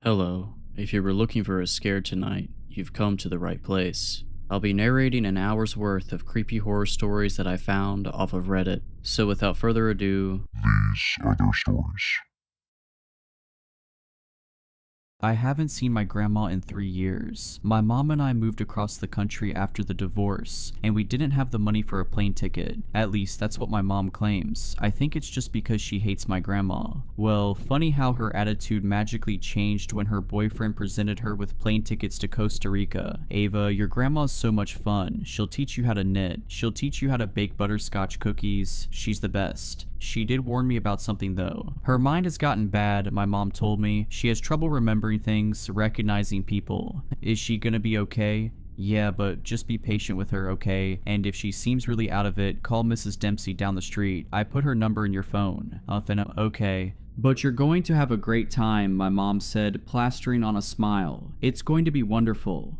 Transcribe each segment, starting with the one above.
Hello. If you were looking for a scare tonight, you've come to the right place. I'll be narrating an hour's worth of creepy horror stories that I found off of Reddit. So without further ado, These are their stories. I haven't seen my grandma in 3 years. My mom and I moved across the country after the divorce, and we didn't have the money for a plane ticket. At least that's what my mom claims. I think it's just because she hates my grandma. Well, funny how her attitude magically changed when her boyfriend presented her with plane tickets to Costa Rica. Ava, your grandma's so much fun. She'll teach you how to knit. She'll teach you how to bake butterscotch cookies. She's the best. She did warn me about something though. Her mind has gotten bad, my mom told me. She has trouble remembering things, recognizing people. Is she gonna be okay? Yeah, but just be patient with her, okay? And if she seems really out of it, call Mrs. Dempsey down the street. I put her number in your phone. Okay. But you're going to have a great time, my mom said, plastering on a smile. It's going to be wonderful.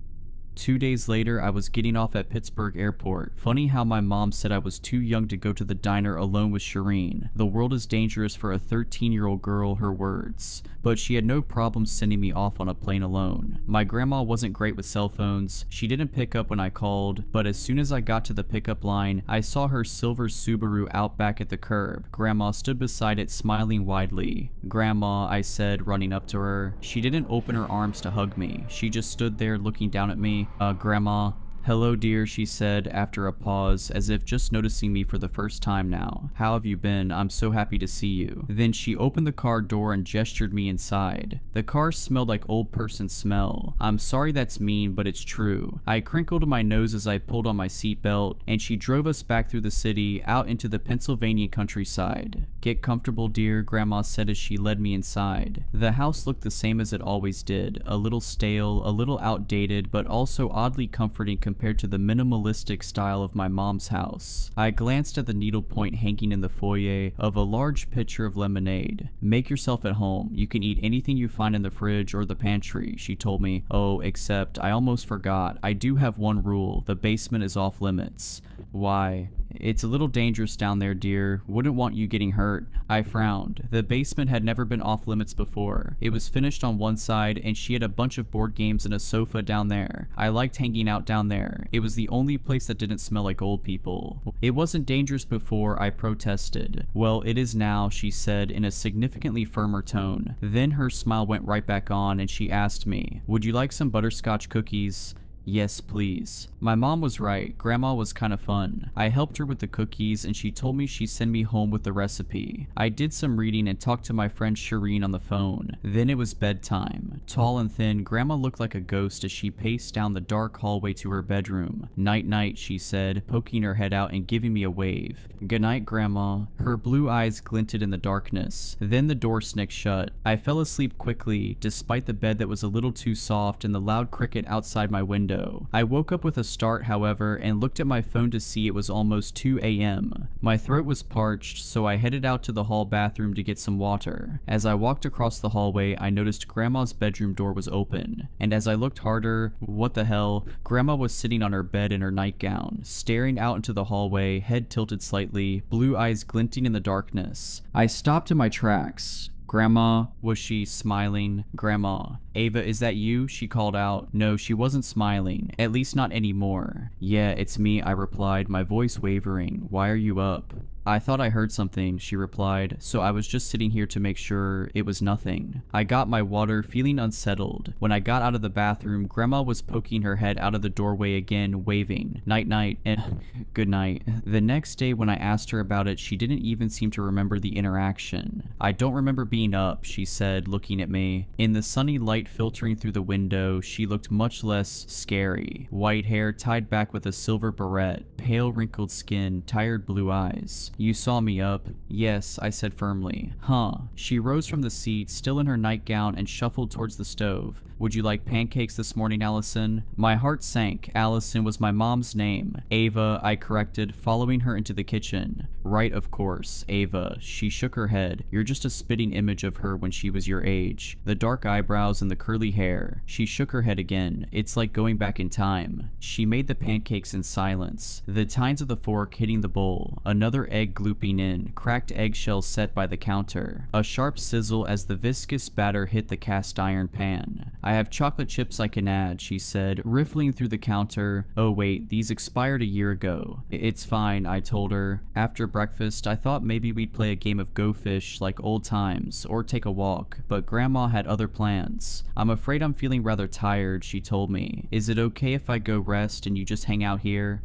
2 days later, I was getting off at Pittsburgh Airport. Funny how my mom said I was too young to go to the diner alone with Shireen. The world is dangerous for a 13-year-old girl, her words. But she had no problem sending me off on a plane alone. My grandma wasn't great with cell phones. She didn't pick up when I called, but as soon as I got to the pickup line, I saw her silver Subaru out back at the curb. Grandma stood beside it, smiling widely. Grandma, I said, running up to her. She didn't open her arms to hug me. She just stood there looking down at me. Grandma. Hello, dear, she said after a pause, as if just noticing me for the first time now. How have you been? I'm so happy to see you. Then she opened the car door and gestured me inside. The car smelled like old person smell. I'm sorry that's mean, but it's true. I crinkled my nose as I pulled on my seatbelt, and she drove us back through the city, out into the Pennsylvania countryside. Get comfortable, dear, Grandma said as she led me inside. The house looked the same as it always did, a little stale, a little outdated, but also oddly comforting compared to the minimalistic style of my mom's house. I glanced at the needlepoint hanging in the foyer of a large pitcher of lemonade. Make yourself at home. You can eat anything you find in the fridge or the pantry, she told me. Oh, except I almost forgot. I do have one rule. The basement is off limits. Why? It's a little dangerous down there, dear. Wouldn't want you getting hurt. I frowned. The basement had never been off limits before. It was finished on one side, and she had a bunch of board games and a sofa down there. I liked hanging out down there. It was the only place that didn't smell like old people. It wasn't dangerous before, I protested. Well, it is now, she said in a significantly firmer tone. Then her smile went right back on, and she asked me, would you like some butterscotch cookies? Yes, please. My mom was right. Grandma was kind of fun. I helped her with the cookies and she told me she'd send me home with the recipe. I did some reading and talked to my friend Shireen on the phone. Then it was bedtime. Tall and thin, Grandma looked like a ghost as she paced down the dark hallway to her bedroom. Night night, she said, poking her head out and giving me a wave. Good night, Grandma. Her blue eyes glinted in the darkness. Then the door snicked shut. I fell asleep quickly, despite the bed that was a little too soft and the loud cricket outside my window. I woke up with a start, however, and looked at my phone to see it was almost 2 a.m. My throat was parched, so I headed out to the hall bathroom to get some water. As I walked across the hallway, I noticed Grandma's bedroom door was open. And as I looked harder, what the hell, Grandma was sitting on her bed in her nightgown, staring out into the hallway, head tilted slightly, blue eyes glinting in the darkness. I stopped in my tracks. Grandma, was she smiling? Grandma. Ava, is that you? She called out. No, she wasn't smiling. At least not anymore. Yeah, it's me, I replied, my voice wavering. Why are you up? I thought I heard something, she replied, so I was just sitting here to make sure it was nothing. I got my water, feeling unsettled. When I got out of the bathroom, Grandma was poking her head out of the doorway again, waving. Night night, and good night. The next day when I asked her about it, she didn't even seem to remember the interaction. I don't remember being up, she said, looking at me. In the sunny light filtering through the window, she looked much less scary. White hair tied back with a silver barrette, pale wrinkled skin, tired blue eyes. You saw me up? Yes, I said firmly. Huh. She rose from the seat, still in her nightgown, and shuffled towards the stove. Would you like pancakes this morning, Allison? My heart sank. Allison was my mom's name. Ava, I corrected, following her into the kitchen. Right, of course, Ava. She shook her head. You're just a spitting image of her when she was your age. The dark eyebrows and the curly hair. She shook her head again. It's like going back in time. She made the pancakes in silence, the tines of the fork hitting the bowl. Another egg egg glooping in, cracked eggshells set by the counter, a sharp sizzle as the viscous batter hit the cast iron pan. I have chocolate chips I can add, she said, riffling through the counter. Oh wait, these expired a year ago. It's fine, I told her. After breakfast, I thought maybe we'd play a game of Go Fish like old times, or take a walk, but Grandma had other plans. I'm afraid I'm feeling rather tired, she told me. Is it okay if I go rest and you just hang out here?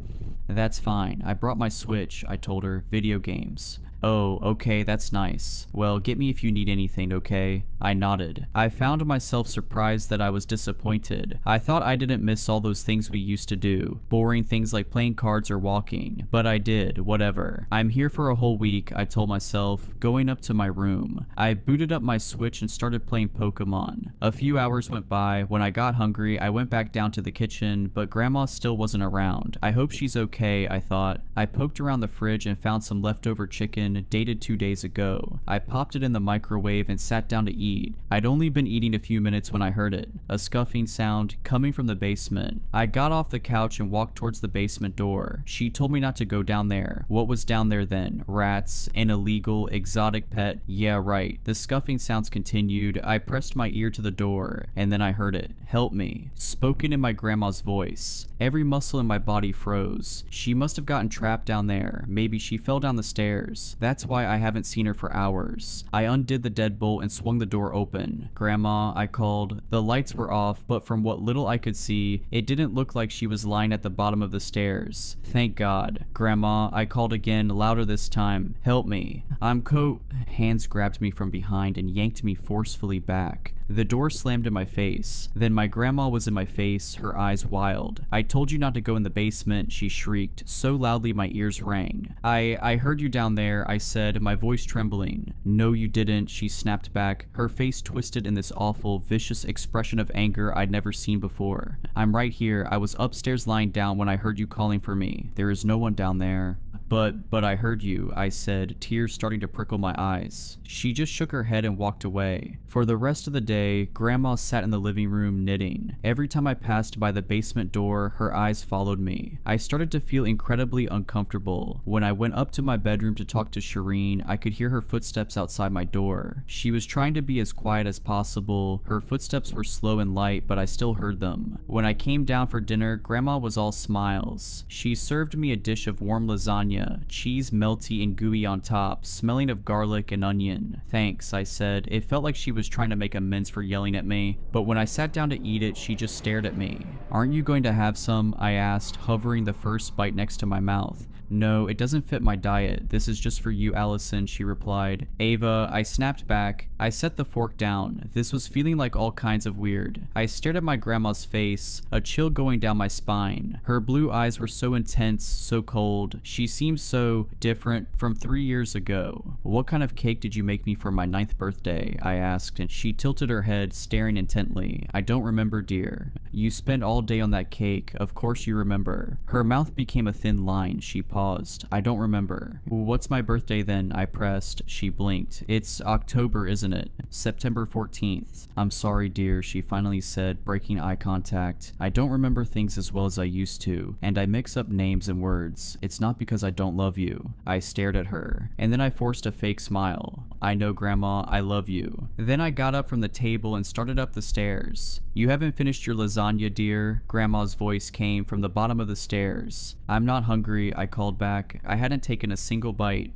That's fine. I brought my Switch, I told her. Video games. Oh, okay, that's nice. Well, get me if you need anything, okay? I nodded. I found myself surprised that I was disappointed. I thought I didn't miss all those things we used to do, boring things like playing cards or walking, but I did, whatever. I'm here for a whole week, I told myself, going up to my room. I booted up my Switch and started playing Pokemon. A few hours went by. When I got hungry, I went back down to the kitchen, but Grandma still wasn't around. I hope she's okay, I thought. I poked around the fridge and found some leftover chicken dated 2 days ago. I popped it in the microwave and sat down to eat. I'd only been eating a few minutes when I heard it, a scuffing sound coming from the basement. I got off the couch and walked towards the basement door. She told me not to go down there. What was down there then? Rats? An illegal, exotic pet? Yeah, right. The scuffing sounds continued. I pressed my ear to the door, and then I heard it. Help me. Spoken in my grandma's voice. Every muscle in my body froze. She must have gotten trapped down there. Maybe she fell down the stairs. That's why I haven't seen her for hours. I undid the deadbolt and swung the door open. Grandma, I called. The lights were off, but from what little I could see, it didn't look like she was lying at the bottom of the stairs. Thank God. Grandma, I called again, louder this time. Help me. Hands grabbed me from behind and yanked me forcefully back. The door slammed in my face. Then my grandma was in my face, her eyes wild. I told you not to go in the basement, she shrieked, so loudly my ears rang. I heard you down there, I said, my voice trembling. No, you didn't, she snapped back, her face twisted in this awful, vicious expression of anger I'd never seen before. I'm right here. I was upstairs lying down when I heard you calling for me. There is no one down there. But I heard you, I said, tears starting to prickle my eyes. She just shook her head and walked away. For the rest of the day, Grandma sat in the living room knitting. Every time I passed by the basement door, her eyes followed me. I started to feel incredibly uncomfortable. When I went up to my bedroom to talk to Shireen, I could hear her footsteps outside my door. She was trying to be as quiet as possible. Her footsteps were slow and light, but I still heard them. When I came down for dinner, Grandma was all smiles. She served me a dish of warm lasagna, cheese melty and gooey on top, smelling of garlic and onion. Thanks, I said. It felt like she was trying to make amends for yelling at me, but when I sat down to eat it, she just stared at me. Aren't you going to have some? I asked, hovering the first bite next to my mouth. No, it doesn't fit my diet. This is just for you, Allison, she replied. Ava, I snapped back. I set the fork down. This was feeling like all kinds of weird. I stared at my grandma's face, a chill going down my spine. Her blue eyes were so intense, so cold. She seemed so different from 3 years ago. What kind of cake did you make me for my 9th birthday? I asked, and she tilted her head, staring intently. I don't remember, dear. You spent all day on that cake. Of course you remember. Her mouth became a thin line. She paused. I don't remember. What's my birthday then? I pressed. She blinked. It's October, isn't it? September 14th. I'm sorry, dear, she finally said, breaking eye contact. I don't remember things as well as I used to, and I mix up names and words. It's not because I don't love you. I stared at her, and then I forced a fake smile. I know, Grandma, I love you. Then I got up from the table and started up the stairs. You haven't finished your lasagna, dear? Grandma's voice came from the bottom of the stairs. I'm not hungry, I called back. I hadn't taken a single bite.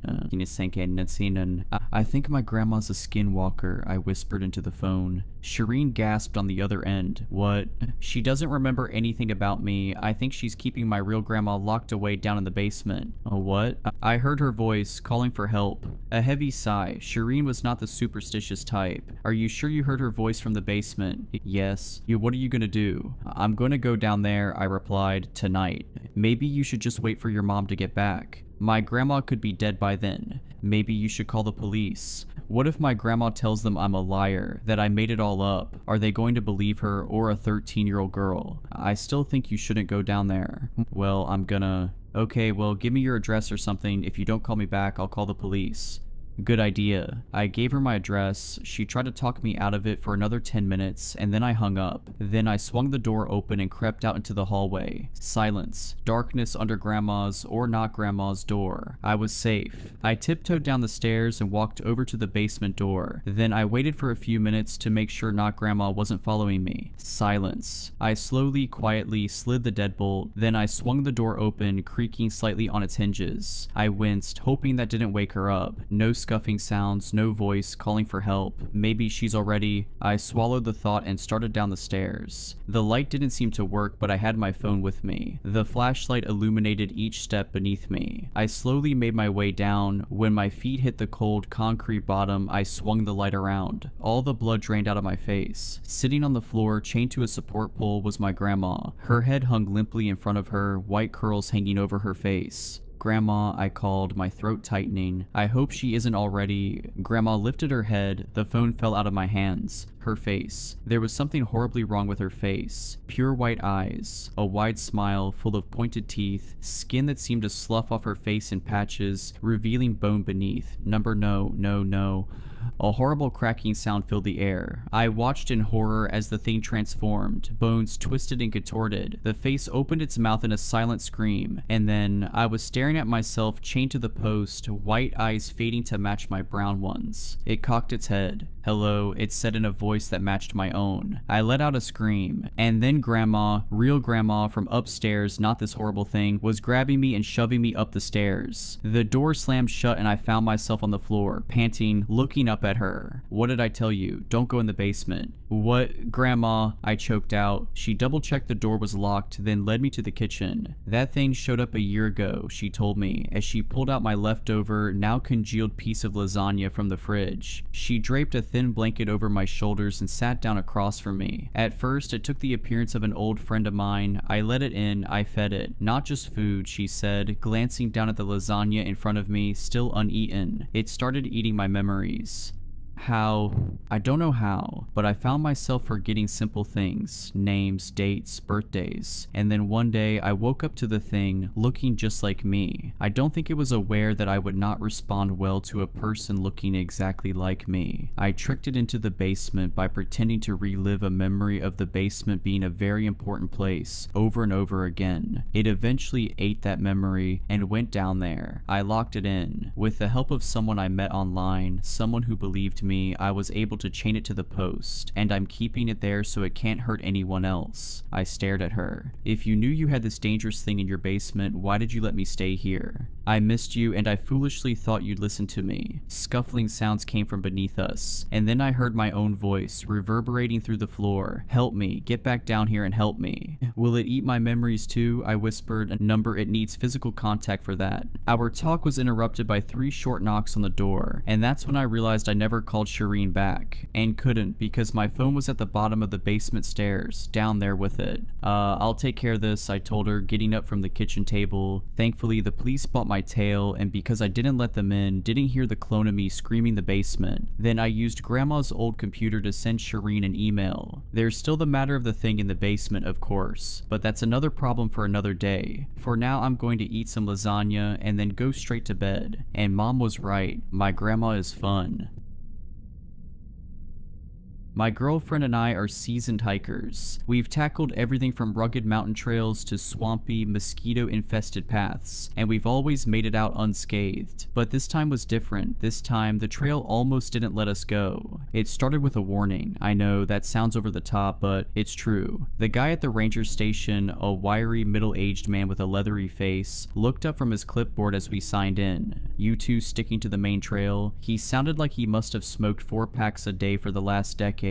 I think my grandma's a skinwalker, I whispered into the phone. Shireen gasped on the other end. What? She doesn't remember anything about me. I think she's keeping my real grandma locked away down in the basement. Oh, what? I heard her voice, calling for help. A heavy sigh. Shireen was not the superstitious type. Are you sure you heard her voice from the basement? Yes. What are you gonna do? I'm gonna go down there, I replied, tonight. Maybe you should just wait for your mom to get back. My grandma could be dead by then. Maybe you should call the police. What if my grandma tells them I'm a liar, that I made it all up? Are they going to believe her, or a 13-year-old girl? I still think you shouldn't go down there. Well, I'm gonna... Okay, well, give me your address or something. If you don't call me back, I'll call the police. Good idea. I gave her my address. She tried to talk me out of it for another 10 minutes, and then I hung up. Then I swung the door open and crept out into the hallway. Silence. Darkness under Grandma's or not Grandma's door. I was safe. I tiptoed down the stairs and walked over to the basement door. Then I waited for a few minutes to make sure not Grandma wasn't following me. Silence. I slowly, quietly slid the deadbolt. Then I swung the door open, creaking slightly on its hinges. I winced, hoping that didn't wake her up. No scuffing sounds, no voice calling for help. Maybe she's already... I swallowed the thought and started down the stairs. The light didn't seem to work, but I had my phone with me. The flashlight illuminated each step beneath me. I slowly made my way down. When my feet hit the cold concrete bottom, I swung the light around. All the blood drained out of my face. Sitting on the floor, chained to a support pole, was my grandma. Her head hung limply in front of her, white curls hanging over her face. Grandma, I called, my throat tightening. I hope she isn't already... Grandma lifted her head. The phone fell out of my hands. Her face. There was something horribly wrong with her face. Pure white eyes, a wide smile full of pointed teeth, skin that seemed to slough off her face in patches, revealing bone beneath. Number no. A horrible cracking sound filled the air. I watched in horror as the thing transformed. Bones twisted and contorted. The face opened its mouth in a silent scream. And then, I was staring at myself chained to the post, white eyes fading to match my brown ones. It cocked its head. Hello, it said in a voice that matched my own. I let out a scream. And then Grandma, real Grandma from upstairs, not this horrible thing, was grabbing me and shoving me up the stairs. The door slammed shut and I found myself on the floor, panting, looking up at her. What did I tell you? Don't go in the basement. What? Grandma? I choked out. She double-checked the door was locked, then led me to the kitchen. That thing showed up a year ago, she told me, as she pulled out my leftover, now congealed piece of lasagna from the fridge. She draped a thin blanket over my shoulders and sat down across from me. At first, it took the appearance of an old friend of mine. I let it in, I fed it. Not just food, she said, glancing down at the lasagna in front of me, still uneaten. It started eating my memories. How? I don't know how, but I found myself forgetting simple things, names, dates, birthdays, and then one day I woke up to the thing looking just like me. I don't think it was aware that I would not respond well to a person looking exactly like me. I tricked it into the basement by pretending to relive a memory of the basement being a very important place over and over again. It eventually ate that memory and went down there. I locked it in. With the help of someone I met online, someone who believed me, I was able to chain it to the post, and I'm keeping it there so it can't hurt anyone else. I stared at her. If you knew you had this dangerous thing in your basement, why did you let me stay here? I missed you and I foolishly thought you'd listen to me. Scuffling sounds came from beneath us, and then I heard my own voice reverberating through the floor. Help me, get back down here and help me. Will it eat my memories too? I whispered. A number, it needs physical contact for that. Our talk was interrupted by 3 short knocks on the door, and that's when I realized I never called Shireen back, and couldn't because my phone was at the bottom of the basement stairs, down there with it. I'll take care of this, I told her, getting up from the kitchen table. Thankfully, the police bought my tail, and because I didn't let them in, didn't hear the clone of me screaming the basement. Then I used Grandma's old computer to send Shireen an email. There's still the matter of the thing in the basement, of course, but that's another problem for another day. For now, I'm going to eat some lasagna and then go straight to bed. And Mom was right, my grandma is fun. My girlfriend and I are seasoned hikers. We've tackled everything from rugged mountain trails to swampy, mosquito-infested paths, and we've always made it out unscathed. But this time was different. This time, the trail almost didn't let us go. It started with a warning. I know, that sounds over the top, but it's true. The guy at the ranger station, a wiry, middle-aged man with a leathery face, looked up from his clipboard as we signed in. You two sticking to the main trail? He sounded like he must have smoked 4 packs a day for the last decade.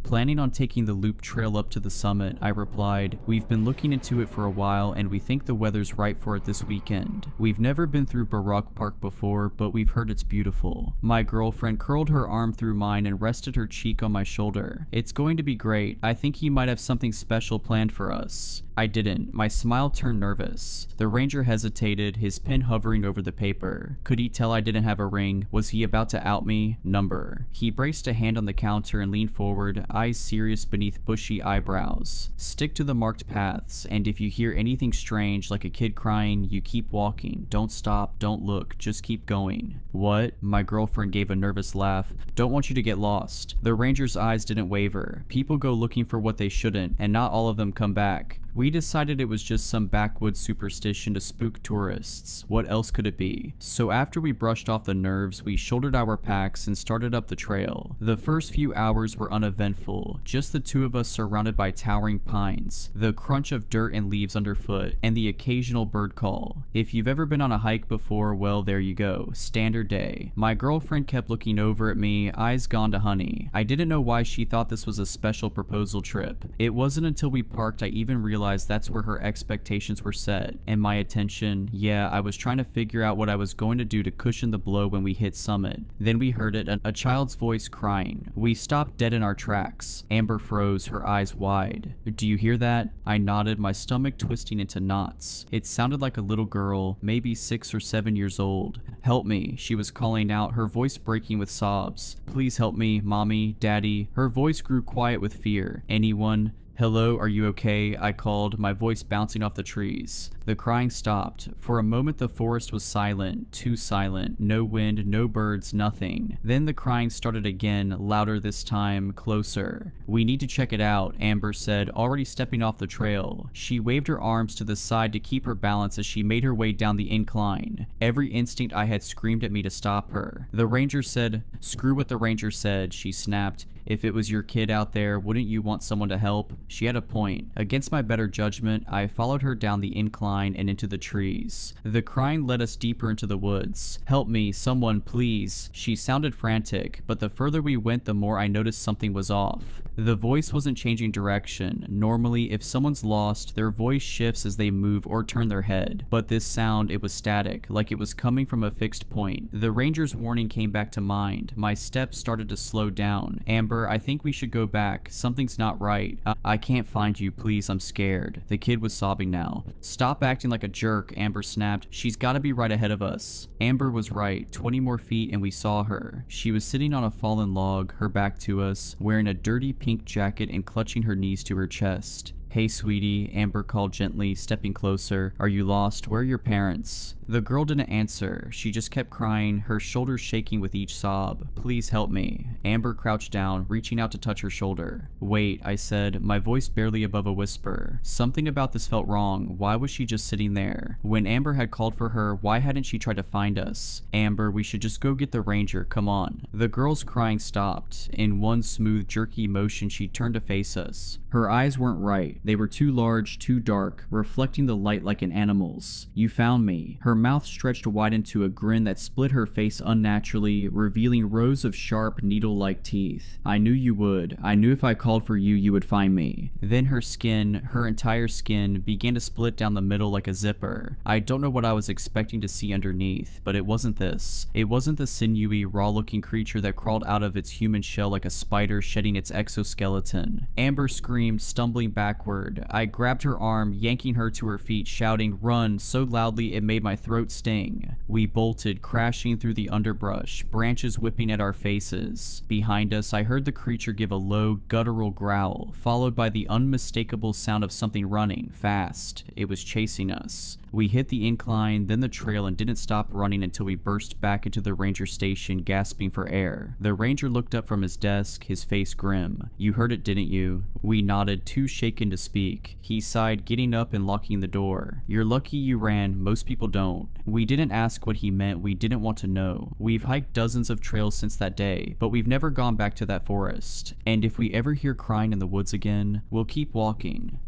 Planning on taking the loop trail up to the summit, I replied, we've been looking into it for a while and we think the weather's right for it this weekend. We've never been through Barak Park before, but we've heard it's beautiful. My girlfriend curled her arm through mine and rested her cheek on my shoulder. It's going to be great. I think he might have something special planned for us. I didn't. My smile turned nervous. The ranger hesitated, his pen hovering over the paper. Could he tell I didn't have a ring? Was he about to out me? Number. He braced a hand on the counter and leaned forward. eyes serious beneath bushy eyebrows. Stick to the marked paths, and if you hear anything strange like a kid crying, you keep walking. Don't stop, don't look, just keep going. What? My girlfriend gave a nervous laugh. Don't want you to get lost. The ranger's eyes didn't waver. People go looking for what they shouldn't, and not all of them come back. We decided it was just some backwoods superstition to spook tourists. What else could it be? So after we brushed off the nerves, we shouldered our packs and started up the trail. The first few hours were uneventful, just the two of us surrounded by towering pines, the crunch of dirt and leaves underfoot, and the occasional bird call. If you've ever been on a hike before, well, there you go. Standard day. My girlfriend kept looking over at me, eyes gone to honey. I didn't know why she thought this was a special proposal trip. It wasn't until we parked I even realized that's where her expectations were set, and my attention, yeah, I was trying to figure out what I was going to do to cushion the blow when we hit summit. Then we heard it, a child's voice crying. We stopped dead in our tracks. Amber froze, her eyes wide. Do you hear that? I nodded, my stomach twisting into knots. It sounded like a little girl, maybe 6 or 7 years old. Help me, she was calling out, her voice breaking with sobs. Please help me, mommy, daddy. Her voice grew quiet with fear. Anyone? Hello, are you okay? I called, my voice bouncing off the trees. The crying stopped. For a moment the forest was silent, too silent, no wind, no birds, nothing. Then the crying started again, louder this time, closer. We need to check it out, Amber said, already stepping off the trail. She waved her arms to the side to keep her balance as she made her way down the incline. Every instinct I had screamed at me to stop her. The ranger said, "Screw what the ranger said," she snapped. If it was your kid out there, wouldn't you want someone to help? She had a point. Against my better judgment, I followed her down the incline and into the trees. The crying led us deeper into the woods. Help me, someone, please. She sounded frantic, but the further we went, the more I noticed something was off. The voice wasn't changing direction. Normally, if someone's lost, their voice shifts as they move or turn their head. But this sound, it was static, like it was coming from a fixed point. The ranger's warning came back to mind. My steps started to slow down. Amber, I think we should go back. Something's not right. I can't find you, please, I'm scared. The kid was sobbing now. Stop acting like a jerk, Amber snapped. She's gotta be right ahead of us. Amber was right. 20 more feet and we saw her. She was sitting on a fallen log, her back to us, wearing a dirty pink jacket and clutching her knees to her chest. Hey sweetie, Amber called gently, stepping closer. Are you lost? Where are your parents? The girl didn't answer. She just kept crying, her shoulders shaking with each sob. Please help me. Amber crouched down, reaching out to touch her shoulder. Wait, I said, my voice barely above a whisper. Something about this felt wrong. Why was she just sitting there? When Amber had called for her, why hadn't she tried to find us? Amber, we should just go get the ranger, come on. The girl's crying stopped. In one smooth, jerky motion, she turned to face us. Her eyes weren't right. They were too large, too dark, reflecting the light like an animal's. You found me. Her mouth stretched wide into a grin that split her face unnaturally, revealing rows of sharp, needle-like teeth. I knew you would. I knew if I called for you, you would find me. Then her skin, her entire skin, began to split down the middle like a zipper. I don't know what I was expecting to see underneath, but it wasn't this. It wasn't the sinewy, raw-looking creature that crawled out of its human shell like a spider shedding its exoskeleton. Amber screamed, stumbling backward. I grabbed her arm, yanking her to her feet, shouting, "Run," so loudly it made my throat sting. We bolted, crashing through the underbrush, branches whipping at our faces. Behind us, I heard the creature give a low, guttural growl, followed by the unmistakable sound of something running, fast. It was chasing us. We hit the incline, then the trail, and didn't stop running until we burst back into the ranger station, gasping for air. The ranger looked up from his desk, his face grim. You heard it, didn't you? We nodded, too shaken to speak. He sighed, getting up and locking the door. You're lucky you ran, most people don't. We didn't ask what he meant, we didn't want to know. We've hiked dozens of trails since that day, but we've never gone back to that forest. And if we ever hear crying in the woods again, we'll keep walking.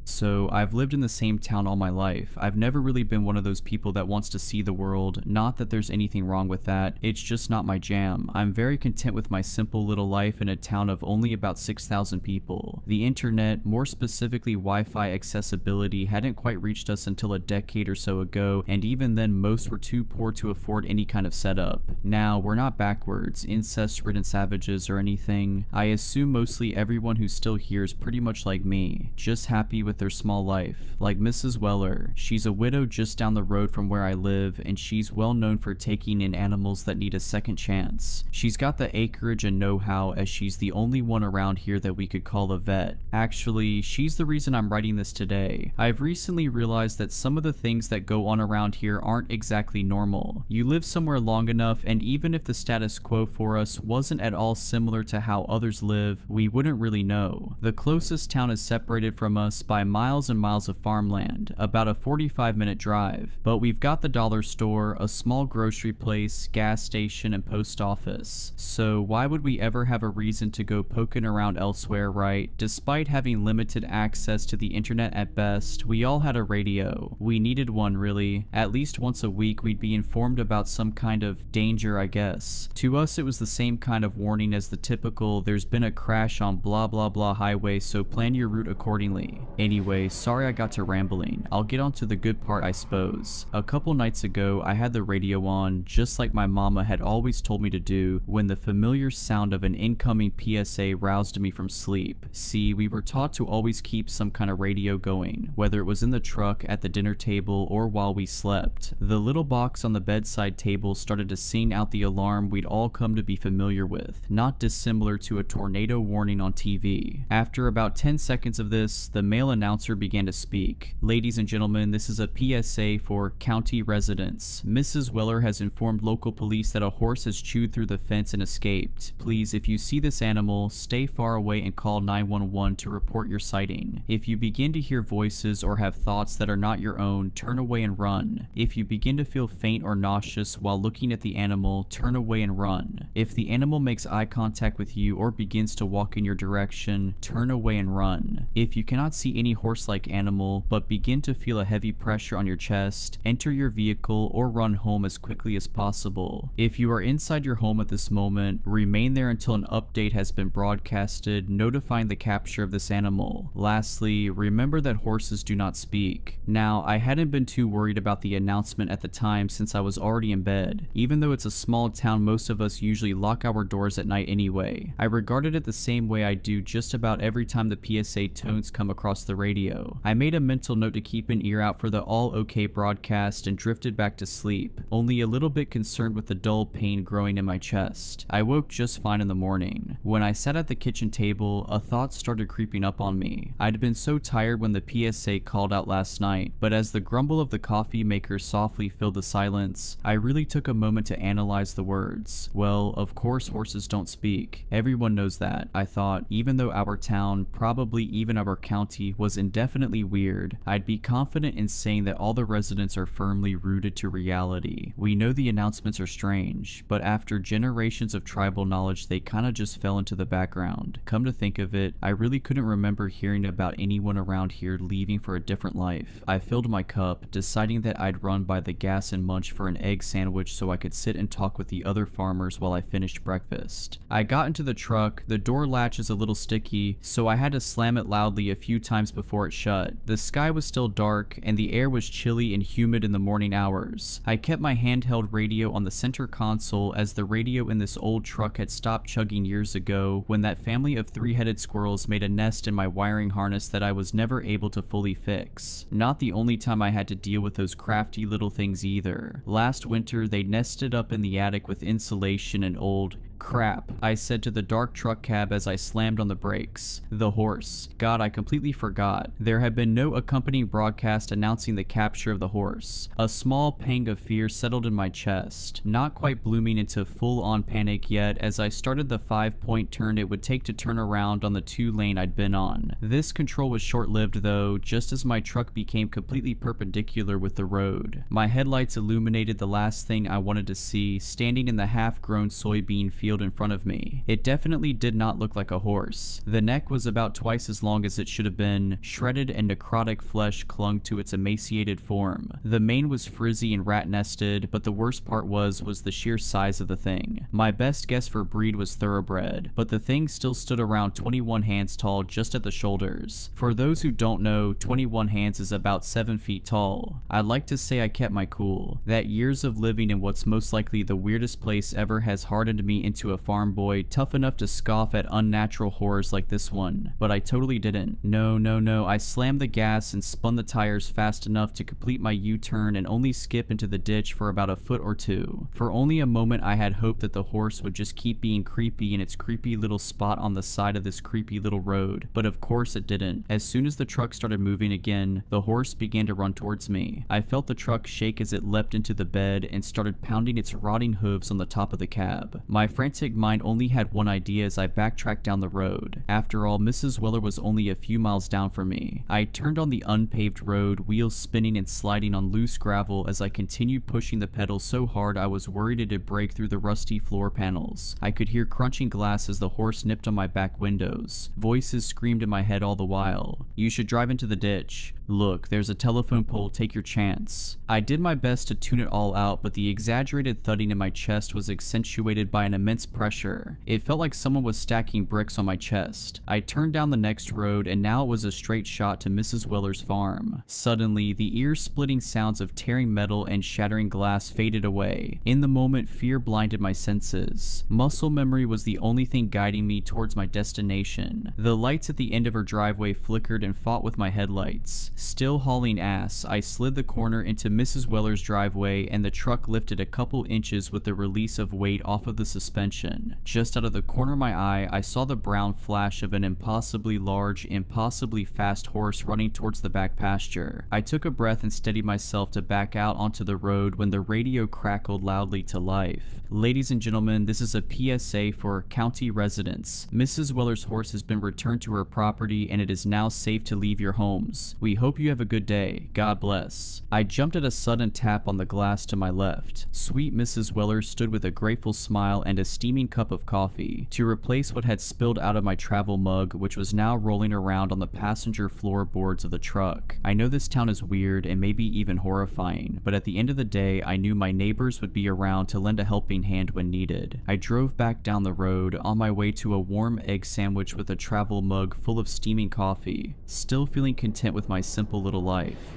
So, I've lived in the same town all my life. I've never really been one of those people that wants to see the world. Not that there's anything wrong with that, it's just not my jam. I'm very content with my simple little life in a town of only about 6,000 people. The internet, more specifically Wi-Fi accessibility, hadn't quite reached us until a decade or so ago, and even then most were too poor to afford any kind of setup. Now, we're not backwards, incest-ridden savages or anything. I assume mostly everyone who's still here is pretty much like me, just happy with with their small life, like Mrs. Weller. She's a widow just down the road from where I live, and she's well known for taking in animals that need a second chance. She's got the acreage and know-how, as she's the only one around here that we could call a vet. Actually, she's the reason I'm writing this today. I've recently realized that some of the things that go on around here aren't exactly normal. You live somewhere long enough, and even if the status quo for us wasn't at all similar to how others live, we wouldn't really know. The closest town is separated from us by miles and miles of farmland, about a 45-minute drive, but we've got the dollar store, a small grocery place, gas station, and post office. So why would we ever have a reason to go poking around elsewhere, right? Despite having limited access to the internet at best, we all had a radio. We needed one, really. At least once a week we'd be informed about some kind of danger, I guess. To us it was the same kind of warning as the typical "there's been a crash on blah blah blah highway, so plan your route accordingly." Anyway, sorry I got to rambling. I'll get on to the good part, I suppose. A couple nights ago I had the radio on, just like my mama had always told me to do, when the familiar sound of an incoming PSA roused me from sleep. See, we were taught to always keep some kind of radio going, whether it was in the truck, at the dinner table, or while we slept. The little box on the bedside table started to sing out the alarm we'd all come to be familiar with, not dissimilar to a tornado warning on TV. After about 10 seconds of this, the male announcer began to speak. "Ladies and gentlemen, this is a PSA for county residents. Mrs. Weller has informed local police that a horse has chewed through the fence and escaped. Please, if you see this animal, stay far away and call 911 to report your sighting. If you begin to hear voices or have thoughts that are not your own, turn away and run. If you begin to feel faint or nauseous while looking at the animal, turn away and run. If the animal makes eye contact with you or begins to walk in your direction, turn away and run. If you cannot see any horse-like animal but begin to feel a heavy pressure on your chest, enter your vehicle or run home as quickly as possible. If you are inside your home at this moment, remain there until an update has been broadcasted notifying the capture of this animal. Lastly, remember that horses do not speak." Now, I hadn't been too worried about the announcement at the time since I was already in bed. Even though it's a small town, most of us usually lock our doors at night anyway. I regarded it the same way I do just about every time the PSA tones come across the radio. I made a mental note to keep an ear out for the all okay broadcast and drifted back to sleep, only a little bit concerned with the dull pain growing in my chest. I woke just fine in the morning. When I sat at the kitchen table, a thought started creeping up on me. I'd been so tired when the PSA called out last night, but as the grumble of the coffee maker softly filled the silence, I really took a moment to analyze the words. Well, of course horses don't speak. Everyone knows that, I thought. Even though our town, probably even our county, was indefinitely weird, I'd be confident in saying that all the residents are firmly rooted to reality. We know the announcements are strange, but after generations of tribal knowledge, they kinda just fell into the background. Come to think of it, I really couldn't remember hearing about anyone around here leaving for a different life. I filled my cup, deciding that I'd run by the gas and munch for an egg sandwich so I could sit and talk with the other farmers while I finished breakfast. I got into the truck. The door latch is a little sticky, so I had to slam it loudly a few times before it shut. The sky was still dark, and the air was chilly and humid in the morning hours. I kept my handheld radio on the center console, as the radio in this old truck had stopped chugging years ago when that family of three-headed squirrels made a nest in my wiring harness that I was never able to fully fix. Not the only time I had to deal with those crafty little things either. Last winter, they nested up in the attic with insulation and old crap, I said to the dark truck cab as I slammed on the brakes. The horse. God, I completely forgot. There had been no accompanying broadcast announcing the capture of the horse. A small pang of fear settled in my chest, not quite blooming into full-on panic yet as I started the 5-point turn it would take to turn around on the 2-lane I'd been on. This control was short-lived though, just as my truck became completely perpendicular with the road. My headlights illuminated the last thing I wanted to see, standing in the half-grown soybean field in front of me. It definitely did not look like a horse. The neck was about twice as long as it should have been. Shredded and necrotic flesh clung to its emaciated form. The mane was frizzy and rat-nested, but the worst part was the sheer size of the thing. My best guess for breed was thoroughbred, but the thing still stood around 21 hands tall just at the shoulders. For those who don't know, 21 hands is about 7 feet tall. I'd like to say I kept my cool. That years of living in what's most likely the weirdest place ever has hardened me into to a farm boy tough enough to scoff at unnatural horrors like this one, but I totally didn't. No, I slammed the gas and spun the tires fast enough to complete my U-turn and only skip into the ditch for about a foot or two. For only a moment I had hoped that the horse would just keep being creepy in its creepy little spot on the side of this creepy little road, but of course it didn't. As soon as the truck started moving again, the horse began to run towards me. I felt the truck shake as it leapt into the bed and started pounding its rotting hooves on the top of the cab. My frantic mind only had one idea as I backtracked down the road. After all, Mrs. Weller was only a few miles down from me. I turned on the unpaved road, wheels spinning and sliding on loose gravel as I continued pushing the pedal so hard I was worried it'd break through the rusty floor panels. I could hear crunching glass as the horse nipped on my back windows. Voices screamed in my head all the while. "You should drive into the ditch. Look, there's a telephone pole, take your chance." I did my best to tune it all out, but the exaggerated thudding in my chest was accentuated by an immense pressure. It felt like someone was stacking bricks on my chest. I turned down the next road, and now it was a straight shot to Mrs. Weller's farm. Suddenly, the ear-splitting sounds of tearing metal and shattering glass faded away. In the moment, fear blinded my senses. Muscle memory was the only thing guiding me towards my destination. The lights at the end of her driveway flickered and fought with my headlights. Still hauling ass, I slid the corner into Mrs. Weller's driveway, and the truck lifted a couple inches with the release of weight off of the suspension. Just out of the corner of my eye, I saw the brown flash of an impossibly large, impossibly fast horse running towards the back pasture. I took a breath and steadied myself to back out onto the road when the radio crackled loudly to life. "Ladies and gentlemen, this is a PSA for county residents. Mrs. Weller's horse has been returned to her property and it is now safe to leave your homes. We hope you have a good day. God bless." I jumped at a sudden tap on the glass to my left. Sweet Mrs. Weller stood with a grateful smile and a steaming cup of coffee to replace what had spilled out of my travel mug, which was now rolling around on the passenger floorboards of the truck. I know this town is weird and maybe even horrifying, but at the end of the day, I knew my neighbors would be around to lend a helping hand when needed. I drove back down the road on my way to a warm egg sandwich with a travel mug full of steaming coffee, still feeling content with my simple little life.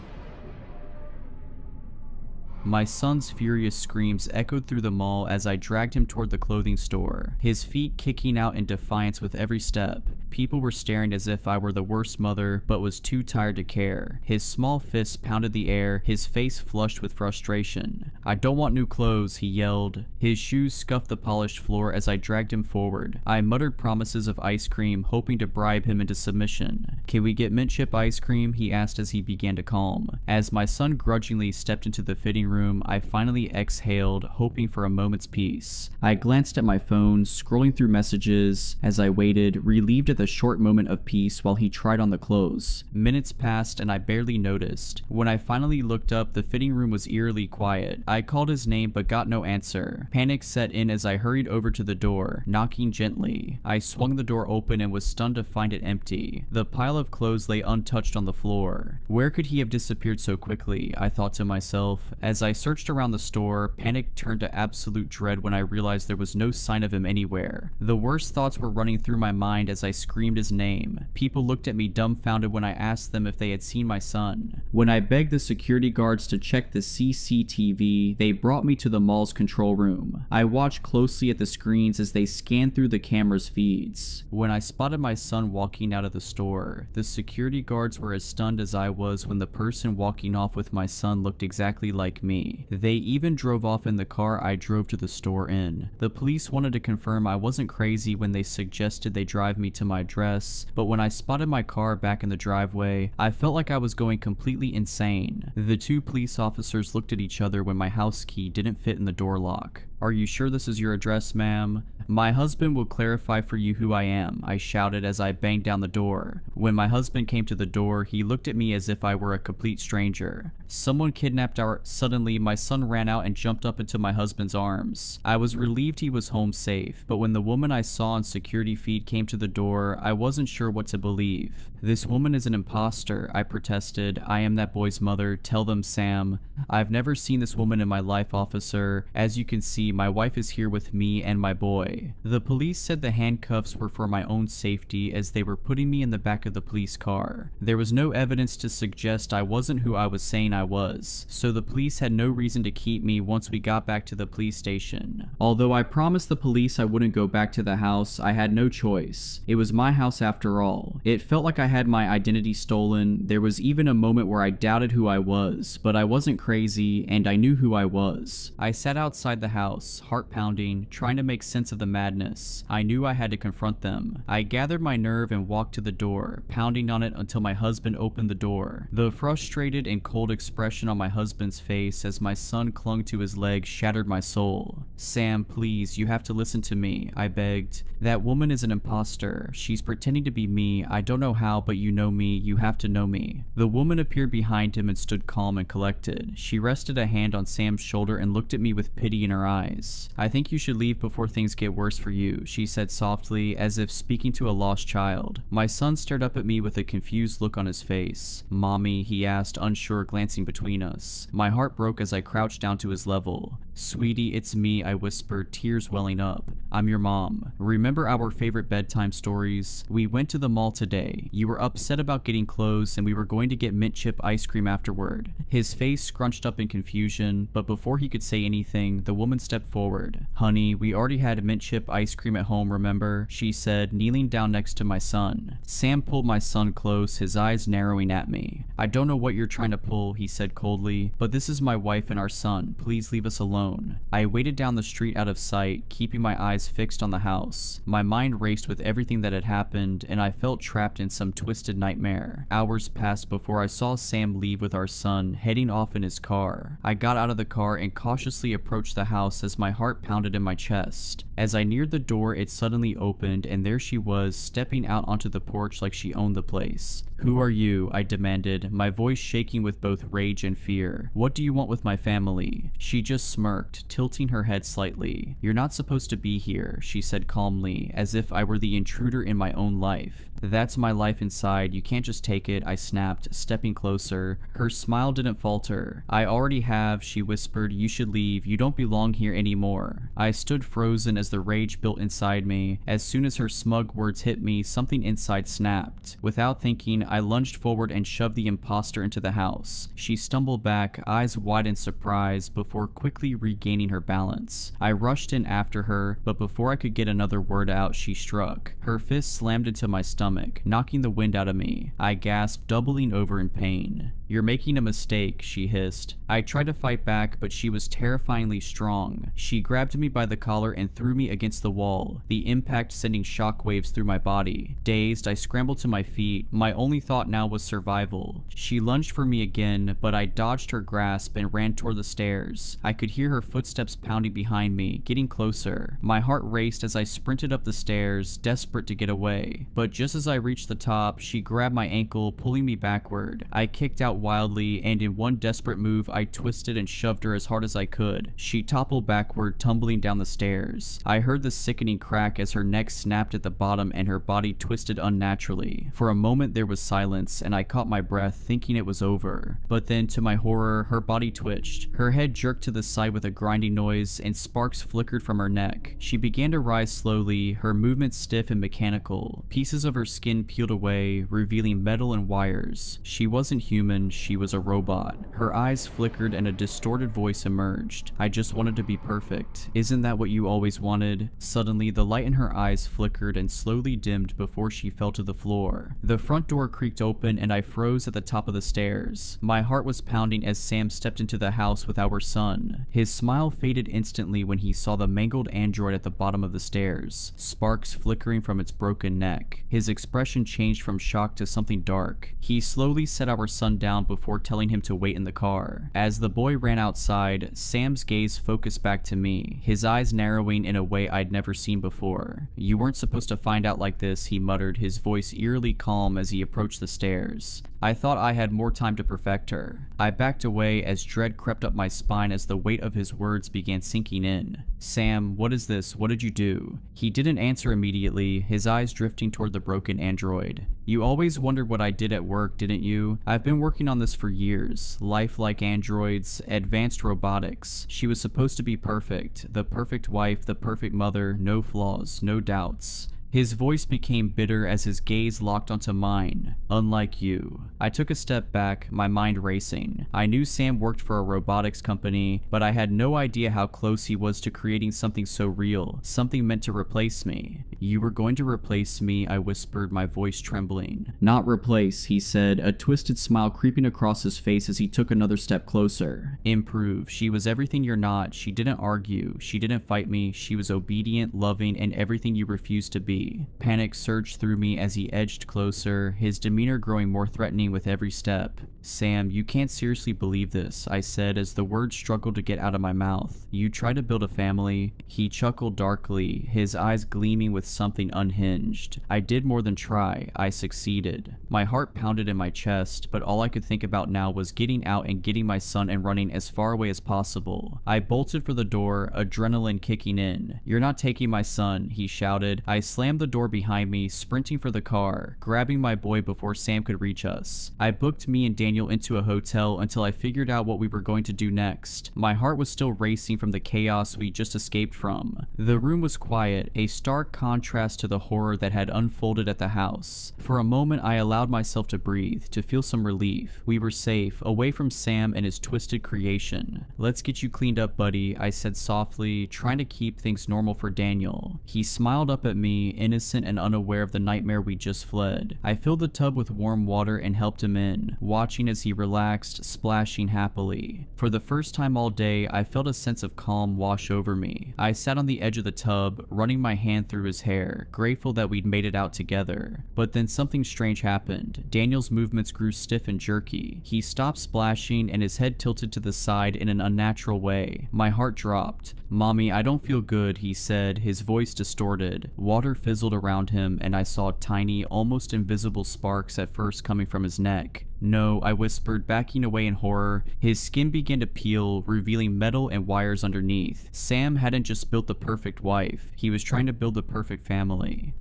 My son's furious screams echoed through the mall as I dragged him toward the clothing store, his feet kicking out in defiance with every step. People were staring as if I were the worst mother, but was too tired to care. His small fists pounded the air, his face flushed with frustration. "I don't want new clothes," he yelled. His shoes scuffed the polished floor as I dragged him forward. I muttered promises of ice cream, hoping to bribe him into submission. "Can we get mint chip ice cream?" he asked as he began to calm. As my son grudgingly stepped into the fitting room, I finally exhaled, hoping for a moment's peace. I glanced at my phone, scrolling through messages. As I waited, relieved at the short moment of peace while he tried on the clothes. Minutes passed and I barely noticed. When I finally looked up, the fitting room was eerily quiet. I called his name but got no answer. Panic set in as I hurried over to the door, knocking gently. I swung the door open and was stunned to find it empty. The pile of clothes lay untouched on the floor. Where could he have disappeared so quickly? I thought to myself. As I searched around the store, panic turned to absolute dread when I realized there was no sign of him anywhere. The worst thoughts were running through my mind as I screamed his name. People looked at me dumbfounded when I asked them if they had seen my son. When I begged the security guards to check the CCTV, they brought me to the mall's control room. I watched closely at the screens as they scanned through the camera's feeds. When I spotted my son walking out of the store, the security guards were as stunned as I was when the person walking off with my son looked exactly like me. They even drove off in the car I drove to the store in. The police wanted to confirm I wasn't crazy when they suggested they drive me to my address, but when I spotted my car back in the driveway, I felt like I was going completely insane. The two police officers looked at each other when my house key didn't fit in the door lock. "Are you sure this is your address, ma'am?" "My husband will clarify for you who I am," I shouted as I banged down the door. When my husband came to the door, he looked at me as if I were a complete stranger. "Someone kidnapped our..." Suddenly, my son ran out and jumped up into my husband's arms. I was relieved he was home safe, but when the woman I saw on security feed came to the door, I wasn't sure what to believe. "This woman is an imposter," I protested. "I am that boy's mother. Tell them, Sam." "I've never seen this woman in my life, officer. As you can see, my wife is here with me and my boy. The police said the handcuffs were for my own safety as they were putting me in the back of the police car. There was no evidence to suggest I wasn't who I was saying I was, so the police had no reason to keep me once we got back to the police station. Although I promised the police I wouldn't go back to the house, I had no choice. It was my house after all. It felt like I had my identity stolen. There was even a moment where I doubted who I was, but I wasn't crazy and I knew who I was. I sat outside the house, heart pounding, trying to make sense of the madness. I knew I had to confront them. I gathered my nerve and walked to the door, pounding on it until my husband opened the door. The frustrated and cold expression on my husband's face as my son clung to his leg shattered my soul. "Sam, please, you have to listen to me," I begged. "That woman is an imposter. She's pretending to be me. I don't know how, but you know me. You have to know me." The woman appeared behind him and stood calm and collected. She rested a hand on Sam's shoulder and looked at me with pity in her eyes. "I think you should leave before things get worse for you," she said softly, as if speaking to a lost child. My son stared up at me with a confused look on his face. "Mommy?" he asked, unsure, glancing between us. My heart broke as I crouched down to his level. "Sweetie, it's me," I whispered, tears welling up. "I'm your mom. Remember our favorite bedtime stories? We went to the mall today. You were upset about getting clothes and we were going to get mint chip ice cream afterward." His face scrunched up in confusion, but before he could say anything, the woman stepped forward. "Honey, we already had mint chip ice cream at home, remember?" she said, kneeling down next to my son. Sam pulled my son close, his eyes narrowing at me. "I don't know what you're trying to pull," he said coldly, "but this is my wife and our son. Please leave us alone." I waited down the street out of sight, keeping my eyes fixed on the house. My mind raced with everything that had happened, and I felt trapped in some twisted nightmare. Hours passed before I saw Sam leave with our son, heading off in his car. I got out of the car and cautiously approached the house as my heart pounded in my chest. As I neared the door, it suddenly opened, and there she was, stepping out onto the porch like she owned the place. "Who are you?" I demanded, my voice shaking with both rage and fear. "What do you want with my family?" She just smirked, tilting her head slightly. "You're not supposed to be here," she said calmly, as if I were the intruder in my own life. "That's my life inside. You can't just take it," I snapped, stepping closer. Her smile didn't falter. "I already have," she whispered. "You should leave. You don't belong here anymore." I stood frozen as the rage built inside me. As soon as her smug words hit me, something inside snapped. Without thinking, I lunged forward and shoved the imposter into the house. She stumbled back, eyes wide in surprise, before quickly regaining her balance. I rushed in after her, but before I could get another word out, she struck. Her fist slammed into my stomach, knocking the wind out of me. I gasped, doubling over in pain. "You're making a mistake," she hissed. I tried to fight back, but she was terrifyingly strong. She grabbed me by the collar and threw me against the wall, the impact sending shockwaves through my body. Dazed, I scrambled to my feet. My only thought now was survival. She lunged for me again, but I dodged her grasp and ran toward the stairs. I could hear her footsteps pounding behind me, getting closer. My heart raced as I sprinted up the stairs, desperate to get away. But just as I reached the top, she grabbed my ankle, pulling me backward. I kicked out wildly, and in one desperate move, I twisted and shoved her as hard as I could. She toppled backward, tumbling down the stairs. I heard the sickening crack as her neck snapped at the bottom and her body twisted unnaturally. For a moment there was silence, and I caught my breath, thinking it was over. But then, to my horror, her body twitched. Her head jerked to the side with a grinding noise, and sparks flickered from her neck. She began to rise slowly, her movements stiff and mechanical. Pieces of her skin peeled away, revealing metal and wires. She wasn't human, she was a robot. Her eyes flickered and a distorted voice emerged. "I just wanted to be perfect. Isn't that what you always wanted?" Suddenly, the light in her eyes flickered and slowly dimmed before she fell to the floor. The front door creaked open and I froze at the top of the stairs. My heart was pounding as Sam stepped into the house with our son. His smile faded instantly when he saw the mangled android at the bottom of the stairs, sparks flickering from its broken neck. His expression changed from shock to something dark. He slowly set our son down before telling him to wait in the car. As the boy ran outside, Sam's gaze focused back to me, his eyes narrowing in a a way I'd never seen before. "You weren't supposed to find out like this," he muttered, his voice eerily calm as he approached the stairs. I thought I had more time to perfect her. I backed away as dread crept up my spine as the weight of his words began sinking in. "Sam, what is this? What did you do?" He didn't answer immediately, his eyes drifting toward the broken android. "You always wondered what I did at work, didn't you? I've been working on this for years. Lifelike androids, advanced robotics. She was supposed to be perfect. The perfect wife, the perfect mother, no flaws, no doubts." His voice became bitter as his gaze locked onto mine. "Unlike you." I took a step back, my mind racing. I knew Sam worked for a robotics company, but I had no idea how close he was to creating something so real, something meant to replace me. "You were going to replace me," I whispered, my voice trembling. "Not replace," he said, a twisted smile creeping across his face as he took another step closer. "Improve. She was everything you're not. She didn't argue. She didn't fight me. She was obedient, loving, and everything you refused to be." Panic surged through me as he edged closer, his demeanor growing more threatening with every step. "Sam, you can't seriously believe this," I said as the words struggled to get out of my mouth. "You tried to build a family." He chuckled darkly, his eyes gleaming with something unhinged. "I did more than try. I succeeded." My heart pounded in my chest, but all I could think about now was getting out and getting my son and running as far away as possible. I bolted for the door, adrenaline kicking in. "You're not taking my son," he shouted. I slammed the door behind me, sprinting for the car, grabbing my boy before Sam could reach us. I booked me and Daniel into a hotel until I figured out what we were going to do next. My heart was still racing from the chaos we just escaped from. The room was quiet, a stark contrast to the horror that had unfolded at the house. For a moment I allowed myself to breathe, to feel some relief. We were safe, away from Sam and his twisted creation. "Let's get you cleaned up, buddy," I said softly, trying to keep things normal for Daniel. He smiled up at me, innocent and unaware of the nightmare we just fled. I filled the tub with warm water and helped him in, watching as he relaxed, splashing happily. For the first time all day, I felt a sense of calm wash over me. I sat on the edge of the tub, running my hand through his hair, grateful that we'd made it out together. But then something strange happened. Daniel's movements grew stiff and jerky. He stopped splashing and his head tilted to the side in an unnatural way. My heart dropped. "Mommy, I don't feel good," he said, his voice distorted. Water fizzled around him and I saw tiny, almost invisible sparks at first coming from his neck. "No," I whispered, backing away in horror. His skin began to peel, revealing metal and wires underneath. Sam hadn't just built the perfect wife, he was trying to build the perfect family.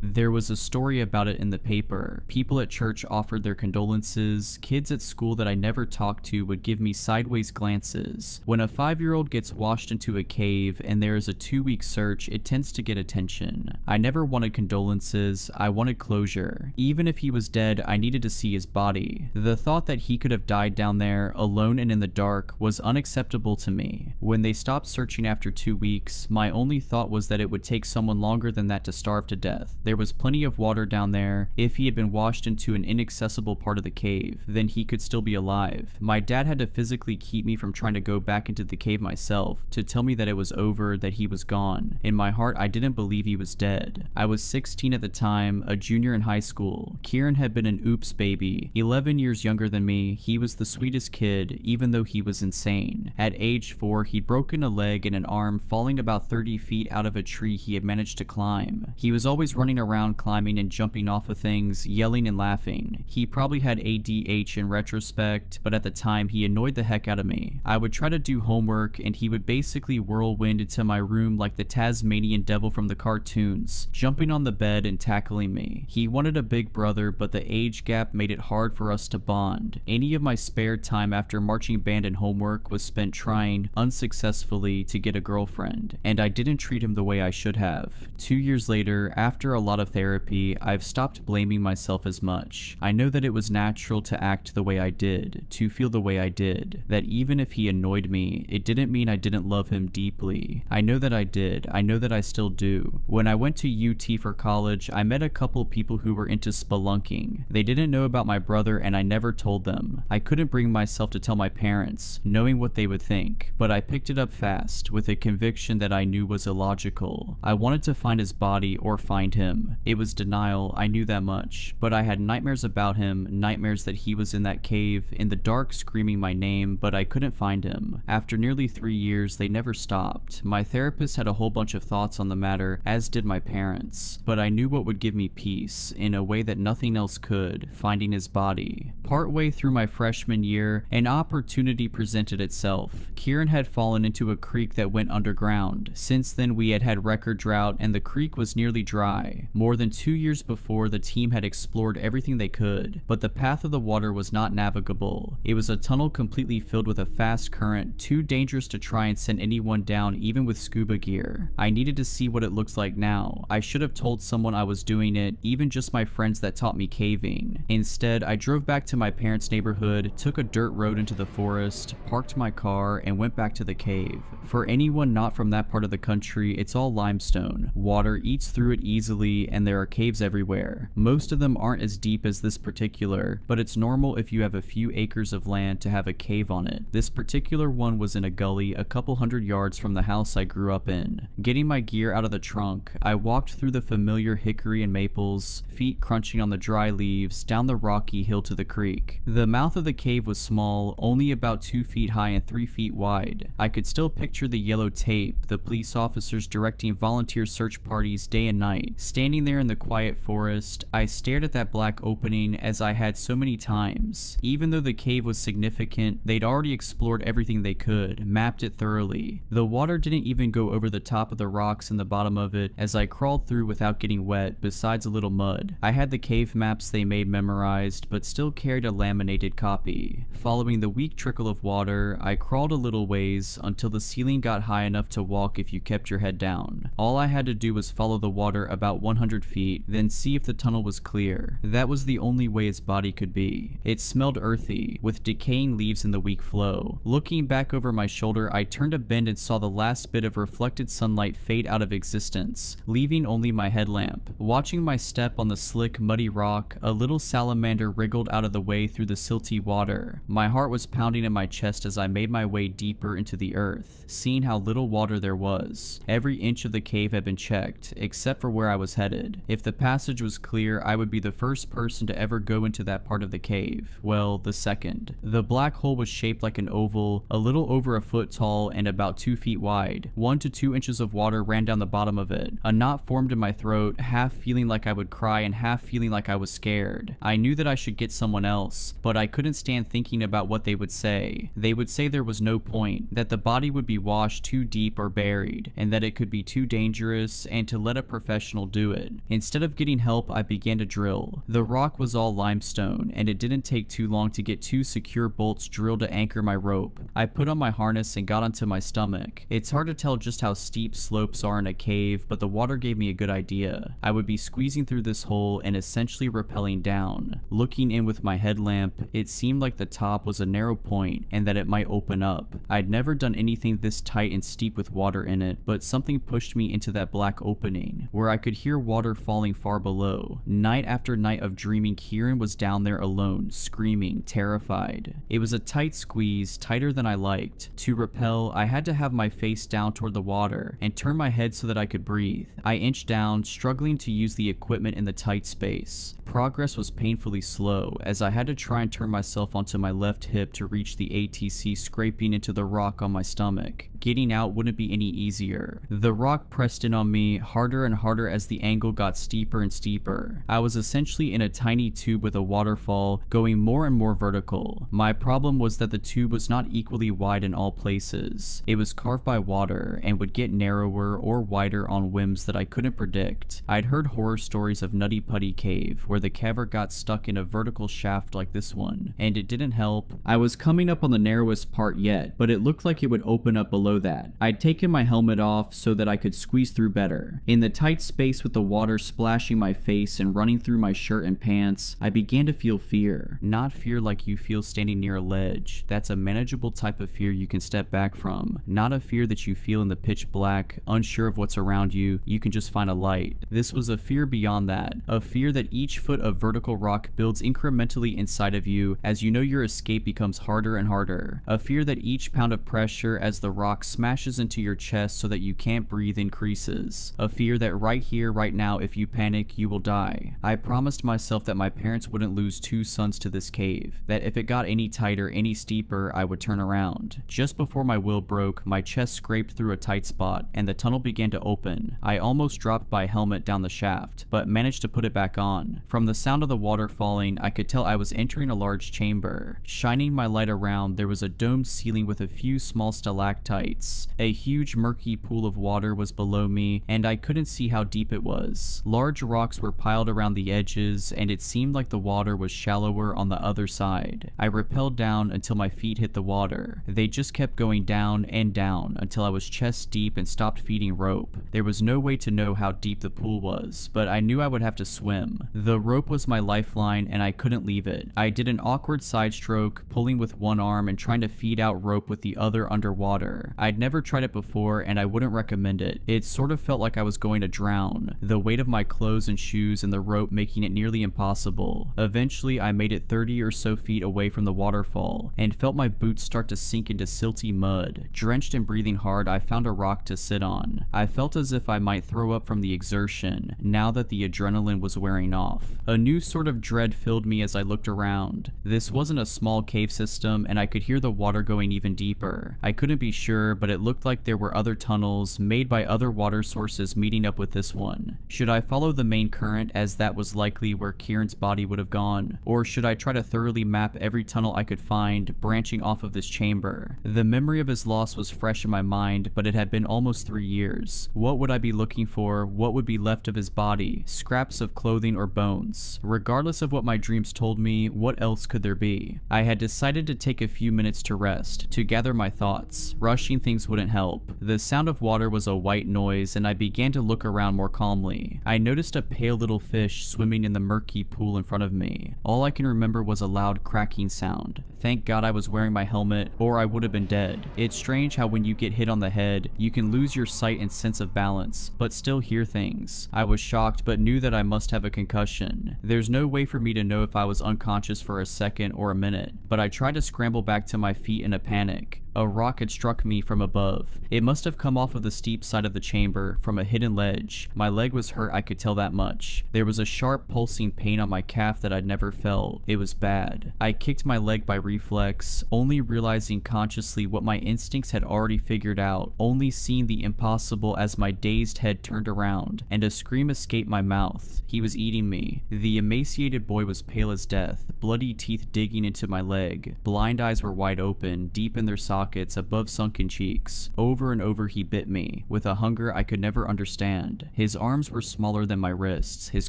There was a story about it in the paper. People at church offered their condolences. Kids at school that I never talked to would give me sideways glances. When a 5-year-old gets washed into a cave and there is a 2-week search, it tends to get attention. I never wanted condolences. I wanted closure. Even if he was dead, I needed to see his body. The thought that he could have died down there, alone and in the dark, was unacceptable to me. When they stopped searching after 2 weeks, my only thought was that it would take someone longer than that to starve to death. There was plenty of water down there. If he had been washed into an inaccessible part of the cave, then he could still be alive. My dad had to physically keep me from trying to go back into the cave myself, to tell me that it was over, that he was gone. In my heart, I didn't believe he was dead. I was 16 at the time, a junior in high school. Kieran had been an oops baby. 11 years younger than me, he was the sweetest kid, even though he was insane. At age 4, he'd broken a leg and an arm falling about 30 feet out of a tree he had managed to climb. He was always running around climbing and jumping off of things, yelling and laughing. He probably had ADH in retrospect, but at the time he annoyed the heck out of me. I would try to do homework and he would basically whirlwind into my room like the Tasmanian devil from the cartoons, jumping on the bed and tackling me. He wanted a big brother, but the age gap made it hard for us to bond. Any of my spare time after marching band and homework was spent trying, unsuccessfully, to get a girlfriend, and I didn't treat him the way I should have. 2 years later, after a lot of therapy, I've stopped blaming myself as much. I know that it was natural to act the way I did, to feel the way I did, that even if he annoyed me, it didn't mean I didn't love him deeply. I know that I did. I know that I still do. When I went to UT for college, I met a couple people who were into spelunking. They didn't know about my brother and I never told them. I couldn't bring myself to tell my parents, knowing what they would think, but I picked it up fast, with a conviction that I knew was illogical. I wanted to find his body or find him. him. It was denial, I knew that much, but I had nightmares about him, nightmares that he was in that cave, in the dark screaming my name, but I couldn't find him. After nearly 3 years, they never stopped. My therapist had a whole bunch of thoughts on the matter, as did my parents, but I knew what would give me peace, in a way that nothing else could, finding his body. Partway through my freshman year, an opportunity presented itself. Kieran had fallen into a creek that went underground. Since then, we had had record drought and the creek was nearly dry. More than 2 years before, the team had explored everything they could, but the path of the water was not navigable. It was a tunnel completely filled with a fast current, too dangerous to try and send anyone down even with scuba gear. I needed to see what it looks like now. I should have told someone I was doing it, even just my friends that taught me caving. Instead, I drove back to my parents' neighborhood, took a dirt road into the forest, parked my car, and went back to the cave. For anyone not from that part of the country, it's all limestone. Water eats through it easily, and there are caves everywhere. Most of them aren't as deep as this particular, but it's normal if you have a few acres of land to have a cave on it. This particular one was in a gully a couple hundred yards from the house I grew up in. Getting my gear out of the trunk, I walked through the familiar hickory and maples, feet crunching on the dry leaves, down the rocky hill to the creek. The mouth of the cave was small, only about 2 feet high and 3 feet wide. I could still picture the yellow tape, the police officers directing volunteer search parties day and night. Standing there in the quiet forest, I stared at that black opening as I had so many times. Even though the cave was significant, they'd already explored everything they could, mapped it thoroughly. The water didn't even go over the top of the rocks in the bottom of it as I crawled through without getting wet, besides a little mud. I had the cave maps they made memorized, but still carried a laminated copy. Following the weak trickle of water, I crawled a little ways until the ceiling got high enough to walk if you kept your head down. All I had to do was follow the water about 100 feet, then see if the tunnel was clear. That was the only way its body could be. It smelled earthy, with decaying leaves in the weak flow. Looking back over my shoulder, I turned a bend and saw the last bit of reflected sunlight fade out of existence, leaving only my headlamp. Watching my step on the slick, muddy rock, a little salamander wriggled out of the way through the silty water. My heart was pounding in my chest as I made my way deeper into the earth, seeing how little water there was. Every inch of the cave had been checked, except for where I was headed. If the passage was clear, I would be the first person to ever go into that part of the cave. Well, the second. The black hole was shaped like an oval, a little over a foot tall and about 2 feet wide. 1 to 2 inches of water ran down the bottom of it. A knot formed in my throat, half feeling like I would cry and half feeling like I was scared. I knew that I should get someone else, but I couldn't stand thinking about what they would say. They would say there was no point, that the body would be washed too deep or buried, and that it could be too dangerous, and to let a professional do it. Instead of getting help, I began to drill. The rock was all limestone, and it didn't take too long to get 2 secure bolts drilled to anchor my rope. I put on my harness and got onto my stomach. It's hard to tell just how steep slopes are in a cave, but the water gave me a good idea. I would be squeezing through this hole and essentially rappelling down. Looking in with my headlamp, it seemed like the top was a narrow point and that it might open up. I'd never done anything this tight and steep with water in it, but something pushed me into that black opening, where I could hear water falling far below. Night after night of dreaming, Kieran was down there alone, screaming, terrified. It was a tight squeeze, tighter than I liked. To rappel, I had to have my face down toward the water and turn my head so that I could breathe. I inched down, struggling to use the equipment in the tight space. Progress was painfully slow, as I had to try and turn myself onto my left hip to reach the ATC scraping into the rock on my stomach. Getting out wouldn't be any easier. The rock pressed in on me harder and harder as the angle got steeper and steeper. I was essentially in a tiny tube with a waterfall, going more and more vertical. My problem was that the tube was not equally wide in all places. It was carved by water and would get narrower or wider on whims that I couldn't predict. I'd heard horror stories of Nutty Putty Cave, where the cavern got stuck in a vertical shaft like this one, and it didn't help. I was coming up on the narrowest part yet, but it looked like it would open up below that. I'd taken my helmet off so that I could squeeze through better. In the tight space with the water splashing my face and running through my shirt and pants, I began to feel fear. Not fear like you feel standing near a ledge. That's a manageable type of fear you can step back from. Not a fear that you feel in the pitch black, unsure of what's around you, you can just find a light. This was a fear beyond that. A fear that each foot of vertical rock builds incrementally inside of you as you know your escape becomes harder and harder. A fear that each pound of pressure as the rock smashes into your chest so that you can't breathe increases. A fear that right here, right right now. If you panic, you will die. I promised myself that my parents wouldn't lose 2 sons to this cave, that if it got any tighter, any steeper, I would turn around. Just before my will broke, my chest scraped through a tight spot, and the tunnel began to open. I almost dropped my helmet down the shaft, but managed to put it back on. From the sound of the water falling, I could tell I was entering a large chamber. Shining my light around, there was a domed ceiling with a few small stalactites. A huge murky pool of water was below me, and I couldn't see how deep it was. Large rocks were piled around the edges, and it seemed like the water was shallower on the other side. I rappelled down until my feet hit the water. They just kept going down and down until I was chest deep and stopped feeding rope. There was no way to know how deep the pool was, but I knew I would have to swim. The rope was my lifeline, and I couldn't leave it. I did an awkward side stroke, pulling with one arm and trying to feed out rope with the other underwater. I'd never tried it before, and I wouldn't recommend it. It sort of felt like I was going to drown, the weight of my clothes and shoes and the rope making it nearly impossible. Eventually, I made it 30 or so feet away from the waterfall, and felt my boots start to sink into silty mud. Drenched and breathing hard, I found a rock to sit on. I felt as if I might throw up from the exertion, now that the adrenaline was wearing off. A new sort of dread filled me as I looked around. This wasn't a small cave system, and I could hear the water going even deeper. I couldn't be sure, but it looked like there were other tunnels made by other water sources meeting up with this one. Should I follow the main current, as that was likely where Kieran's body would have gone, or should I try to thoroughly map every tunnel I could find branching off of this chamber? The memory of his loss was fresh in my mind, but it had been almost 3 years. What would I be looking for? What would be left of his body? Scraps of clothing or bones? Regardless of what my dreams told me, what else could there be? I had decided to take a few minutes to rest, to gather my thoughts. Rushing things wouldn't help. The sound of water was a white noise, and I began to look around more calmly. I noticed a pale little fish swimming in the murky pool in front of me. All I can remember was a loud cracking sound. Thank God I was wearing my helmet, or I would have been dead. It's strange how when you get hit on the head, you can lose your sight and sense of balance, but still hear things. I was shocked, but knew that I must have a concussion. There's no way for me to know if I was unconscious for a second or a minute, but I tried to scramble back to my feet in a panic. A rock had struck me from above. It must have come off of the steep side of the chamber, from a hidden ledge. My leg was hurt, I could tell that much. There was a sharp pulsing pain on my calf that I'd never felt. It was bad. I kicked my leg by reflex, only realizing consciously what my instincts had already figured out, only seeing the impossible as my dazed head turned around, and a scream escaped my mouth. He was eating me. The emaciated boy was pale as death, bloody teeth digging into my leg. Blind eyes were wide open, deep in their sockets above sunken cheeks. Over and over he bit me, with a hunger I could never understand. His arms were smaller than my wrists, his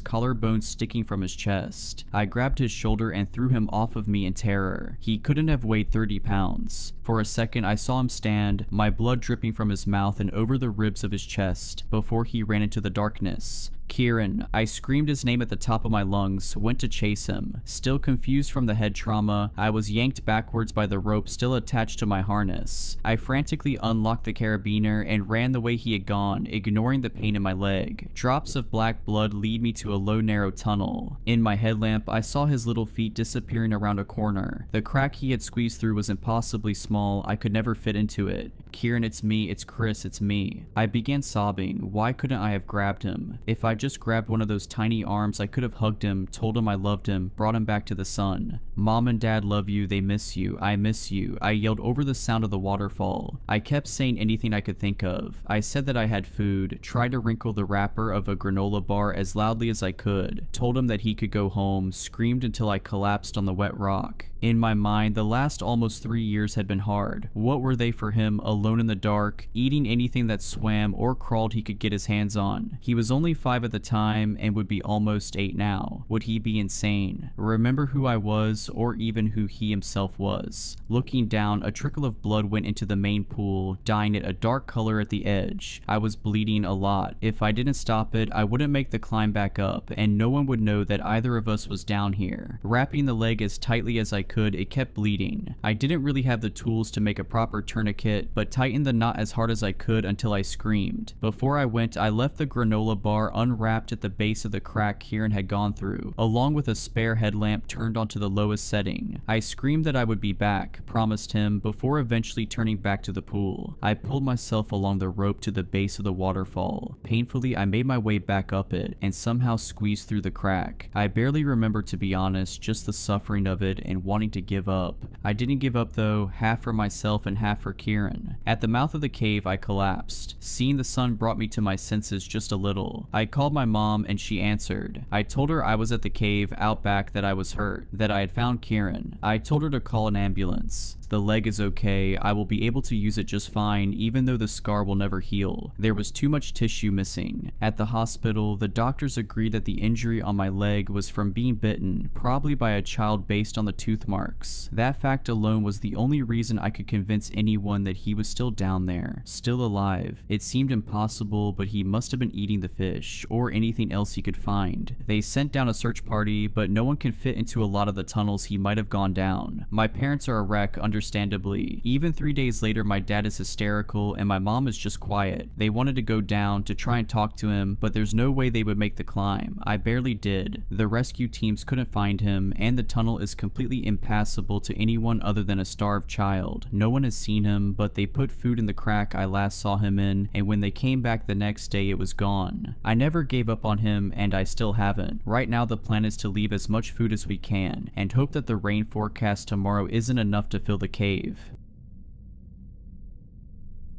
collarbones sticking from his chest. I grabbed his shoulder and threw him off of me in terror. He couldn't have weighed 30 pounds. For a second I saw him stand, my blood dripping from his mouth and over the ribs of his chest, before he ran into the darkness. Kieran. I screamed his name at the top of my lungs, went to chase him. Still confused from the head trauma, I was yanked backwards by the rope still attached to my harness. I frantically unlocked the carabiner and ran the way he had gone, ignoring the pain in my leg. Drops of black blood lead me to a low narrow tunnel. In my headlamp, I saw his little feet disappearing around a corner. The crack he had squeezed through was impossibly small, I could never fit into it. Kieran, it's me, it's Chris, it's me. I began sobbing. Why couldn't I have grabbed him? If I just grabbed one of those tiny arms, I could have hugged him, told him I loved him, brought him back to the sun. Mom and Dad love you, they miss you, I miss you. I yelled over the sound of the waterfall. I kept saying anything I could think of. I said that I had food, tried to wrinkle the wrapper of a granola bar as loudly as I could, told him that he could go home, screamed until I collapsed on the wet rock. In my mind, the last almost 3 years had been hard. What were they for him, alone in the dark, eating anything that swam or crawled he could get his hands on? He was only 5 at the time and would be almost 8 now. Would he be insane? Remember who I was, or even who he himself was? Looking down, a trickle of blood went into the main pool, dyeing it a dark color at the edge. I was bleeding a lot. If I didn't stop it, I wouldn't make the climb back up, and no one would know that either of us was down here. Wrapping the leg as tightly as I could, it kept bleeding. I didn't really have the tools to make a proper tourniquet, but tightened the knot as hard as I could until I screamed. Before I went, I left the granola bar unwrapped at the base of the crack Kieran had gone through, along with a spare headlamp turned onto the lowest setting. I screamed that I would be back, promised him, before eventually turning back to the pool. I pulled myself along the rope to the base of the waterfall. Painfully, I made my way back up it, and somehow squeezed through the crack. I barely remember, to be honest, just the suffering of it and wanting to give up. I didn't give up though, half for myself and half for Kieran. At the mouth of the cave, I collapsed. Seeing the sun brought me to my senses just a little. I called my mom and she answered. I told her I was at the cave out back, that I was hurt, that I had found Kieran. I told her to call an ambulance. The leg is okay, I will be able to use it just fine, even though the scar will never heal. There was too much tissue missing. At the hospital, the doctors agreed that the injury on my leg was from being bitten, probably by a child based on the tooth marks. That fact alone was the only reason I could convince anyone that he was still down there, still alive. It seemed impossible, but he must have been eating the fish, or anything else he could find. They sent down a search party, but no one can fit into a lot of the tunnels he might have gone down. My parents are a wreck, understandably. Even 3 days later, my dad is hysterical and my mom is just quiet. They wanted to go down to try and talk to him, but there's no way they would make the climb. I barely did. The rescue teams couldn't find him, and the tunnel is completely impassable to anyone other than a starved child. No one has seen him, but they put food in the crack I last saw him in, and when they came back the next day, it was gone. I never gave up on him, and I still haven't. Right now, the plan is to leave as much food as we can, and hope that the rain forecast tomorrow isn't enough to fill the cave.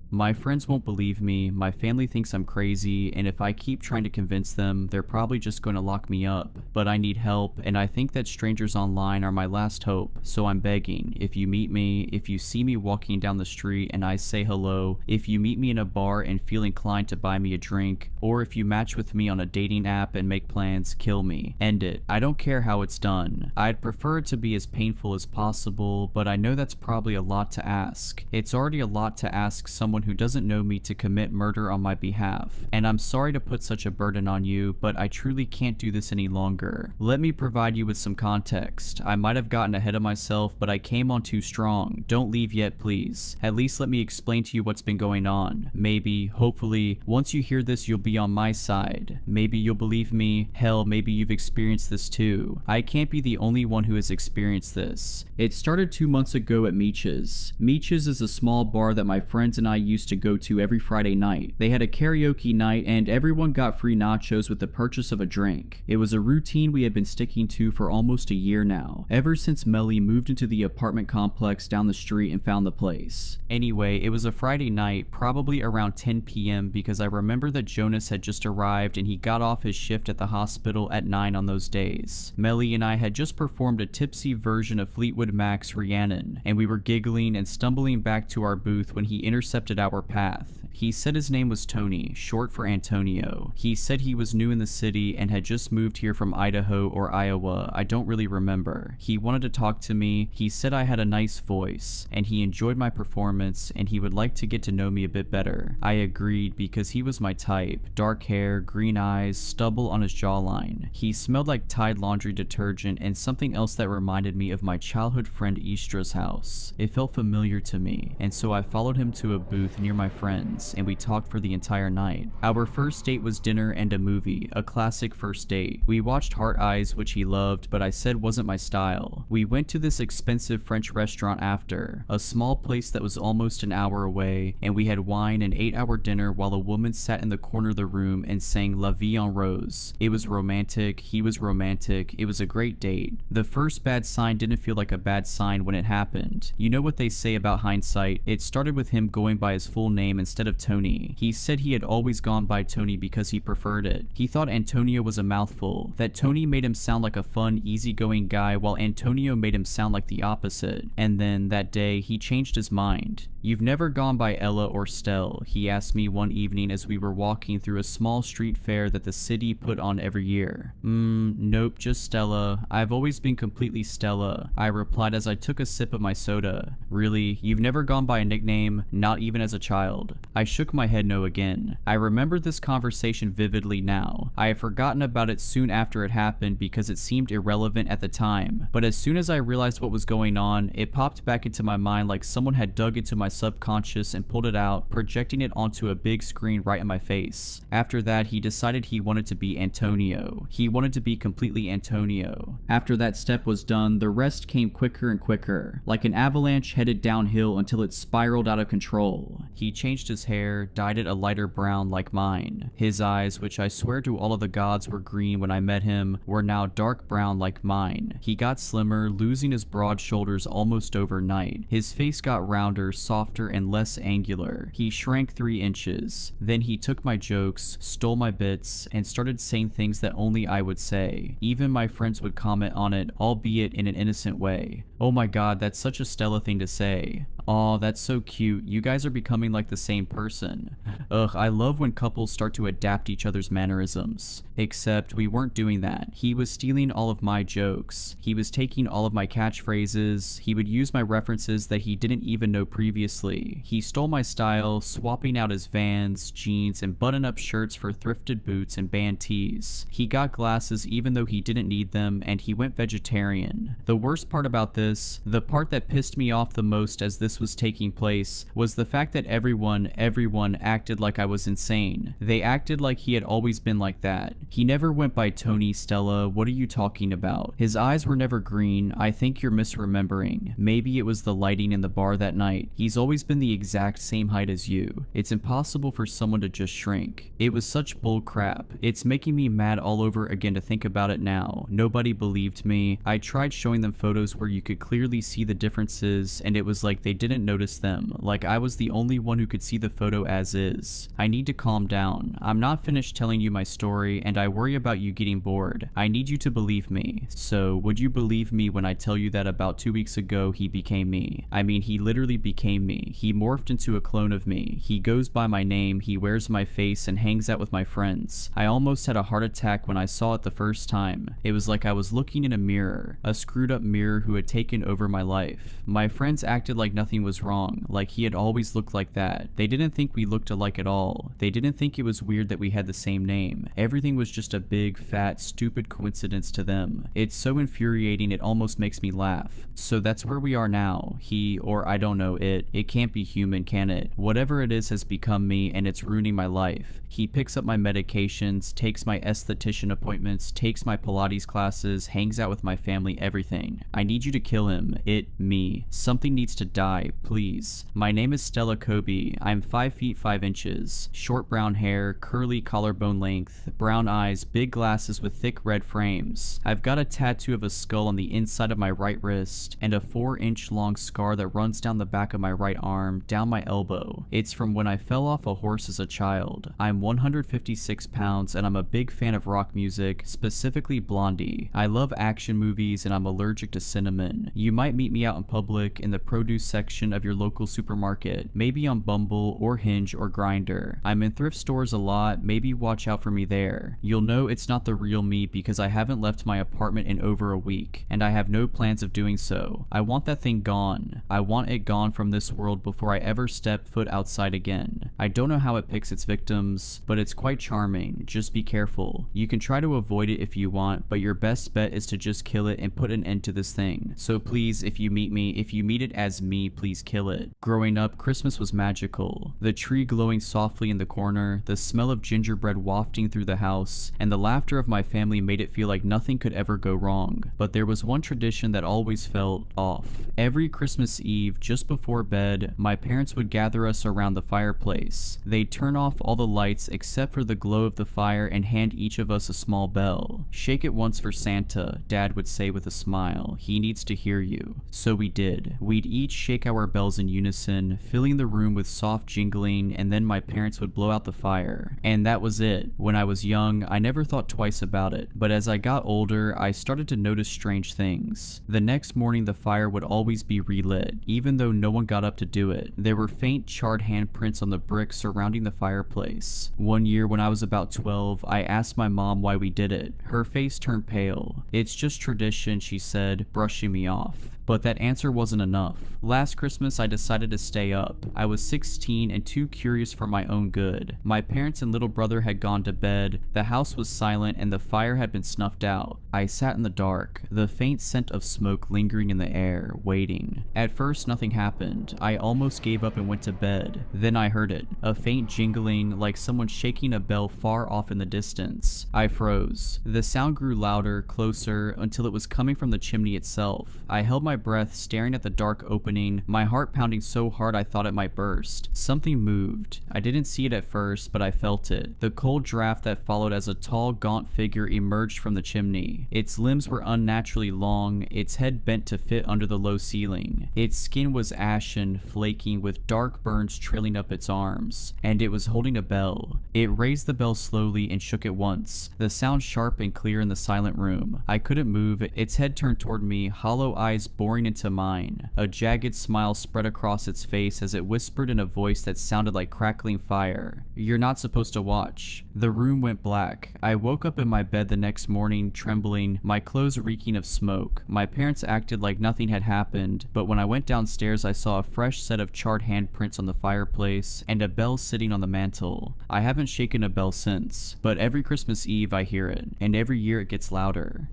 My friends won't believe me, my family thinks I'm crazy, and if I keep trying to convince them, they're probably just going to lock me up. But I need help, and I think that strangers online are my last hope, so I'm begging. If you meet me, if you see me walking down the street and I say hello, if you meet me in a bar and feel inclined to buy me a drink, or if you match with me on a dating app and make plans, kill me. End it. I don't care how it's done. I'd prefer it to be as painful as possible, but I know that's probably a lot to ask. It's already a lot to ask someone who doesn't know me to commit murder on my behalf, and I'm sorry to put such a burden on you, but I truly can't do this any longer. Let me provide you with some context. I might have gotten ahead of myself, but I came on too strong. Don't leave yet, please. At least let me explain to you what's been going on. Maybe, hopefully, once you hear this, you'll be on my side. Maybe you'll believe me. Hell, maybe you've experienced this too. I can't be the only one who has experienced this. It started 2 months ago at Meech's. Meech's is a small bar that my friends and I used to go to every Friday night. They had a karaoke night and everyone got free nachos with the purchase of a drink. It was a routine we had been sticking to for almost a year now, ever since Melly moved into the apartment complex down the street and found the place. Anyway, it was a Friday night, probably around 10 p.m. because I remember that Jonas had just arrived and he got off his shift at the hospital at 9 on those days. Melly and I had just performed a tipsy version of Fleetwood Mac's Rhiannon, and we were giggling and stumbling back to our booth when he intercepted our path. He said his name was Tony, short for Antonio. He said he was new in the city and had just moved here from Idaho or Iowa, I don't really remember. He wanted to talk to me, he said I had a nice voice, and he enjoyed my performance, and he would like to get to know me a bit better. I agreed because he was my type. Dark hair, green eyes, stubble on his jawline. He smelled like Tide laundry detergent and something else that reminded me of my childhood friend Istra's house. It felt familiar to me, and so I followed him to a booth near my friends, and we talked for the entire night. Our first date was dinner and a movie, a classic first date. We watched Heart Eyes, which he loved, but I said wasn't my style. We went to this expensive French restaurant after, a small place that was almost an hour away, and we had wine and ate our dinner while a woman sat in the corner of the room and sang La Vie en Rose. It was romantic, he was romantic, it was a great date. The first bad sign didn't feel like a bad sign when it happened. You know what they say about hindsight? It started with him going by his full name instead of Tony. He said he had always gone by Tony because he preferred it. He thought Antonio was a mouthful, that Tony made him sound like a fun, easygoing guy while Antonio made him sound like the opposite. And then, that day, he changed his mind. "You've never gone by Ella or Stell?" he asked me one evening as we were walking through a small street fair that the city put on every year. Nope, just Stella. I've always been completely Stella," I replied as I took a sip of my soda. "Really? You've never gone by a nickname? Not even as as a child. I shook my head no again. I remember this conversation vividly now. I have forgotten about it soon after it happened because it seemed irrelevant at the time, but as soon as I realized what was going on, it popped back into my mind like someone had dug into my subconscious and pulled it out, projecting it onto a big screen right in my face. After that, he decided he wanted to be Antonio. He wanted to be completely Antonio. After that step was done, the rest came quicker and quicker, like an avalanche headed downhill until it spiraled out of control. He changed his hair, dyed it a lighter brown like mine. His eyes, which I swear to all of the gods were green when I met him, were now dark brown like mine. He got slimmer, losing his broad shoulders almost overnight. His face got rounder, softer, and less angular. He shrank 3 inches. Then he took my jokes, stole my bits, and started saying things that only I would say. Even my friends would comment on it, albeit in an innocent way. Oh my god, that's such a Stella thing to say. Aw, that's so cute. You guys are becoming like the same person. Ugh, I love when couples start to adapt each other's mannerisms. Except we weren't doing that. He was stealing all of my jokes. He was taking all of my catchphrases. He would use my references that he didn't even know previously. He stole my style, swapping out his Vans, jeans, and button-up shirts for thrifted boots and band tees. He got glasses even though he didn't need them, and he went vegetarian. The worst part about this, the part that pissed me off the most as this was taking place, was the fact that everyone acted like I was insane. They acted like he had always been like that. He never went by Tony. Stella, what are you talking about? His eyes were never green. I think you're misremembering. Maybe it was the lighting in the bar that night. He's always been the exact same height as you. It's impossible for someone to just shrink. It was such bull crap. It's making me mad all over again to think about it now. Nobody believed me. I tried showing them photos where you could clearly see the differences, and it was like they didn't notice them, like I was the only one who could see the photo as is. I need to calm down. I'm not finished telling you my story, and I worry about you getting bored. I need you to believe me. So, would you believe me when I tell you that about 2 weeks ago he became me? I mean, he literally became me. He morphed into a clone of me. He goes by my name, he wears my face, and hangs out with my friends. I almost had a heart attack when I saw it the first time. It was like I was looking in a mirror, a screwed up mirror who had taken over my life. My friends acted like nothing was wrong, like he had always looked like that. They didn't think we looked alike at all. They didn't think it was weird that we had the same name. Everything was just a big, fat, stupid coincidence to them. It's so infuriating it almost makes me laugh. So that's where we are now. He, or I don't know, it can't be human, can it? Whatever it is has become me, and it's ruining my life. He picks up my medications, takes my esthetician appointments, takes my Pilates classes, hangs out with my family, everything. I need you to kill him. Me. Something needs to die, please. My name is Stella Kobe. I'm 5 feet 5 inches. Short brown hair, curly collarbone length, brown eyes, big glasses with thick red frames. I've got a tattoo of a skull on the inside of my right wrist, and a 4-inch long scar that runs down the back of my right arm, down my elbow. It's from when I fell off a horse as a child. I'm 156 pounds, and I'm a big fan of rock music, specifically Blondie. I love action movies, and I'm allergic to cinnamon. You might meet me out in public in the produce section of your local supermarket, maybe on Bumble or Hinge or Grindr. I'm in thrift stores a lot, maybe watch out for me there. You'll know it's not the real me because I haven't left my apartment in over a week, and I have no plans of doing so. I want that thing gone. I want it gone from this world before I ever step foot outside again. I don't know how it picks its victims, but it's quite charming. Just be careful. You can try to avoid it if you want, but your best bet is to just kill it and put an end to this thing. So please, if you meet me, if you meet it as me, please kill it. Growing up, Christmas was magical. The tree glowing softly in the corner, the smell of gingerbread wafting through the house, and the laughter of my family made it feel like nothing could ever go wrong. But there was one tradition that always felt off. Every Christmas Eve, just before bed, my parents would gather us around the fireplace. They'd turn off all the lights except for the glow of the fire and hand each of us a small bell. "Shake it once for Santa," Dad would say with a smile. "He needs to hear you." So we did. We'd each shake our bells in unison, filling the room with soft jingling, and then my parents would blow out the fire. And that was it. When I was young, I never thought twice about it, but as I got older, I started to notice strange things. The next morning, the fire would always be relit, even though no one got up to do it. There were faint charred handprints on the bricks surrounding the fireplace. One year when I was about 12, I asked my mom why we did it. Her face turned pale. "It's just tradition," she said, brushing me off. but that answer wasn't enough. Last Christmas, I decided to stay up. I was 16 and too curious for my own good. My parents and little brother had gone to bed, the house was silent, and the fire had been snuffed out. I sat in the dark, the faint scent of smoke lingering in the air, waiting. At first, nothing happened. I almost gave up and went to bed. Then I heard it, a faint jingling like someone shaking a bell far off in the distance. I froze. The sound grew louder, closer, until it was coming from the chimney itself. I held my breath, staring at the dark opening, my heart pounding so hard I thought it might burst. Something moved. I didn't see it at first, but I felt it. The cold draft that followed as a tall, gaunt figure emerged from the chimney. Its limbs were unnaturally long, its head bent to fit under the low ceiling. Its skin was ashen, flaking, with dark burns trailing up its arms, and it was holding a bell. It raised the bell slowly and shook it once, the sound sharp and clear in the silent room. I couldn't move. Its head turned toward me, hollow eyes boring into mine. A jagged smile spread across its face as it whispered in a voice that sounded like crackling fire, "You're not supposed to watch." The room went black. I woke up in my bed the next morning, trembling, my clothes reeking of smoke. My parents acted like nothing had happened, but when I went downstairs I saw a fresh set of charred handprints on the fireplace and a bell sitting on the mantel. I haven't shaken a bell since, but every Christmas Eve I hear it, and every year it gets louder.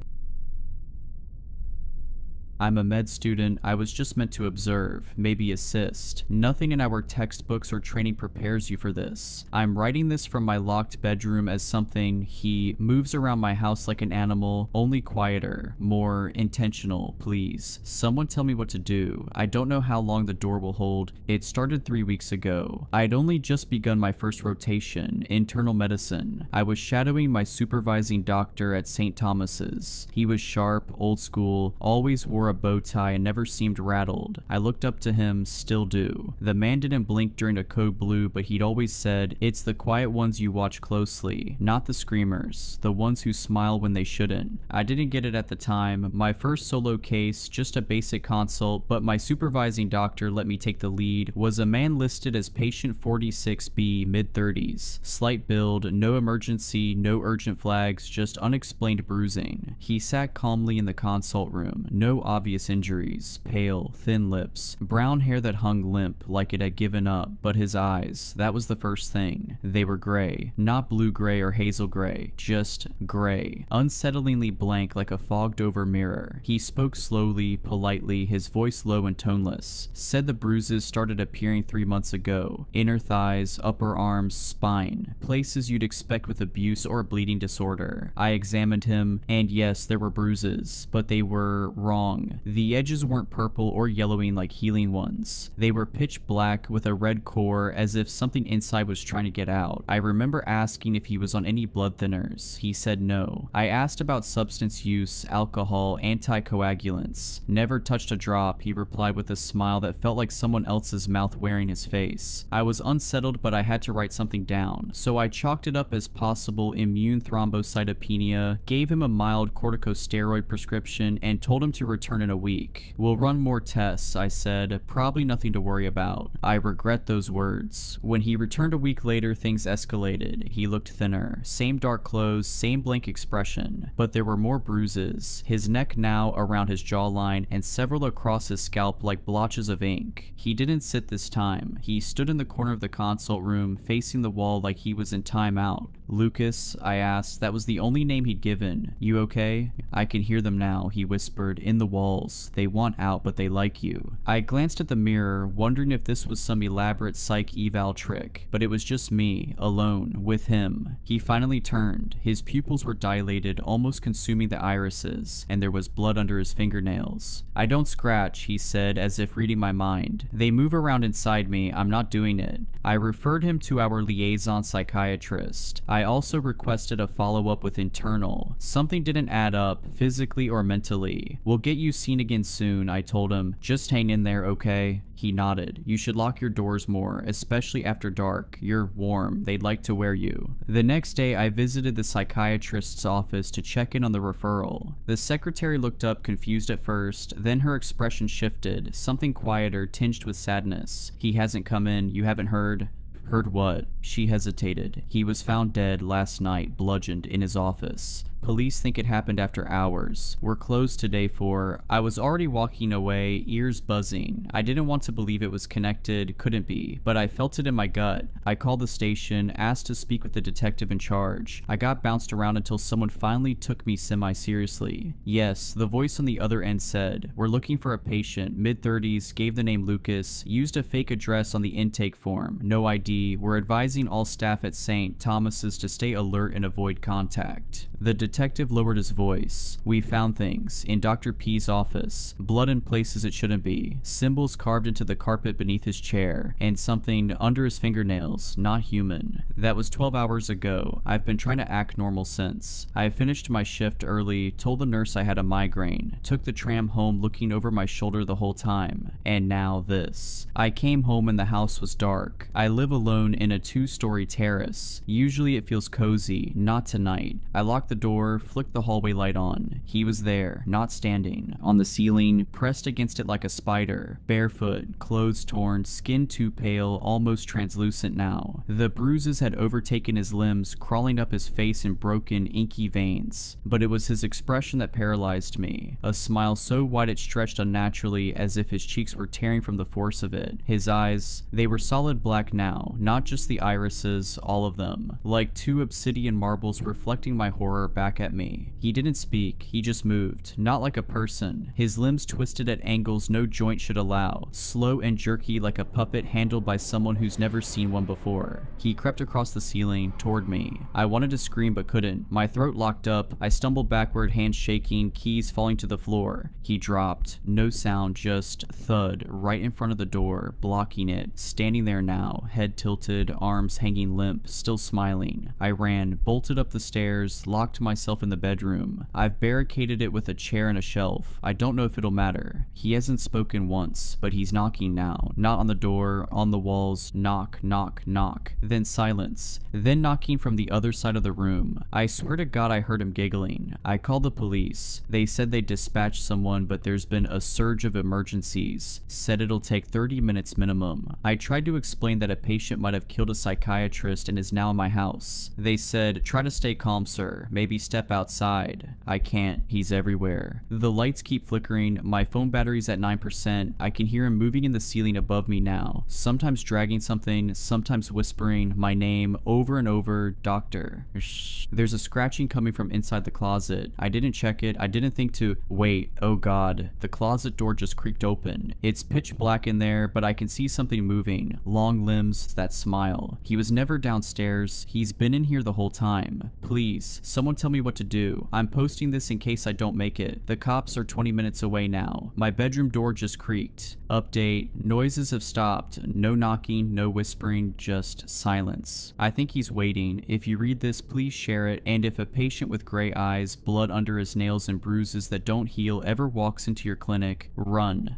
I'm a med student. I was just meant to observe, maybe assist. Nothing in our textbooks or training prepares you for this. I'm writing this from my locked bedroom as something he moves around my house like an animal, only quieter, more intentional, please. Someone tell me what to do. I don't know how long the door will hold. It started 3 weeks ago. I'd only just begun my first rotation, internal medicine. I was shadowing my supervising doctor at St. Thomas's. He was sharp, old school, always wore a bow tie and never seemed rattled. I looked up to him, still do. The man didn't blink during a code blue, but he'd always said, "It's the quiet ones you watch closely, not the screamers, the ones who smile when they shouldn't." I didn't get it at the time. My first solo case, just a basic consult, but my supervising doctor let me take the lead, was a man listed as patient 46B, mid-30s. Slight build, no emergency, no urgent flags, just unexplained bruising. He sat calmly in the consult room, no obvious injuries, pale, thin lips, brown hair that hung limp like it had given up, but his eyes, that was the first thing. They were gray, not blue-gray or hazel gray, just gray, unsettlingly blank like a fogged-over mirror. He spoke slowly, politely, his voice low and toneless. Said the bruises started appearing 3 months ago. Inner thighs, upper arms, spine, places you'd expect with abuse or a bleeding disorder. I examined him, and yes, there were bruises, but they were wrong. The edges weren't purple or yellowing like healing ones. They were pitch black with a red core, as if something inside was trying to get out. I remember asking if he was on any blood thinners. He said no. I asked about substance use, alcohol, anticoagulants. Never touched a drop, he replied with a smile that felt like someone else's mouth wearing his face. I was unsettled, but I had to write something down, so I chalked it up as possible immune thrombocytopenia, gave him a mild corticosteroid prescription, and told him to return in a week. "We'll run more tests," I said, "probably nothing to worry about." I regret those words. When he returned a week later, things escalated. He looked thinner, same dark clothes, same blank expression, but there were more bruises, his neck now around his jawline and several across his scalp like blotches of ink. He didn't sit this time. He stood in the corner of the consult room, facing the wall like he was in timeout. "Lucas," I asked. That was the only name he'd given. "You okay?" "I can hear them now," he whispered, "in the walls. They want out, but they like you." I glanced at the mirror, wondering if this was some elaborate psych eval trick, but it was just me, alone, with him. He finally turned. His pupils were dilated, almost consuming the irises, and there was blood under his fingernails. "I don't scratch," he said, as if reading my mind. "They move around inside me. I'm not doing it." I referred him to our liaison psychiatrist. I also requested a follow-up with internal. Something didn't add up, physically or mentally. "We'll get you seen again soon," I told him. "Just hang in there, okay?" He nodded. "You should lock your doors more, especially after dark. You're warm. They'd like to wear you." The next day, I visited the psychiatrist's office to check in on the referral. The secretary looked up, confused at first, then her expression shifted, something quieter, tinged with sadness. "He hasn't come in. You haven't heard?" "Heard what?" She hesitated. "He was found dead last night, bludgeoned, in his office. Police think it happened after hours. We're closed today for... I was already walking away, ears buzzing. I didn't want to believe it was connected, couldn't be, but I felt it in my gut. I called the station, asked to speak with the detective in charge. I got bounced around until someone finally took me semi-seriously. Yes, the voice on the other end said, "We're looking for a patient, mid-30s, gave the name Lucas, used a fake address on the intake form, no ID, we're advising all staff at St. Thomas's to stay alert and avoid contact." The detective lowered his voice. "We found things in Dr. P's office, blood in places it shouldn't be, symbols carved into the carpet beneath his chair, and something under his fingernails, not human. That was 12 hours ago. I've been trying to act normal since. I finished my shift early, told the nurse I had a migraine, took the tram home looking over my shoulder the whole time, and now this. I came home and the house was dark. I live alone in a 2-story terrace. Usually it feels cozy, not tonight. I locked the door, flicked the hallway light on. He was there, not standing, on the ceiling, pressed against it like a spider, barefoot, clothes torn, skin too pale, almost translucent now. The bruises had overtaken his limbs, crawling up his face in broken, inky veins. But it was his expression that paralyzed me. A smile so wide it stretched unnaturally, as if his cheeks were tearing from the force of it. His eyes, they were solid black now, not just the irises, all of them, like 2 obsidian marbles reflecting my horror back at me. He didn't speak, he just moved, not like a person. His limbs twisted at angles no joint should allow, slow and jerky like a puppet handled by someone who's never seen one before. He crept across the ceiling, toward me. I wanted to scream but couldn't. My throat locked up, I stumbled backward, hands shaking, keys falling to the floor. He dropped. No sound, just thud, right in front of the door, blocking it, standing there now, head tilted, arms hanging limp, still smiling. I ran, bolted up the stairs, locked myself in the bedroom. I've barricaded it with a chair and a shelf. I don't know if it'll matter. He hasn't spoken once, but he's knocking now. Not on the door, on the walls, knock, knock, knock. Then silence. Then knocking from the other side of the room. I swear to God I heard him giggling. I called the police. They said they dispatched someone, but there's been a surge of emergencies. Said it'll take 30 minutes minimum. I tried to explain that a patient might have killed a psychiatrist and is now in my house. They said, "Try to stay calm, sir. Maybe step outside." I can't. He's everywhere. The lights keep flickering. My phone battery's at 9%. I can hear him moving in the ceiling above me now. Sometimes dragging something, sometimes whispering my name over and over, "Doctor." Shh. There's a scratching coming from inside the closet. I didn't check it. I didn't think to wait. Oh God. The closet door just creaked open. It's pitch black in there, but I can see something moving. Long limbs, that smile. He was never downstairs. He's been in here the whole time. Please, someone tell me what to do. I'm posting this in case I don't make it. The cops are 20 minutes away now. My bedroom door just creaked. Update. Noises have stopped. No knocking, no whispering, just silence. I think he's waiting. If you read this, please share it. And if a patient with gray eyes, blood under his nails and bruises that don't heal ever walks into your clinic, run.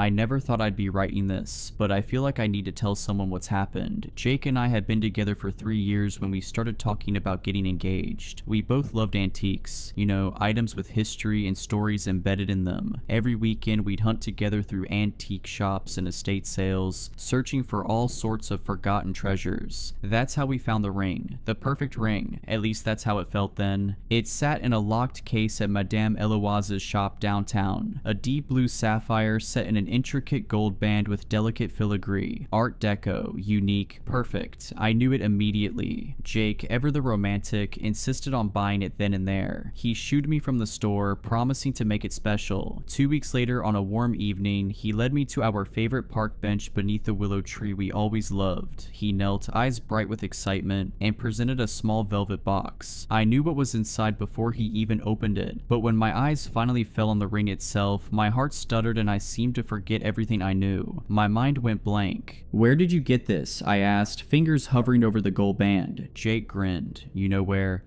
I never thought I'd be writing this, but I feel like I need to tell someone what's happened. Jake and I had been together for 3 years when we started talking about getting engaged. We both loved antiques, you know, items with history and stories embedded in them. Every weekend we'd hunt together through antique shops and estate sales, searching for all sorts of forgotten treasures. That's how we found the ring. The perfect ring. At least that's how it felt then. It sat in a locked case at Madame Eloise's shop downtown. A deep blue sapphire set in an intricate gold band with delicate filigree. Art Deco, unique, perfect. I knew it immediately. Jake, ever the romantic, insisted on buying it then and there. He shooed me from the store, promising to make it special. 2 weeks later, on a warm evening, he led me to our favorite park bench beneath the willow tree we always loved. He knelt, eyes bright with excitement, and presented a small velvet box. I knew what was inside before he even opened it, but when my eyes finally fell on the ring itself, my heart stuttered and I seemed to forget everything I knew. My mind went blank. "Where did you get this?" I asked, fingers hovering over the gold band. Jake grinned. "You know where?"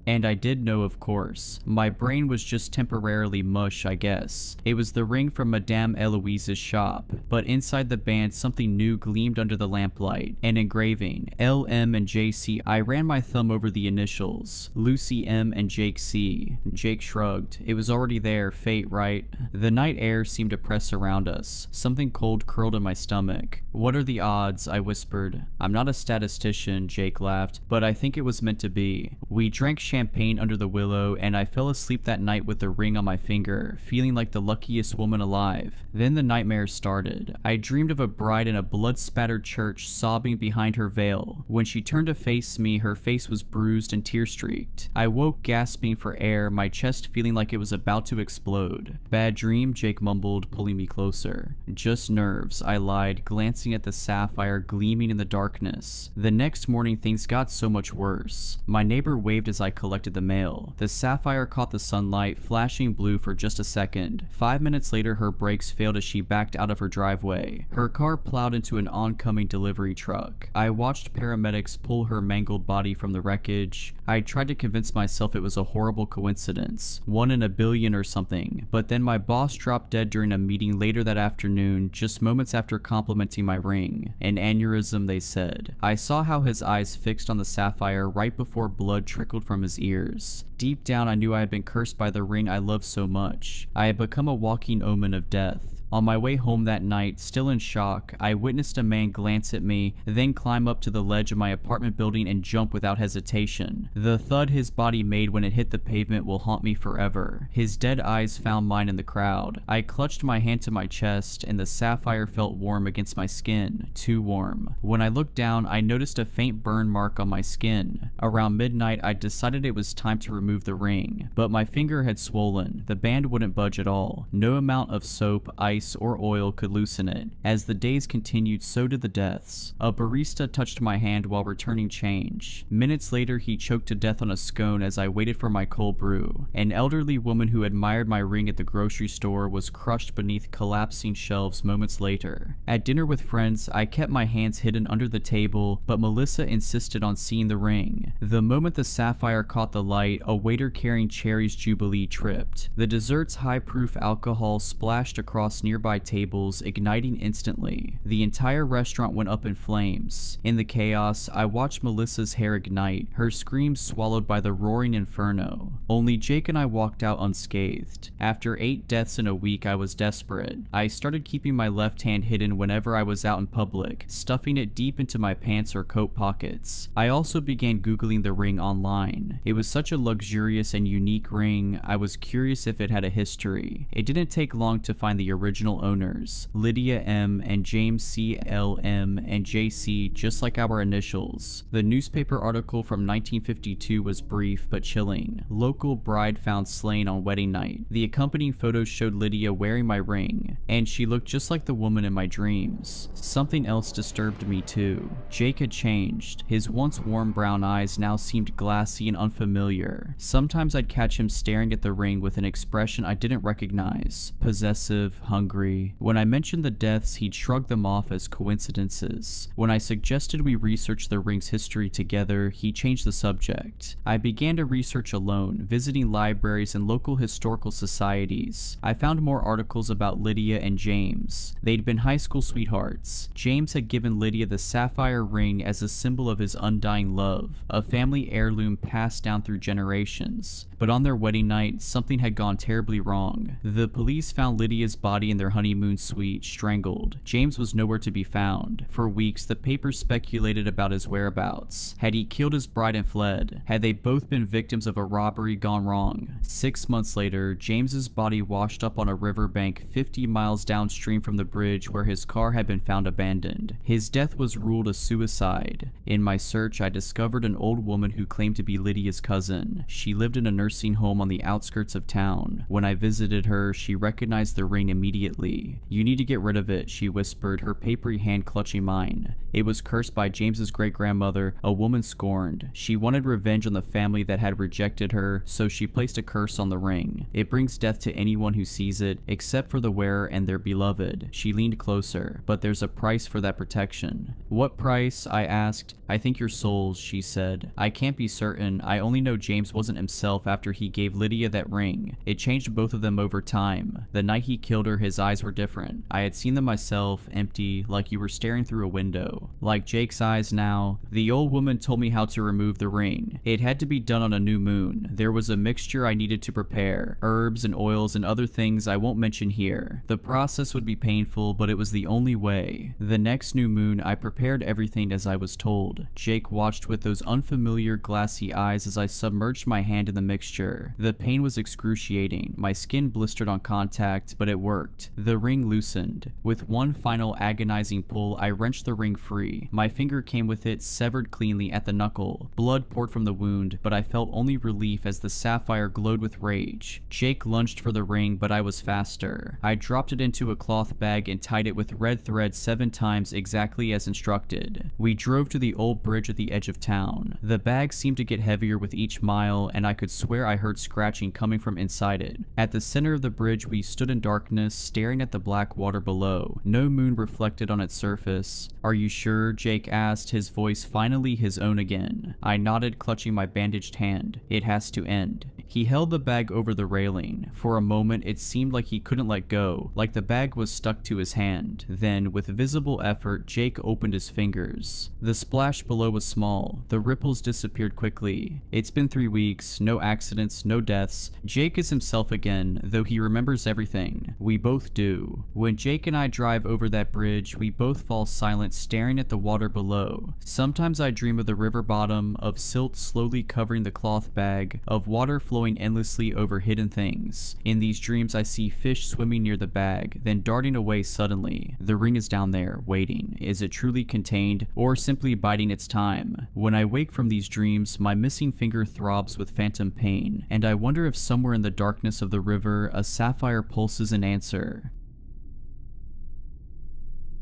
And I did know, of course. My brain was just temporarily mush, I guess. It was the ring from Madame Eloise's shop, but inside the band something new gleamed under the lamplight. An engraving, LM and JC. I ran my thumb over the initials, Lucy M and Jake C. Jake shrugged. It was already there, fate, right? The night air seemed to press around us. us. Something cold curled in my stomach. What are the odds? I whispered. I'm not a statistician, Jake laughed, but I think it was meant to be. We drank champagne under the willow, and I fell asleep that night with the ring on my finger, feeling like the luckiest woman alive. Then the nightmares started. I dreamed of a bride in a blood-spattered church sobbing behind her veil. When she turned to face me, her face was bruised and tear-streaked. I woke gasping for air, my chest feeling like it was about to explode. Bad dream, Jake mumbled, pulling me closer. Just nerves, I lied, glancing at the sapphire gleaming in the darkness. The next morning, things got so much worse. My neighbor waved as I collected the mail. The sapphire caught the sunlight, flashing blue for just a second. 5 minutes later, her brakes failed as she backed out of her driveway. Her car plowed into an oncoming delivery truck. I watched paramedics pull her mangled body from the wreckage. I tried to convince myself it was a horrible coincidence, 1 in a billion or something, but then my boss dropped dead during a meeting later that afternoon, just moments after complimenting my ring. An aneurysm, they said. I saw how his eyes fixed on the sapphire right before blood trickled from his ears. Deep down, I knew I had been cursed by the ring I loved so much. I had become a walking omen of death. On my way home that night, still in shock, I witnessed a man glance at me, then climb up to the ledge of my apartment building and jump without hesitation. The thud his body made when it hit the pavement will haunt me forever. His dead eyes found mine in the crowd. I clutched my hand to my chest, and the sapphire felt warm against my skin. Too warm. When I looked down, I noticed a faint burn mark on my skin. Around midnight, I decided it was time to remove the ring, but my finger had swollen. The band wouldn't budge at all. No amount of soap, ice, or oil could loosen it. As the days continued, so did the deaths. A barista touched my hand while returning change. Minutes later, he choked to death on a scone as I waited for my cold brew. An elderly woman who admired my ring at the grocery store was crushed beneath collapsing shelves moments later. At dinner with friends, I kept my hands hidden under the table, but Melissa insisted on seeing the ring. The moment the sapphire caught the light, a waiter carrying Cherry's Jubilee tripped. The dessert's high-proof alcohol splashed across nearby tables, igniting instantly. The entire restaurant went up in flames. In the chaos, I watched Melissa's hair ignite, her screams swallowed by the roaring inferno. Only Jake and I walked out unscathed. After 8 deaths in a week, I was desperate. I started keeping my left hand hidden whenever I was out in public, stuffing it deep into my pants or coat pockets. I also began Googling the ring online. It was such a luxurious and unique ring, I was curious if it had a history. It didn't take long to find the original owners, Lydia M. and James C. L. M. and J.C., just like our initials. The newspaper article from 1952 was brief but chilling. Local bride found slain on wedding night. The accompanying photos showed Lydia wearing my ring, and she looked just like the woman in my dreams. Something else disturbed me too. Jake had changed. His once warm brown eyes now seemed glassy and unfamiliar. Sometimes I'd catch him staring at the ring with an expression I didn't recognize. Possessive, hungry. When I mentioned the deaths, he'd shrug them off as coincidences. When I suggested we research the ring's history together, he changed the subject. I began to research alone, visiting libraries and local historical societies. I found more articles about Lydia and James. They'd been high school sweethearts. James had given Lydia the sapphire ring as a symbol of his undying love, a family heirloom passed down through generations. But on their wedding night, something had gone terribly wrong. The police found Lydia's body in their honeymoon suite, strangled. James was nowhere to be found. For weeks, the papers speculated about his whereabouts. Had he killed his bride and fled? Had they both been victims of a robbery gone wrong? 6 months later, James's body washed up on a riverbank 50 miles downstream from the bridge where his car had been found abandoned. His death was ruled a suicide. In my search, I discovered an old woman who claimed to be Lydia's cousin. She lived in a nursing home on the outskirts of town. When I visited her, she recognized the ring immediately. "You need to get rid of it," she whispered, her papery hand clutching mine. It was cursed by James's great-grandmother, a woman scorned. She wanted revenge on the family that had rejected her, so she placed a curse on the ring. It brings death to anyone who sees it, except for the wearer and their beloved. She leaned closer. But there's a price for that protection. "What price?" I asked. "I think your souls," she said. "I can't be certain. I only know James wasn't himself after he gave Lydia that ring. It changed both of them over time. The night he killed her, his his eyes were different. I had seen them myself, empty, like you were staring through a window. Like Jake's eyes now. The old woman told me how to remove the ring. It had to be done on a new moon. There was a mixture I needed to prepare, herbs and oils and other things I won't mention here. The process would be painful, but it was the only way. The next new moon, I prepared everything as I was told. Jake watched with those unfamiliar glassy eyes as I submerged my hand in the mixture. The pain was excruciating. My skin blistered on contact, but it worked. The ring loosened. With one final agonizing pull, I wrenched the ring free. My finger came with it, severed cleanly at the knuckle. Blood poured from the wound, but I felt only relief as the sapphire glowed with rage. Jake lunged for the ring, but I was faster. I dropped it into a cloth bag and tied it with red thread 7 times exactly as instructed. We drove to the old bridge at the edge of town. The bag seemed to get heavier with each mile, and I could swear I heard scratching coming from inside it. At the center of the bridge, we stood in darkness, staring at the black water below. No moon reflected on its surface. "Are you sure?" Jake asked, his voice finally his own again. I nodded, clutching my bandaged hand. "It has to end." He held the bag over the railing. For a moment, it seemed like he couldn't let go, like the bag was stuck to his hand. Then, with visible effort, Jake opened his fingers. The splash below was small. The ripples disappeared quickly. It's been 3 weeks, no accidents, no deaths. Jake is himself again, though he remembers everything. We both do. When Jake and I drive over that bridge, we both fall silent, staring at the water below. Sometimes I dream of the river bottom, of silt slowly covering the cloth bag, of water flowing endlessly over hidden things. In these dreams, I see fish swimming near the bag, then darting away suddenly. The ring is down there, waiting. Is it truly contained, or simply biding its time? When I wake from these dreams, my missing finger throbs with phantom pain, and I wonder if somewhere in the darkness of the river, a sapphire pulses an answer.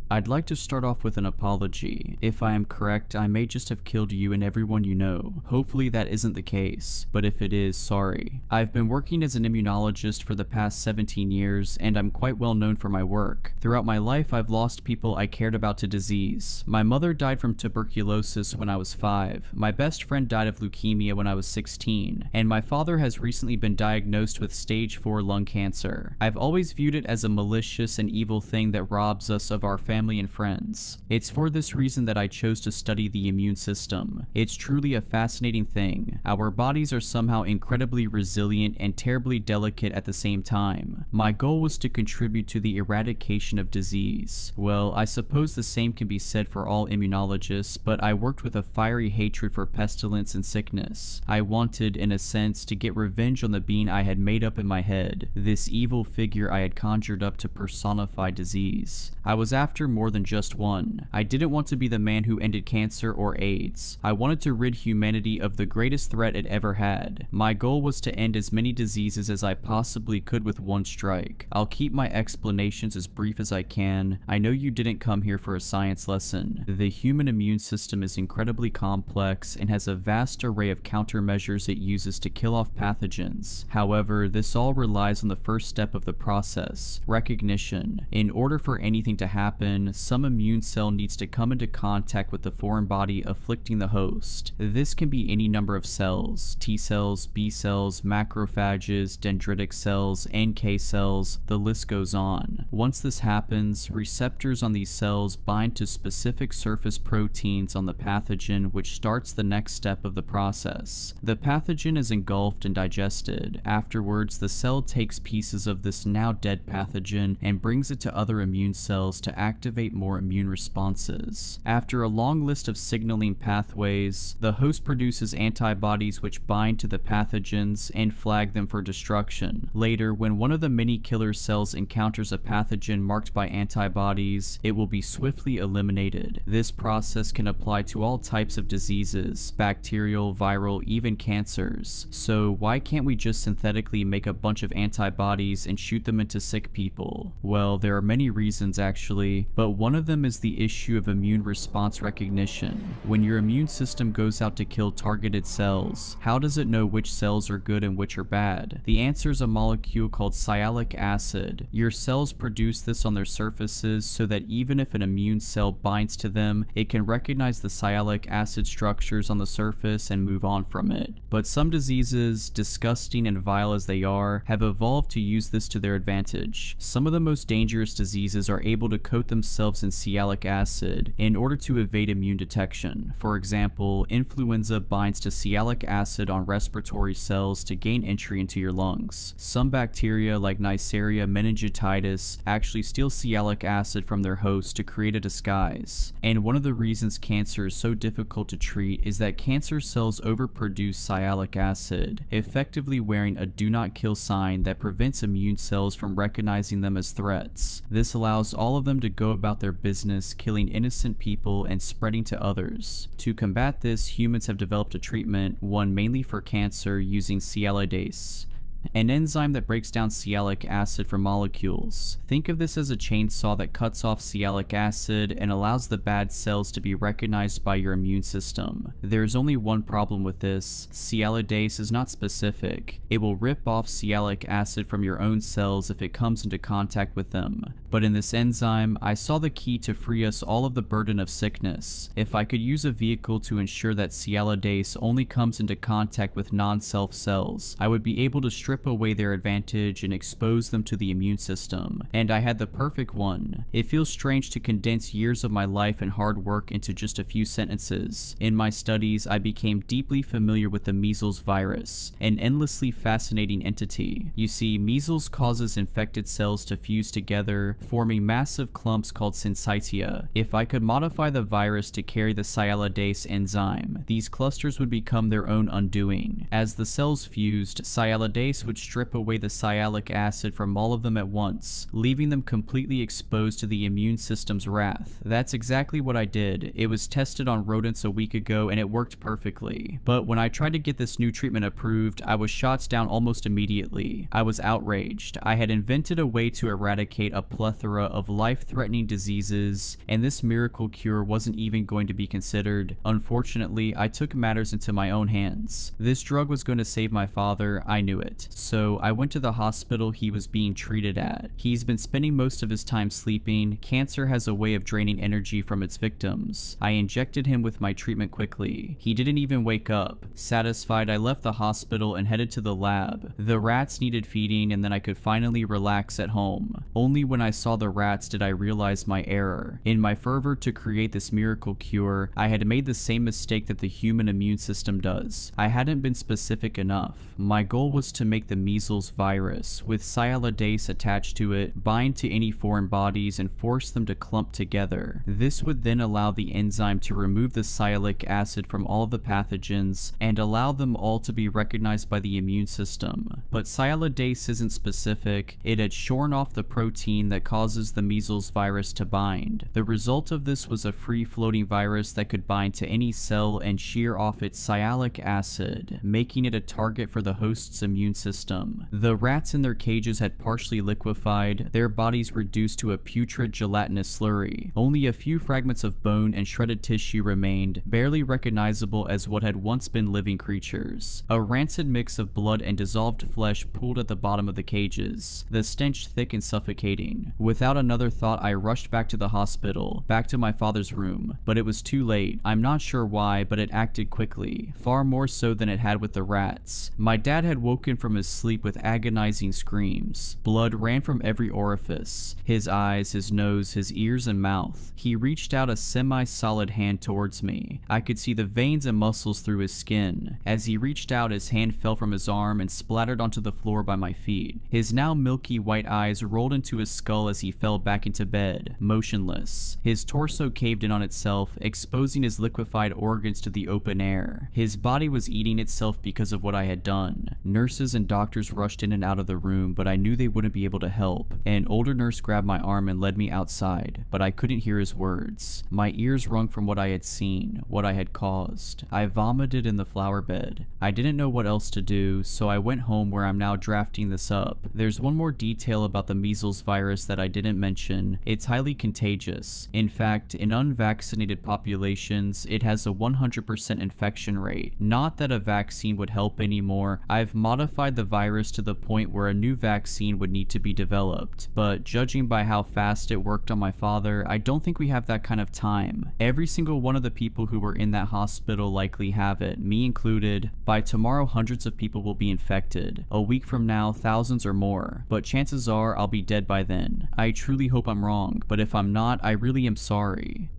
I'd like to start off with an apology. If I am correct, I may just have killed you and everyone you know. Hopefully that isn't the case, but if it is, sorry. I've been working as an immunologist for the past 17 years, and I'm quite well known for my work. Throughout my life, I've lost people I cared about to disease. My mother died from tuberculosis when I was 5. My best friend died of leukemia when I was 16, and my father has recently been diagnosed with stage 4 lung cancer. I've always viewed it as a malicious and evil thing that robs us of our family and friends. It's for this reason that I chose to study the immune system. It's truly a fascinating thing. Our bodies are somehow incredibly resilient and terribly delicate at the same time. My goal was to contribute to the eradication of disease. Well, I suppose the same can be said for all immunologists, but I worked with a fiery hatred for pestilence and sickness. I wanted, in a sense, to get revenge on the being I had made up in my head, this evil figure I had conjured up to personify disease. I was after more than just one. I didn't want to be the man who ended cancer or AIDS. I wanted to rid humanity of the greatest threat it ever had. My goal was to end as many diseases as I possibly could with one strike. I'll keep my explanations as brief as I can. I know you didn't come here for a science lesson. The human immune system is incredibly complex and has a vast array of countermeasures it uses to kill off pathogens. However, this all relies on the first step of the process, recognition. In order for anything to happen, some immune cell needs to come into contact with the foreign body afflicting the host. This can be any number of cells: T cells, B cells, macrophages, dendritic cells, NK cells, the list goes on. Once this happens, receptors on these cells bind to specific surface proteins on the pathogen, which starts the next step of the process. The pathogen is engulfed and digested. Afterwards, the cell takes pieces of this now dead pathogen and brings it to other immune cells to activate more immune responses. After a long list of signaling pathways, the host produces antibodies which bind to the pathogens and flag them for destruction. Later, when one of the many killer cells encounters a pathogen marked by antibodies, it will be swiftly eliminated. This process can apply to all types of diseases: bacterial, viral, even cancers. So why can't we just synthetically make a bunch of antibodies and shoot them into sick people? Well, there are many reasons actually. but one of them is the issue of immune response recognition. When your immune system goes out to kill targeted cells, how does it know which cells are good and which are bad? The answer is a molecule called sialic acid. Your cells produce this on their surfaces so that even if an immune cell binds to them, it can recognize the sialic acid structures on the surface and move on from it. But some diseases, disgusting and vile as they are, have evolved to use this to their advantage. Some of the most dangerous diseases are able to coat themselves in sialic acid in order to evade immune detection. For example, influenza binds to sialic acid on respiratory cells to gain entry into your lungs. Some bacteria like Neisseria meningitidis actually steal sialic acid from their host to create a disguise. And one of the reasons cancer is so difficult to treat is that cancer cells overproduce sialic acid, effectively wearing a do not kill sign that prevents immune cells from recognizing them as threats. This allows all of them to go about their business, killing innocent people and spreading to others. To combat this, humans have developed a treatment, one mainly for cancer, using sialidase, an enzyme that breaks down sialic acid from molecules. Think of this as a chainsaw that cuts off sialic acid and allows the bad cells to be recognized by your immune system. There is only one problem with this: sialidase is not specific. It will rip off sialic acid from your own cells if it comes into contact with them. But in this enzyme, I saw the key to free us all of the burden of sickness. If I could use a vehicle to ensure that sialidase only comes into contact with non-self cells, I would be able to strip away their advantage and expose them to the immune system. And I had the perfect one. It feels strange to condense years of my life and hard work into just a few sentences. In my studies, I became deeply familiar with the measles virus, an endlessly fascinating entity. You see, measles causes infected cells to fuse together, forming massive clumps called syncytia. If I could modify the virus to carry the sialidase enzyme, these clusters would become their own undoing. As the cells fused, sialidase would strip away the sialic acid from all of them at once, leaving them completely exposed to the immune system's wrath. That's exactly what I did. It was tested on rodents a week ago and it worked perfectly. But when I tried to get this new treatment approved, I was shot down almost immediately. I was outraged. I had invented a way to eradicate a plethora of life-threatening diseases, and this miracle cure wasn't even going to be considered. Unfortunately, I took matters into my own hands. This drug was going to save my father. I knew it. So I went to the hospital he was being treated at. He's been spending most of his time sleeping. Cancer has a way of draining energy from its victims. I injected him with my treatment quickly. He didn't even wake up. Satisfied, I left the hospital and headed to the lab. The rats needed feeding, and then I could finally relax at home. Only when I saw the rats did I realize my error. In my fervor to create this miracle cure, I had made the same mistake that the human immune system does. I hadn't been specific enough. My goal was to make the measles virus, with sialidase attached to it, bind to any foreign bodies and force them to clump together. This would then allow the enzyme to remove the sialic acid from all of the pathogens and allow them all to be recognized by the immune system. But sialidase isn't specific. It had shorn off the protein that causes the measles virus to bind. The result of this was a free-floating virus that could bind to any cell and shear off its sialic acid, making it a target for the host's immune system. The rats in their cages had partially liquefied, their bodies reduced to a putrid gelatinous slurry. Only a few fragments of bone and shredded tissue remained, barely recognizable as what had once been living creatures. A rancid mix of blood and dissolved flesh pooled at the bottom of the cages, the stench thick and suffocating. Without another thought, I rushed back to the hospital, back to my father's room. But it was too late. I'm not sure why, but it acted quickly, far more so than it had with the rats. My dad had woken from his sleep with agonizing screams. Blood ran from every orifice, his eyes, his nose, his ears, and mouth. He reached out a semi-solid hand towards me. I could see the veins and muscles through his skin. As he reached out, his hand fell from his arm and splattered onto the floor by my feet. His now milky white eyes rolled into his skull as he fell back into bed, motionless. His torso caved in on itself, exposing his liquefied organs to the open air. His body was eating itself because of what I had done. Nurses and and doctors rushed in and out of the room, but I knew they wouldn't be able to help. An older nurse grabbed my arm and led me outside, but I couldn't hear his words. My ears rung from what I had seen, what I had caused. I vomited in the flower bed. I didn't know what else to do, so I went home where I'm now drafting this up. There's one more detail about the measles virus that I didn't mention. It's highly contagious. In fact, in unvaccinated populations, it has a 100% infection rate. Not that a vaccine would help anymore. I've modified the virus to the point where a new vaccine would need to be developed, but judging by how fast it worked on my father, I don't think we have that kind of time. Every single one of the people who were in that hospital likely have it, me included. By tomorrow, hundreds of people will be infected. A week from now, thousands or more, but chances are I'll be dead by then. I truly hope I'm wrong, but if I'm not, I really am sorry.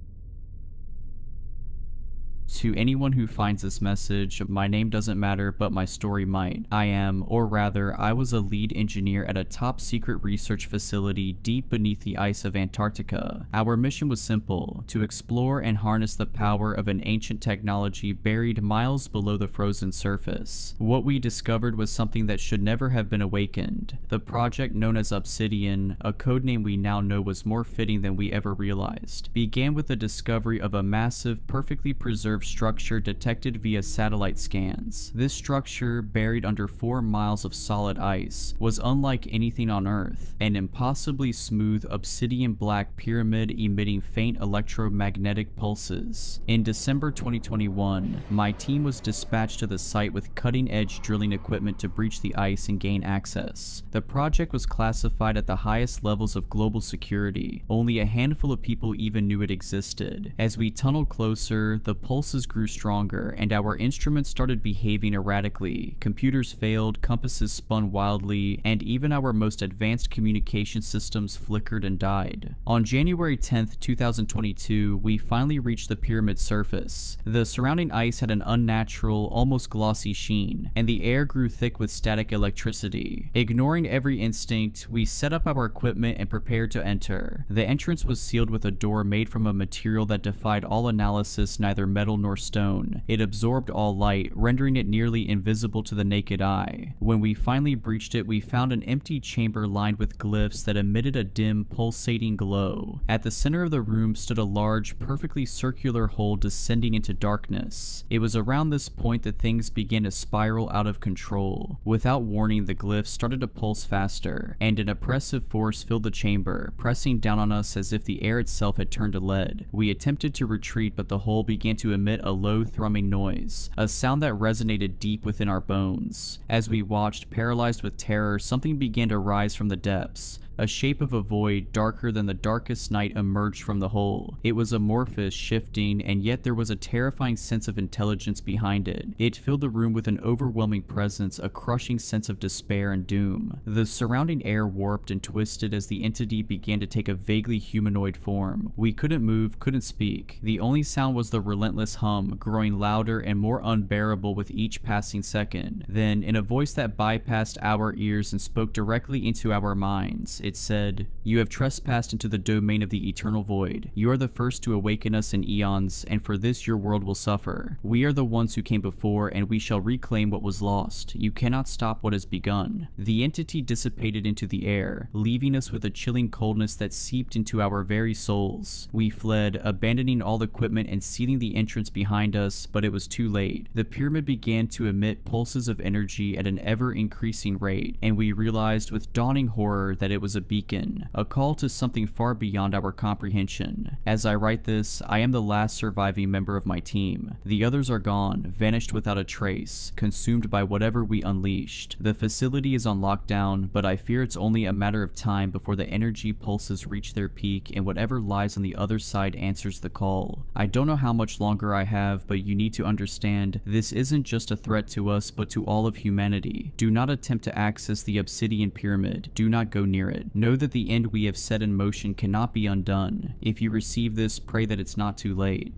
To anyone who finds this message, my name doesn't matter, but my story might. I am, or rather, I was a lead engineer at a top secret research facility deep beneath the ice of Antarctica. Our mission was simple: to explore and harness the power of an ancient technology buried miles below the frozen surface. What we discovered was something that should never have been awakened. The project, known as Obsidian, a codename we now know was more fitting than we ever realized, began with the discovery of a massive, perfectly preserved structure detected via satellite scans. This structure, buried under 4 miles of solid ice, was unlike anything on Earth, an impossibly smooth obsidian black pyramid emitting faint electromagnetic pulses. In December 2021, my team was dispatched to the site with cutting-edge drilling equipment to breach the ice and gain access. The project was classified at the highest levels of global security. Only a handful of people even knew it existed. As we tunneled closer, the pulses grew stronger, and our instruments started behaving erratically. Computers failed, compasses spun wildly, and even our most advanced communication systems flickered and died. On January 10th, 2022, we finally reached the pyramid's surface. The surrounding ice had an unnatural, almost glossy sheen, and the air grew thick with static electricity. Ignoring every instinct, we set up our equipment and prepared to enter. The entrance was sealed with a door made from a material that defied all analysis, neither metal nor stone. It absorbed all light, rendering it nearly invisible to the naked eye. When we finally breached it, we found an empty chamber lined with glyphs that emitted a dim, pulsating glow. At the center of the room stood a large, perfectly circular hole descending into darkness. It was around this point that things began to spiral out of control. Without warning, the glyphs started to pulse faster, and an oppressive force filled the chamber, pressing down on us as if the air itself had turned to lead. We attempted to retreat, but the hole began to emit a low thrumming noise, a sound that resonated deep within our bones. As we watched, paralyzed with terror, something began to rise from the depths. A shape of a void, darker than the darkest night, emerged from the hole. It was amorphous, shifting, and yet there was a terrifying sense of intelligence behind it. It filled the room with an overwhelming presence, a crushing sense of despair and doom. The surrounding air warped and twisted as the entity began to take a vaguely humanoid form. We couldn't move, couldn't speak. The only sound was the relentless hum, growing louder and more unbearable with each passing second. Then, in a voice that bypassed our ears and spoke directly into our minds, it said, "You have trespassed into the domain of the eternal void. You are the first to awaken us in eons, and for this your world will suffer. We are the ones who came before, and we shall reclaim what was lost. You cannot stop what has begun." The entity dissipated into the air, leaving us with a chilling coldness that seeped into our very souls. We fled, abandoning all equipment and sealing the entrance behind us, but it was too late. The pyramid began to emit pulses of energy at an ever-increasing rate, and we realized with dawning horror that it was a beacon, a call to something far beyond our comprehension. As I write this, I am the last surviving member of my team. The others are gone, vanished without a trace, consumed by whatever we unleashed. The facility is on lockdown, but I fear it's only a matter of time before the energy pulses reach their peak and whatever lies on the other side answers the call. I don't know how much longer I have, but you need to understand, this isn't just a threat to us, but to all of humanity. Do not attempt to access the Obsidian Pyramid. Do not go near it. Know that the end we have set in motion cannot be undone. If you receive this, pray that it's not too late.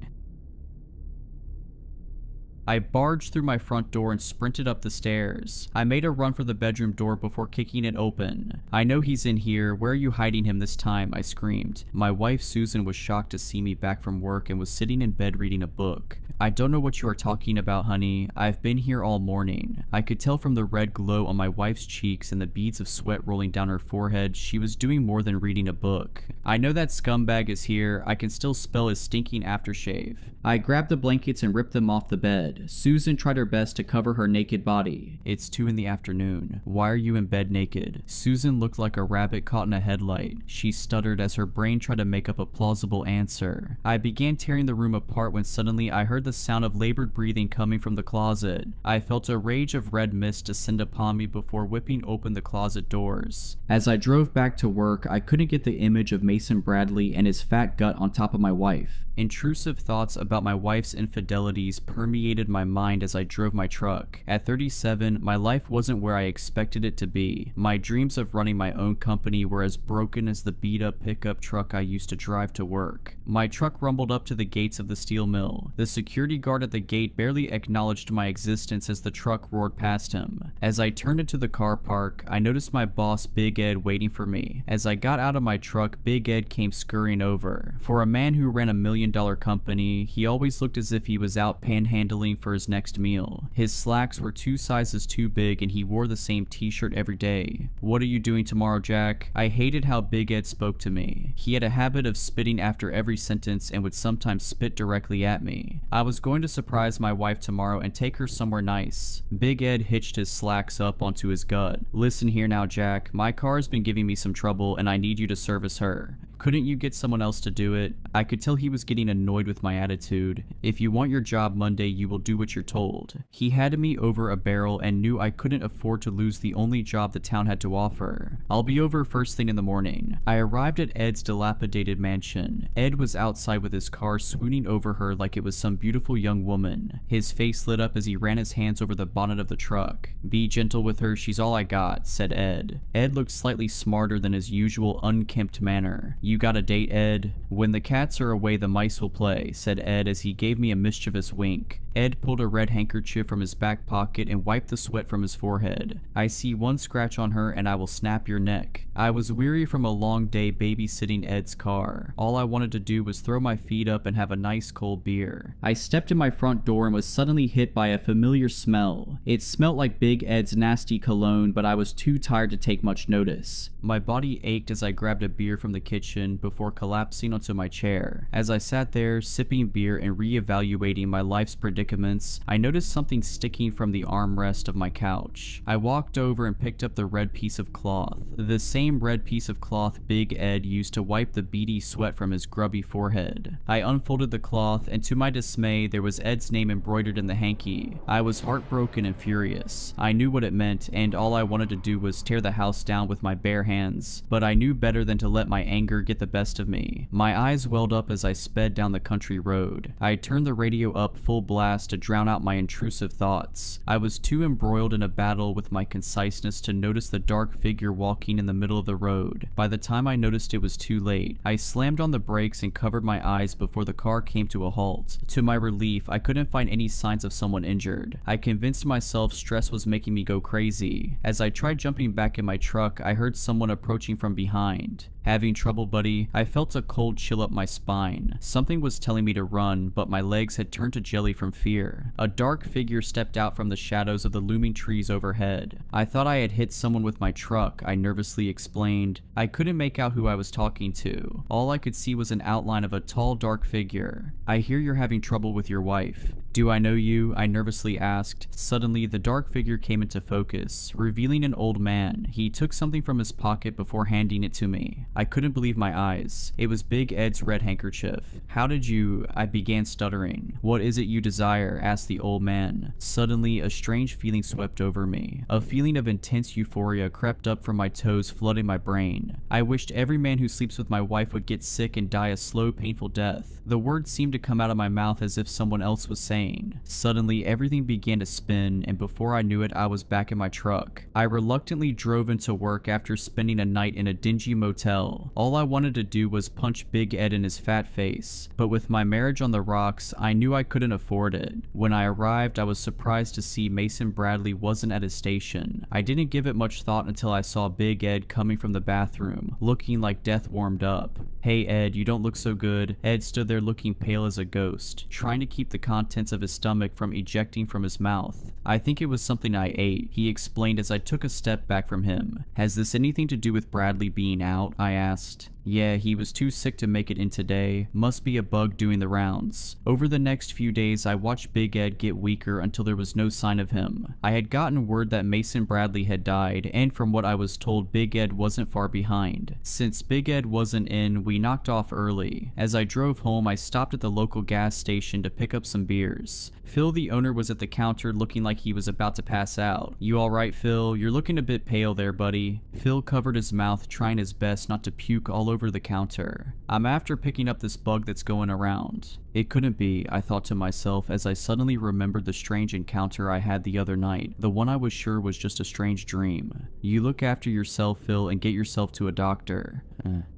I barged through my front door and sprinted up the stairs. I made a run for the bedroom door before kicking it open. "I know he's in here. Where are you hiding him this time?" I screamed. My wife Susan was shocked to see me back from work and was sitting in bed reading a book. "I don't know what you are talking about, honey. I've been here all morning." I could tell from the red glow on my wife's cheeks and the beads of sweat rolling down her forehead she was doing more than reading a book. "I know that scumbag is here. I can still smell his stinking aftershave." I grabbed the blankets and ripped them off the bed. Susan tried her best to cover her naked body. "It's 2 in the afternoon. Why are you in bed naked?" Susan looked like a rabbit caught in a headlight. She stuttered as her brain tried to make up a plausible answer. I began tearing the room apart when suddenly I heard the sound of labored breathing coming from the closet. I felt a rage of red mist descend upon me before whipping open the closet doors. As I drove back to work, I couldn't get the image of Mason Bradley and his fat gut on top of my wife. Intrusive thoughts about my wife's infidelities permeated my mind as I drove my truck. At 37, my life wasn't where I expected it to be. My dreams of running my own company were as broken as the beat-up pickup truck I used to drive to work. My truck rumbled up to the gates of the steel mill. The security guard at the gate barely acknowledged my existence as the truck roared past him. As I turned into the car park, I noticed my boss Big Ed waiting for me. As I got out of my truck, Big Ed came scurrying over. For a man who ran a $1 million company, he always looked as if he was out panhandling for his next meal. His slacks were 2 sizes too big and he wore the same t-shirt every day. "What are you doing tomorrow, Jack?" I hated how Big Ed spoke to me. He had a habit of spitting after every sentence and would sometimes spit directly at me. "I was going to surprise my wife tomorrow and take her somewhere nice." Big Ed hitched his slacks up onto his gut. "Listen here now, Jack. My car's been giving me some trouble and I need you to service her. Couldn't you get someone else to do it?" I could tell he was getting annoyed with my attitude. "If you want your job Monday, you will do what you're told." He had me over a barrel and knew I couldn't afford to lose the only job the town had to offer. "I'll be over first thing in the morning." I arrived at Ed's dilapidated mansion. Ed was outside with his car swooning over her like it was some beautiful young woman. His face lit up as he ran his hands over the bonnet of the truck. "Be gentle with her, she's all I got," said Ed. Ed looked slightly smarter than his usual unkempt manner. "You got a date, Ed?" "When the cats are away, the mice will play," said Ed as he gave me a mischievous wink. Ed pulled a red handkerchief from his back pocket and wiped the sweat from his forehead. "I see one scratch on her and I will snap your neck." I was weary from a long day babysitting Ed's car. All I wanted to do was throw my feet up and have a nice cold beer. I stepped in my front door and was suddenly hit by a familiar smell. It smelt like Big Ed's nasty cologne, but I was too tired to take much notice. My body ached as I grabbed a beer from the kitchen before collapsing onto my chair. As I sat there, sipping beer and reevaluating my life's predicaments, I noticed something sticking from the armrest of my couch. I walked over and picked up the red piece of cloth. The same red piece of cloth Big Ed used to wipe the beady sweat from his grubby forehead. I unfolded the cloth, and to my dismay, there was Ed's name embroidered in the hanky. I was heartbroken and furious. I knew what it meant, and all I wanted to do was tear the house down with my bare hands, but I knew better than to let my anger get the best of me. My eyes welled up as I sped down the country road. I turned the radio up full blast to drown out my intrusive thoughts. I was too embroiled in a battle with my conciseness to notice the dark figure walking in the middle of the road. By the time I noticed it was too late. I slammed on the brakes and covered my eyes before the car came to a halt. To my relief, I couldn't find any signs of someone injured. I convinced myself stress was making me go crazy. As I tried jumping back in my truck, I heard someone approaching from behind. "Having trouble, buddy?" I felt a cold chill up my spine. Something was telling me to run, but my legs had turned to jelly from fear. A dark figure stepped out from the shadows of the looming trees overhead. "I thought I had hit someone with my truck," I nervously explained. I couldn't make out who I was talking to. All I could see was an outline of a tall, dark figure. "I hear you're having trouble with your wife." "Do I know you?" I nervously asked. Suddenly, the dark figure came into focus, revealing an old man. He took something from his pocket before handing it to me. I couldn't believe my eyes. It was Big Ed's red handkerchief. "How did you—" I began stuttering. "What is it you desire?" asked the old man. Suddenly, a strange feeling swept over me. A feeling of intense euphoria crept up from my toes, flooding my brain. I wished every man who sleeps with my wife would get sick and die a slow, painful death. The words seemed to come out of my mouth as if someone else was saying insane. Suddenly, everything began to spin, and before I knew it, I was back in my truck. I reluctantly drove into work after spending a night in a dingy motel. All I wanted to do was punch Big Ed in his fat face, but with my marriage on the rocks, I knew I couldn't afford it. When I arrived, I was surprised to see Mason Bradley wasn't at his station. I didn't give it much thought until I saw Big Ed coming from the bathroom, looking like death warmed up. "Hey Ed, you don't look so good." Ed stood there looking pale as a ghost, trying to keep the contents of his stomach from ejecting from his mouth. "I think it was something I ate," he explained as I took a step back from him. "Has this anything to do with Bradley being out?" I asked. "Yeah, he was too sick to make it in today. Must be a bug doing the rounds." Over the next few days, I watched Big Ed get weaker until there was no sign of him. I had gotten word that Mason Bradley had died, and from what I was told, Big Ed wasn't far behind. Since Big Ed wasn't in, we knocked off early. As I drove home, I stopped at the local gas station to pick up some beers. Phil, the owner, was at the counter looking like he was about to pass out. "You alright, Phil? You're looking a bit pale there, buddy." Phil covered his mouth, trying his best not to puke all over the counter. "I'm after picking up this bug that's going around." It couldn't be, I thought to myself as I suddenly remembered the strange encounter I had the other night, the one I was sure was just a strange dream. "You look after yourself, Phil, and get yourself to a doctor.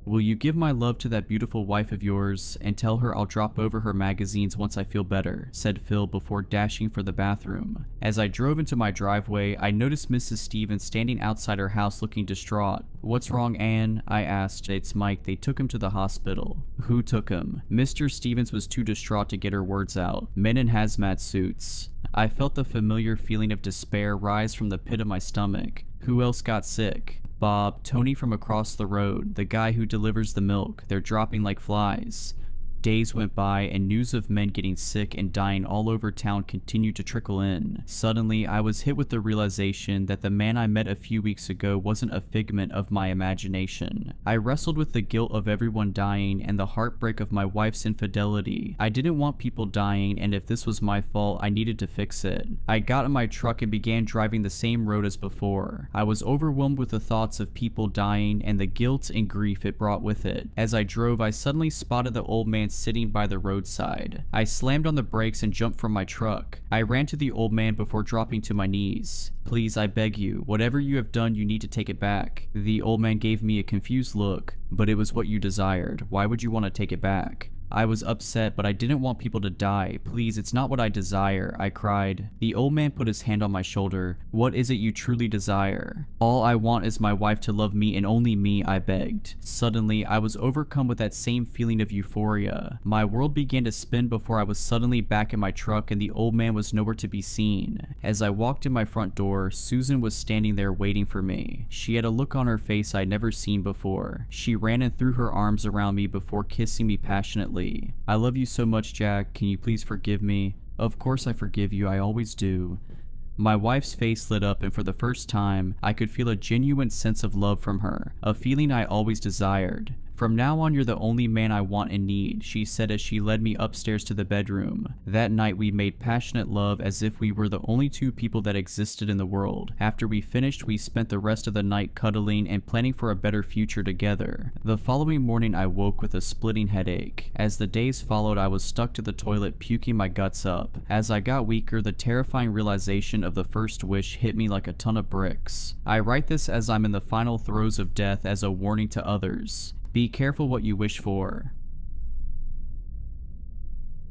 Will you give my love to that beautiful wife of yours, and tell her I'll drop over her magazines once I feel better," said Phil before dashing for the bathroom. As I drove into my driveway, I noticed Mrs. Stevens standing outside her house looking distraught. "What's wrong, Anne?" I asked. "It's Mike. They took him to the hospital." "Who took him?" Mr. Stevens was too distraught to get her words out. "Men in hazmat suits." I felt the familiar feeling of despair rise from the pit of my stomach. "Who else got sick?" "Bob, Tony from across the road, the guy who delivers the milk. They're dropping like flies." Days went by, and news of men getting sick and dying all over town continued to trickle in. Suddenly, I was hit with the realization that the man I met a few weeks ago wasn't a figment of my imagination. I wrestled with the guilt of everyone dying and the heartbreak of my wife's infidelity. I didn't want people dying, and if this was my fault, I needed to fix it. I got in my truck and began driving the same road as before. I was overwhelmed with the thoughts of people dying and the guilt and grief it brought with it. As I drove, I suddenly spotted the old man sitting by the roadside. I slammed on the brakes and jumped from my truck. I ran to the old man before dropping to my knees. "Please, I beg you, whatever you have done, you need to take it back." The old man gave me a confused look. "But it was what you desired. Why would you want to take it back?" I was upset, but I didn't want people to die. "Please, it's not what I desire," I cried. The old man put his hand on my shoulder. "What is it you truly desire?" "All I want is my wife to love me and only me," I begged. Suddenly, I was overcome with that same feeling of euphoria. My world began to spin before I was suddenly back in my truck and the old man was nowhere to be seen. As I walked in my front door, Susan was standing there waiting for me. She had a look on her face I'd never seen before. She ran and threw her arms around me before kissing me passionately. "I love you so much, Jack. Can you please forgive me?" "Of course I forgive you. I always do." My wife's face lit up, and for the first time, I could feel a genuine sense of love from her, a feeling I always desired. "From now on, you're the only man I want and need," she said as she led me upstairs to the bedroom. That night, we made passionate love as if we were the only two people that existed in the world. After we finished, we spent the rest of the night cuddling and planning for a better future together. The following morning, I woke with a splitting headache. As the days followed, I was stuck to the toilet puking my guts up. As I got weaker, the terrifying realization of the first wish hit me like a ton of bricks. I write this as I'm in the final throes of death as a warning to others. Be careful what you wish for.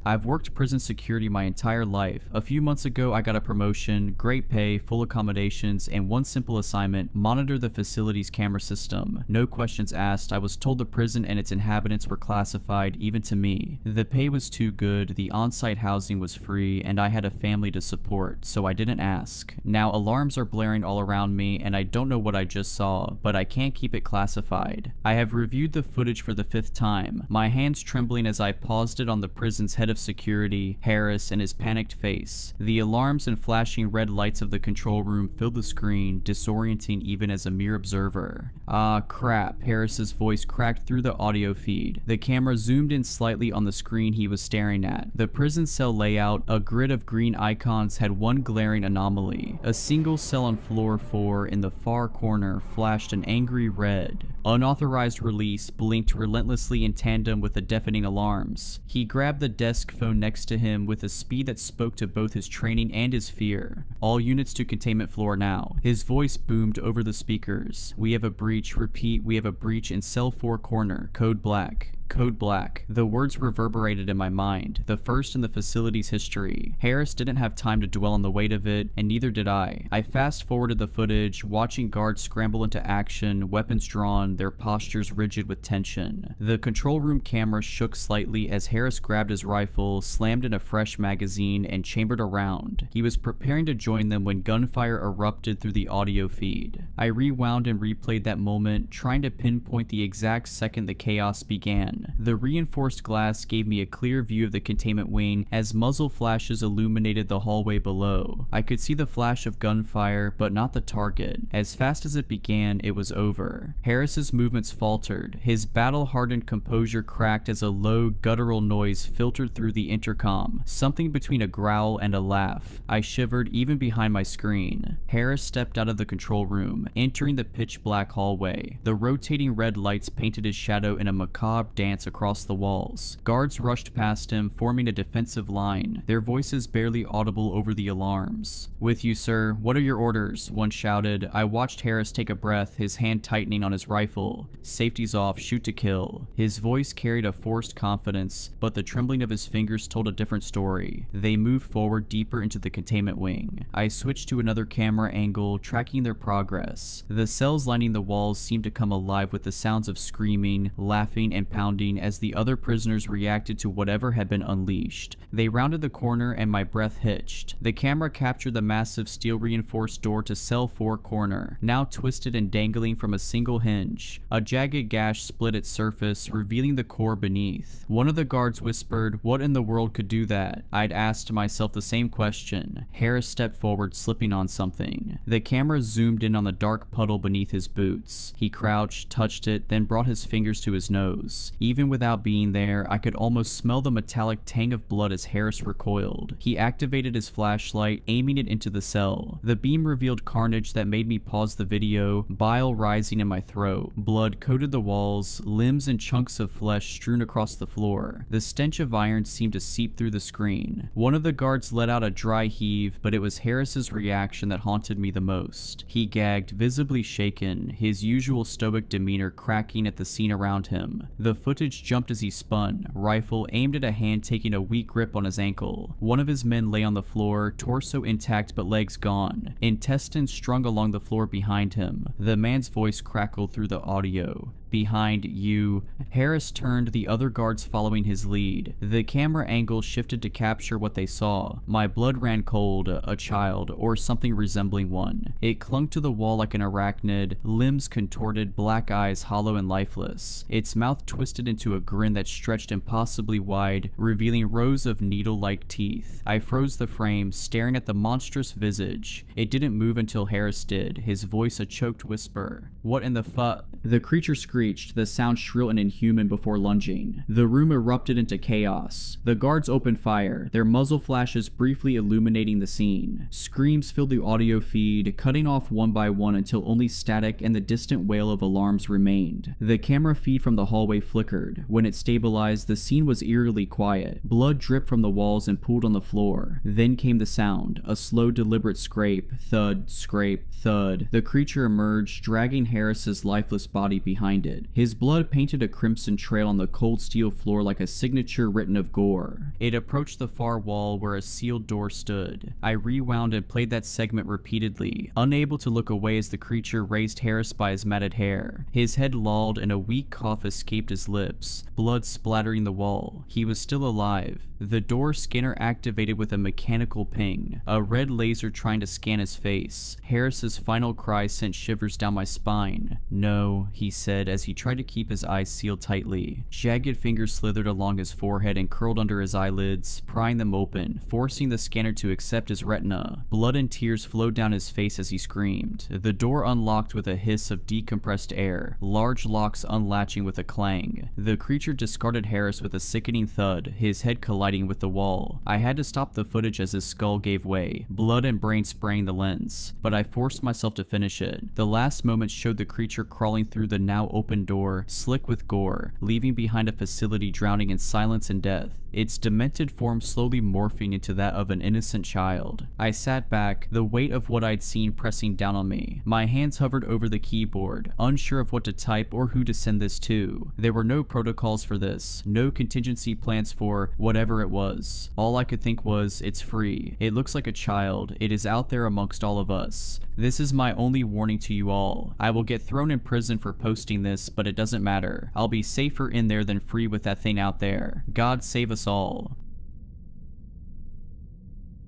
I've worked prison security my entire life. A few months ago, I got a promotion, great pay, full accommodations, and one simple assignment: monitor the facility's camera system. No questions asked. I was told the prison and its inhabitants were classified, even to me. The pay was too good, the on-site housing was free, and I had a family to support, so I didn't ask. Now alarms are blaring all around me, and I don't know what I just saw, but I can't keep it classified. I have reviewed the footage for the 5th time, my hands trembling as I paused it on the prison's head of security, Harris, and his panicked face. The alarms and flashing red lights of the control room filled the screen, disorienting even as a mere observer. "Ah, crap," Harris's voice cracked through the audio feed. The camera zoomed in slightly on the screen he was staring at. The prison cell layout, a grid of green icons, had one glaring anomaly. A single cell on floor 4 in the far corner flashed an angry red. Unauthorized release blinked relentlessly in tandem with the deafening alarms. He grabbed the desk phone next to him with a speed that spoke to both his training and his fear. All units to containment floor now. His voice boomed over the speakers. We have a breach. Repeat, we have a breach in cell 4 corner. Code black. Code black. The words reverberated in my mind, the first in the facility's history. Harris didn't have time to dwell on the weight of it, and neither did I. I fast-forwarded the footage, watching guards scramble into action, weapons drawn, their postures rigid with tension. The control room camera shook slightly as Harris grabbed his rifle, slammed in a fresh magazine, and chambered a round. He was preparing to join them when gunfire erupted through the audio feed. I rewound and replayed that moment, trying to pinpoint the exact second the chaos began. The reinforced glass gave me a clear view of the containment wing as muzzle flashes illuminated the hallway below. I could see the flash of gunfire, but not the target. As fast as it began, it was over. Harris's movements faltered. His battle-hardened composure cracked as a low, guttural noise filtered through the intercom, something between a growl and a laugh. I shivered even behind my screen. Harris stepped out of the control room, entering the pitch-black hallway. The rotating red lights painted his shadow in a macabre dance across the walls. Guards rushed past him, forming a defensive line, their voices barely audible over the alarms. "With you, sir. What are your orders?" one shouted. I watched Harris take a breath, his hand tightening on his rifle. "Safety's off. Shoot to kill." His voice carried a forced confidence, but the trembling of his fingers told a different story. They moved forward deeper into the containment wing. I switched to another camera angle, tracking their progress. The cells lining the walls seemed to come alive with the sounds of screaming, laughing, and pounding as the other prisoners reacted to whatever had been unleashed. They rounded the corner and my breath hitched. The camera captured the massive steel-reinforced door to cell 4 corner, now twisted and dangling from a single hinge. A jagged gash split its surface, revealing the core beneath. One of the guards whispered, "What in the world could do that?" I'd asked myself the same question. Harris stepped forward, slipping on something. The camera zoomed in on the dark puddle beneath his boots. He crouched, touched it, then brought his fingers to his nose. Even without being there, I could almost smell the metallic tang of blood as Harris recoiled. He activated his flashlight, aiming it into the cell. The beam revealed carnage that made me pause the video, bile rising in my throat. Blood coated the walls, limbs and chunks of flesh strewn across the floor. The stench of iron seemed to seep through the screen. One of the guards let out a dry heave, but it was Harris's reaction that haunted me the most. He gagged, visibly shaken, his usual stoic demeanor cracking at the scene around him. The footage jumped as he spun, rifle aimed at a hand taking a weak grip on his ankle. One of his men lay on the floor, torso intact but legs gone, intestines strung along the floor behind him. The man's voice crackled through the audio. "Behind you." Harris turned, the other guards following his lead. The camera angle shifted to capture what they saw. My blood ran cold, a child, or something resembling one. It clung to the wall like an arachnid, limbs contorted, black eyes hollow and lifeless. Its mouth twisted into a grin that stretched impossibly wide, revealing rows of needle-like teeth. I froze the frame, staring at the monstrous visage. It didn't move until Harris did, his voice a choked whisper. "What in the fu—" The creature screeched, the sound shrill and inhuman before lunging. The room erupted into chaos. The guards opened fire, their muzzle flashes briefly illuminating the scene. Screams filled the audio feed, cutting off one by one until only static and the distant wail of alarms remained. The camera feed from the hallway flickered. When it stabilized, the scene was eerily quiet. Blood dripped from the walls and pooled on the floor. Then came the sound, a slow, deliberate scrape, thud, scrape, thud. The creature emerged, dragging Harris's lifeless body behind it. His blood painted a crimson trail on the cold steel floor like a signature written of gore. It approached the far wall where a sealed door stood. I rewound and played that segment repeatedly, unable to look away as the creature raised Harris by his matted hair. His head lolled and a weak cough escaped his lips, blood splattering the wall. He was still alive. The door scanner activated with a mechanical ping, a red laser trying to scan his face. Harris's final cry sent shivers down my spine. "No," he said as he tried to keep his eyes sealed tightly. Jagged fingers slithered along his forehead and curled under his eyelids, prying them open, forcing the scanner to accept his retina. Blood and tears flowed down his face as he screamed. The door unlocked with a hiss of decompressed air, large locks unlatching with a clang. The creature discarded Harris with a sickening thud, his head colliding colliding with the wall. I had to stop the footage as his skull gave way, blood and brain spraying the lens, but I forced myself to finish it. The last moments showed the creature crawling through the now open door, slick with gore, leaving behind a facility drowning in silence and death, its demented form slowly morphing into that of an innocent child. I sat back, the weight of what I'd seen pressing down on me. My hands hovered over the keyboard, unsure of what to type or who to send this to. There were no protocols for this, no contingency plans for whatever it was. All I could think was, it's free. It looks like a child. It is out there amongst all of us. This is my only warning to you all. I will get thrown in prison for posting this, but it doesn't matter. I'll be safer in there than free with that thing out there. God save us all.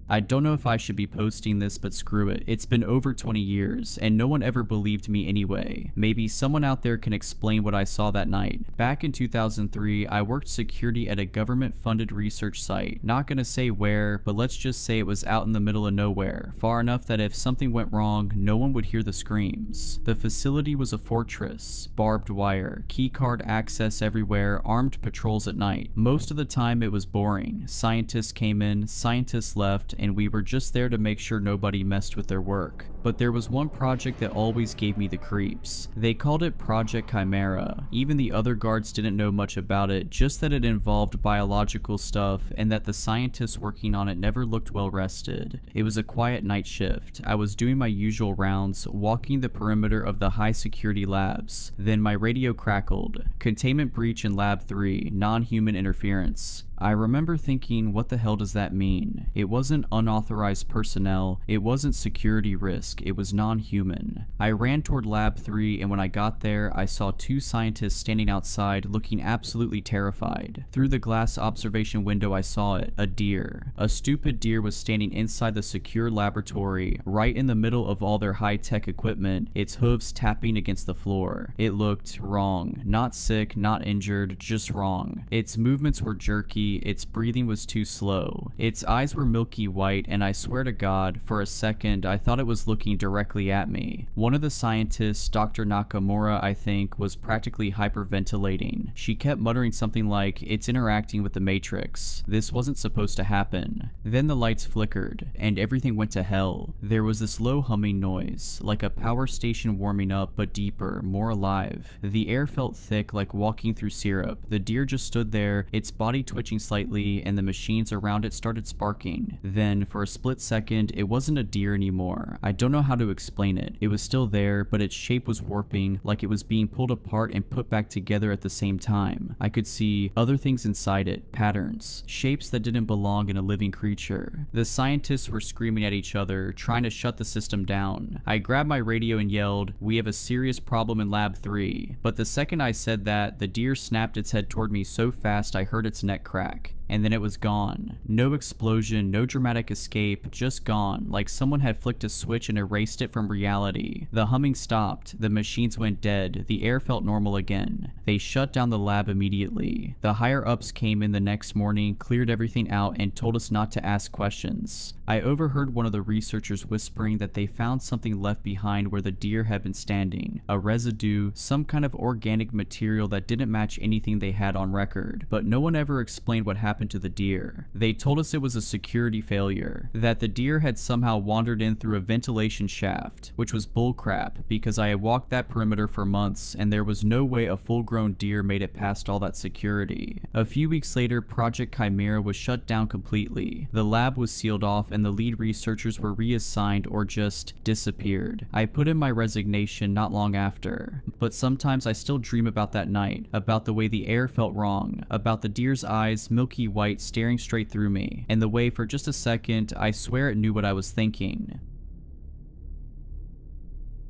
I don't know if I should be posting this, but screw it. It's been over 20 years, and no one ever believed me anyway. Maybe someone out there can explain what I saw that night. Back in 2003, I worked security at a government-funded research site. Not gonna say where, but let's just say it was out in the middle of nowhere, far enough that if something went wrong, no one would hear the screams. The facility was a fortress. Barbed wire, keycard access everywhere, armed patrols at night. Most of the time it was boring. Scientists came in, scientists left, and we were just there to make sure nobody messed with their work. But there was one project that always gave me the creeps. They called it Project Chimera. Even the other guards didn't know much about it, just that it involved biological stuff and that the scientists working on it never looked well rested. It was a quiet night shift. I was doing my usual rounds, walking the perimeter of the high security labs. Then my radio crackled. Containment breach in Lab 3, non-human interference. I remember thinking, what the hell does that mean? It wasn't unauthorized personnel, it wasn't security risk, it was non-human. I ran toward Lab 3, and when I got there, I saw two scientists standing outside looking absolutely terrified. Through the glass observation window I saw it, a deer. A stupid deer was standing inside the secure laboratory, right in the middle of all their high-tech equipment, its hooves tapping against the floor. It looked wrong. Not sick, not injured, just wrong. Its movements were jerky, its breathing was too slow. Its eyes were milky white, and I swear to God, for a second, I thought it was looking directly at me. One of the scientists, Dr. Nakamura, I think, was practically hyperventilating. She kept muttering something like, "It's interacting with the Matrix. This wasn't supposed to happen." Then the lights flickered, and everything went to hell. There was this low humming noise, like a power station warming up, but deeper, more alive. The air felt thick, like walking through syrup. The deer just stood there, its body twitching slightly, and the machines around it started sparking. Then, for a split second, it wasn't a deer anymore. I don't know how to explain it. It was still there, but its shape was warping, like it was being pulled apart and put back together at the same time. I could see other things inside it, patterns, shapes that didn't belong in a living creature. The scientists were screaming at each other, trying to shut the system down. I grabbed my radio and yelled, "We have a serious problem in Lab 3. But the second I said that, the deer snapped its head toward me so fast I heard its neck crack. And then it was gone. No explosion, no dramatic escape, just gone, like someone had flicked a switch and erased it from reality. The humming stopped, the machines went dead, the air felt normal again. They shut down the lab immediately. The higher-ups came in the next morning, cleared everything out, and told us not to ask questions. I overheard one of the researchers whispering that they found something left behind where the deer had been standing. A residue, some kind of organic material that didn't match anything they had on record. But no one ever explained what happened to the deer. They told us it was a security failure, that the deer had somehow wandered in through a ventilation shaft, which was bullcrap because I had walked that perimeter for months and there was no way a full-grown deer made it past all that security. A few weeks later, Project Chimera was shut down completely. The lab was sealed off and the lead researchers were reassigned or just disappeared. I put in my resignation not long after, but sometimes I still dream about that night, about the way the air felt wrong, about the deer's eyes, milky white, staring straight through me, and the way for just a second I swear it knew what I was thinking.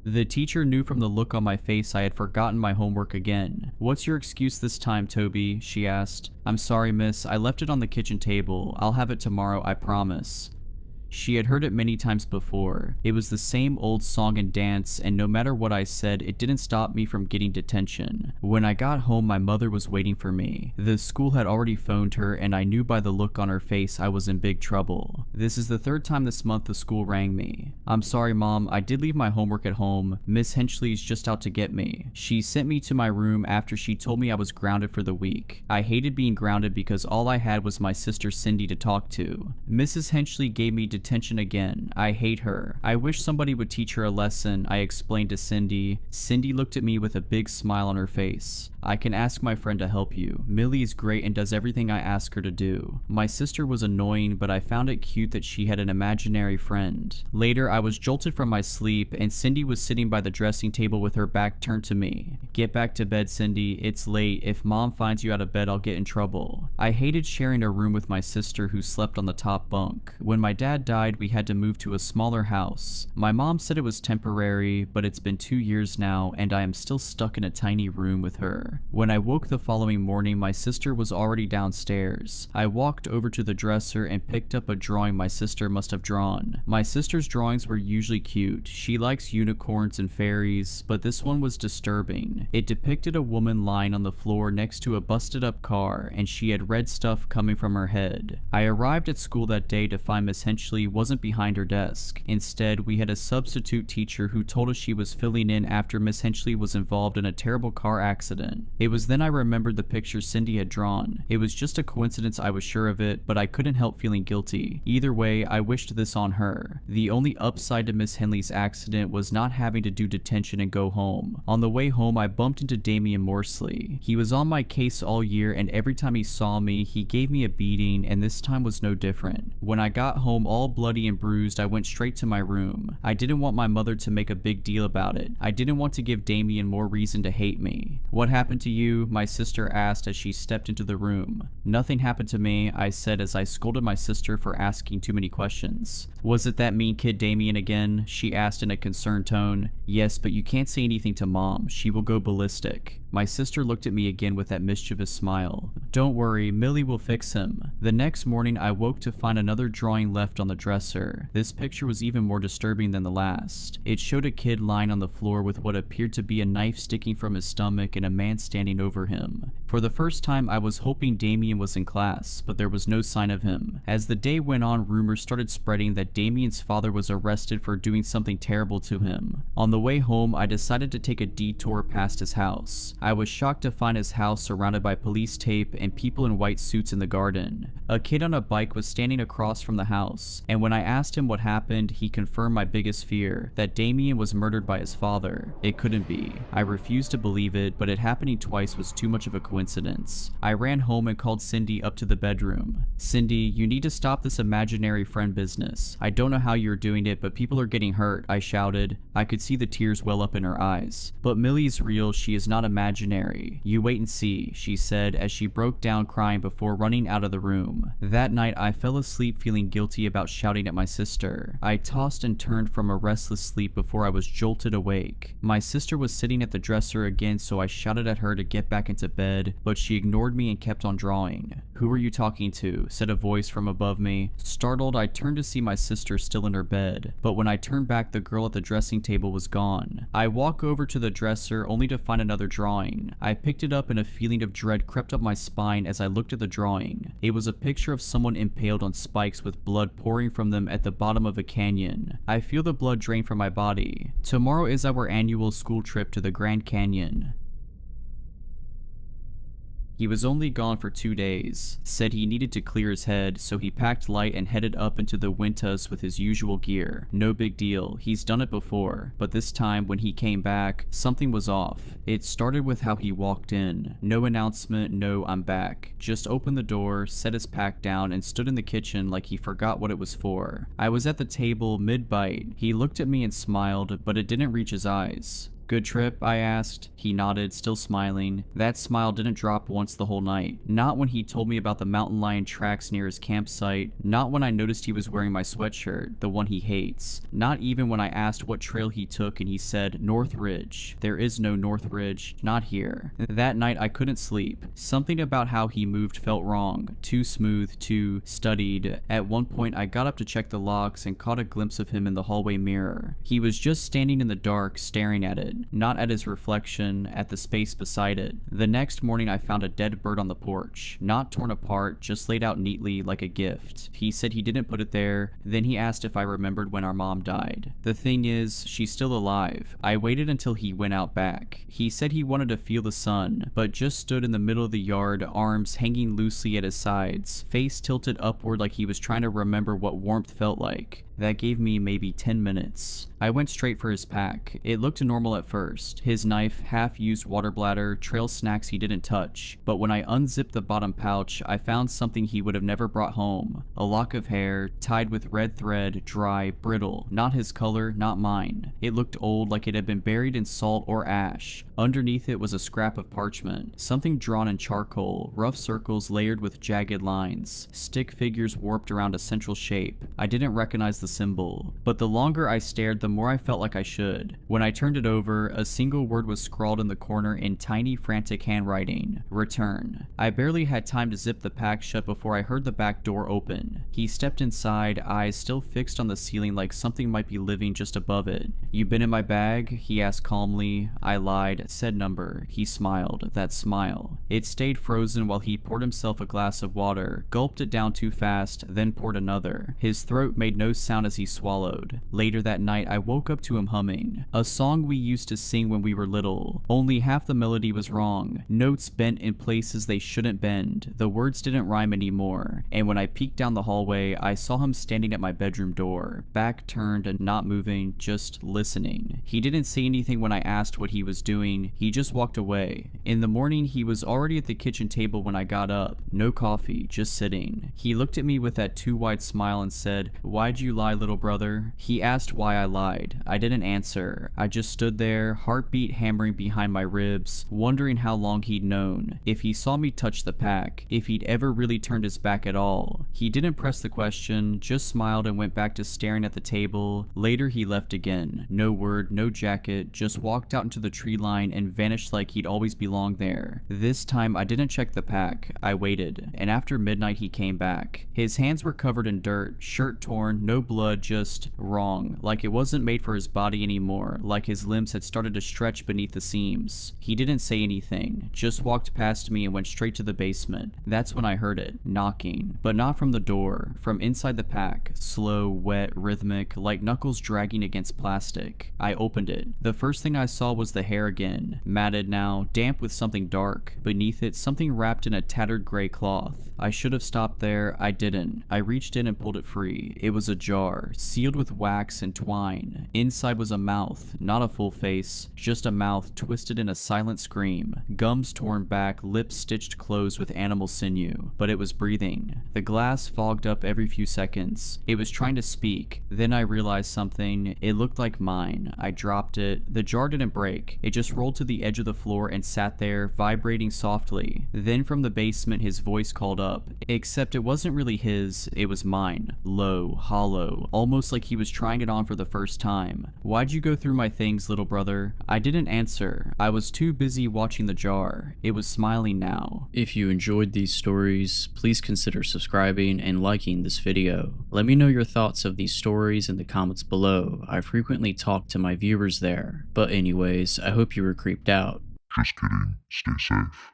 The teacher knew from the look on my face I had forgotten my homework again. "What's your excuse this time, Toby?" she asked. "I'm sorry, miss. I left it on the kitchen table. I'll have it tomorrow, I promise." She had heard it many times before. It was the same old song and dance, and no matter what I said, it didn't stop me from getting detention. When I got home, my mother was waiting for me. The school had already phoned her, and I knew by the look on her face I was in big trouble. This is the third time this month the school rang me. "I'm sorry, Mom, I did leave my homework at home. Miss Henchley's just out to get me. She sent me to my room after she told me I was grounded for the week. I hated being grounded because all I had was my sister Cindy to talk to. Mrs. Henchley gave me detention again. I hate her. I wish somebody would teach her a lesson," I explained to Cindy. Cindy looked at me with a big smile on her face. "I can ask my friend to help you. Millie is great and does everything I ask her to do." My sister was annoying, but I found it cute that she had an imaginary friend. Later, I was jolted from my sleep, and Cindy was sitting by the dressing table with her back turned to me. "Get back to bed, Cindy. It's late. If Mom finds you out of bed, I'll get in trouble." I hated sharing a room with my sister who slept on the top bunk. When my dad died, we had to move to a smaller house. My mom said it was temporary, but it's been 2 years now, and I am still stuck in a tiny room with her. When I woke the following morning, my sister was already downstairs. I walked over to the dresser and picked up a drawing my sister must have drawn. My sister's drawings were usually cute. She likes unicorns and fairies, but this one was disturbing. It depicted a woman lying on the floor next to a busted up car, and she had red stuff coming from her head. I arrived at school that day to find Miss Henchley wasn't behind her desk. Instead, we had a substitute teacher who told us she was filling in after Miss Henchley was involved in a terrible car accident. It was then I remembered the picture Cindy had drawn. It was just a coincidence, I was sure of it, but I couldn't help feeling guilty. Either way, I wished this on her. The only upside to Miss Henley's accident was not having to do detention and go home. On the way home, I bumped into Damian Morsley. He was on my case all year, and every time he saw me, he gave me a beating, and this time was no different. When I got home all bloody and bruised, I went straight to my room. I didn't want my mother to make a big deal about it. I didn't want to give Damian more reason to hate me. "What happened to you?" my sister asked as she stepped into the room. "Nothing happened to me," I said as I scolded my sister for asking too many questions. "Was it that mean kid Damian again?" she asked in a concerned tone. "Yes, but you can't say anything to Mom. She will go ballistic." My sister looked at me again with that mischievous smile. "Don't worry, Millie will fix him." The next morning, I woke to find another drawing left on the dresser. This picture was even more disturbing than the last. It showed a kid lying on the floor with what appeared to be a knife sticking from his stomach and a man standing over him. For the first time, I was hoping Damian was in class, but there was no sign of him. As the day went on, rumors started spreading that Damian's father was arrested for doing something terrible to him. On the way home, I decided to take a detour past his house. I was shocked to find his house surrounded by police tape and people in white suits in the garden. A kid on a bike was standing across from the house, and when I asked him what happened, he confirmed my biggest fear, that Damian was murdered by his father. It couldn't be. I refused to believe it, but it happening twice was too much of a coincidence. I ran home and called Cindy up to the bedroom. "Cindy, you need to stop this imaginary friend business. I don't know how you're doing it, but people are getting hurt," I shouted. I could see the tears well up in her eyes. "But Millie's real, she is not imaginary. You wait and see," she said as she broke down crying before running out of the room. That night, I fell asleep feeling guilty about shouting at my sister. I tossed and turned from a restless sleep before I was jolted awake. My sister was sitting at the dresser again, so I shouted at her to get back into bed, but she ignored me and kept on drawing. "Who are you talking to?" said a voice from above me. Startled, I turned to see my sister still in her bed, but when I turned back, the girl at the dressing table was gone. I walked over to the dresser only to find another drawing. I picked it up and a feeling of dread crept up my spine as I looked at the drawing. It was a picture of someone impaled on spikes with blood pouring from them at the bottom of a canyon. I feel the blood drain from my body. Tomorrow is our annual school trip to the Grand Canyon. He was only gone for 2 days, said he needed to clear his head, so he packed light and headed up into the Wintas with his usual gear. No big deal, he's done it before, but this time when he came back, something was off. It started with how he walked in. No announcement, no "I'm back." Just opened the door, set his pack down, and stood in the kitchen like he forgot what it was for. I was at the table, mid-bite. He looked at me and smiled, but it didn't reach his eyes. Good trip? I asked. He nodded, still smiling. That smile didn't drop once the whole night. Not when he told me about the mountain lion tracks near his campsite. Not when I noticed he was wearing my sweatshirt, the one he hates. Not even when I asked what trail he took and he said, North Ridge. There is no North Ridge, not here. That night I couldn't sleep. Something about how he moved felt wrong. Too smooth, too studied. At one point I got up to check the locks and caught a glimpse of him in the hallway mirror. He was just standing in the dark, staring at it. Not at his reflection, at the space beside it. The next morning I found a dead bird on the porch. Not torn apart, just laid out neatly like a gift. He said he didn't put it there. Then he asked if I remembered when our mom died. The thing is, she's still alive. I waited until he went out back. He said he wanted to feel the sun, but just stood in the middle of the yard, arms hanging loosely at his sides, face tilted upward like he was trying to remember what warmth felt like. That gave me maybe 10 minutes. I went straight for his pack. It looked normal at first. His knife, half-used water bladder, trail snacks he didn't touch. But when I unzipped the bottom pouch, I found something he would have never brought home. A lock of hair, tied with red thread, dry, brittle. Not his color, not mine. It looked old, like it had been buried in salt or ash. Underneath it was a scrap of parchment. Something drawn in charcoal, rough circles layered with jagged lines. Stick figures warped around a central shape. I didn't recognize the symbol, but the longer I stared, the more I felt like I should. When I turned it over, a single word was scrawled in the corner in tiny, frantic handwriting: return. I barely had time to zip the pack shut before I heard the back door open. He stepped inside, eyes still fixed on the ceiling like something might be living just above it. You been in my bag? He asked calmly. I lied, said number. He smiled, that smile. It stayed frozen while he poured himself a glass of water, gulped it down too fast, then poured another. His throat made no sound as he swallowed. Later that night, I woke up to him humming a song we used to sing when we were little. Only half the melody was wrong. Notes bent in places they shouldn't bend. The words didn't rhyme anymore. And when I peeked down the hallway, I saw him standing at my bedroom door, back turned and not moving, just listening. He didn't say anything when I asked what he was doing. He just walked away. In the morning, he was already at the kitchen table when I got up. No coffee, just sitting. He looked at me with that too wide smile and said, "Why'd you lie, little brother?" He asked why I lied. I didn't answer. I just stood there, heartbeat hammering behind my ribs, wondering how long he'd known, if he saw me touch the pack, if he'd ever really turned his back at all. He didn't press the question, just smiled and went back to staring at the table. Later he left again. No word, no jacket, just walked out into the tree line and vanished like he'd always belonged there. This time I didn't check the pack. I waited, and after midnight he came back. His hands were covered in dirt, shirt torn, no blood, just wrong, like it wasn't made for his body anymore, like his limbs had started to stretch beneath the seams. He didn't say anything, just walked past me and went straight to the basement. That's when I heard it, knocking, but not from the door, from inside the pack, slow, wet, rhythmic, like knuckles dragging against plastic. I opened it. The first thing I saw was the hair again, matted now, damp with something dark. Beneath it, something wrapped in a tattered gray cloth. I should have stopped there. I didn't. I reached in and pulled it free. It was a jar, sealed with wax and twine. Inside was a mouth, not a full face, just a mouth twisted in a silent scream. Gums torn back, lips stitched closed with animal sinew. But it was breathing. The glass fogged up every few seconds. It was trying to speak. Then I realized something. It looked like mine. I dropped it. The jar didn't break. It just rolled to the edge of the floor and sat there, vibrating softly. Then from the basement his voice called up. Except it wasn't really his, it was mine. Low, hollow, almost like he was trying it on for the first time. "Why'd you go through my things, little brother?" I didn't answer. I was too busy watching the jar. It was smiling now. If you enjoyed these stories, please consider subscribing and liking this video. Let me know your thoughts of these stories in the comments below. I frequently talk to my viewers there. But anyways, I hope you were creeped out. Just kidding. Stay safe.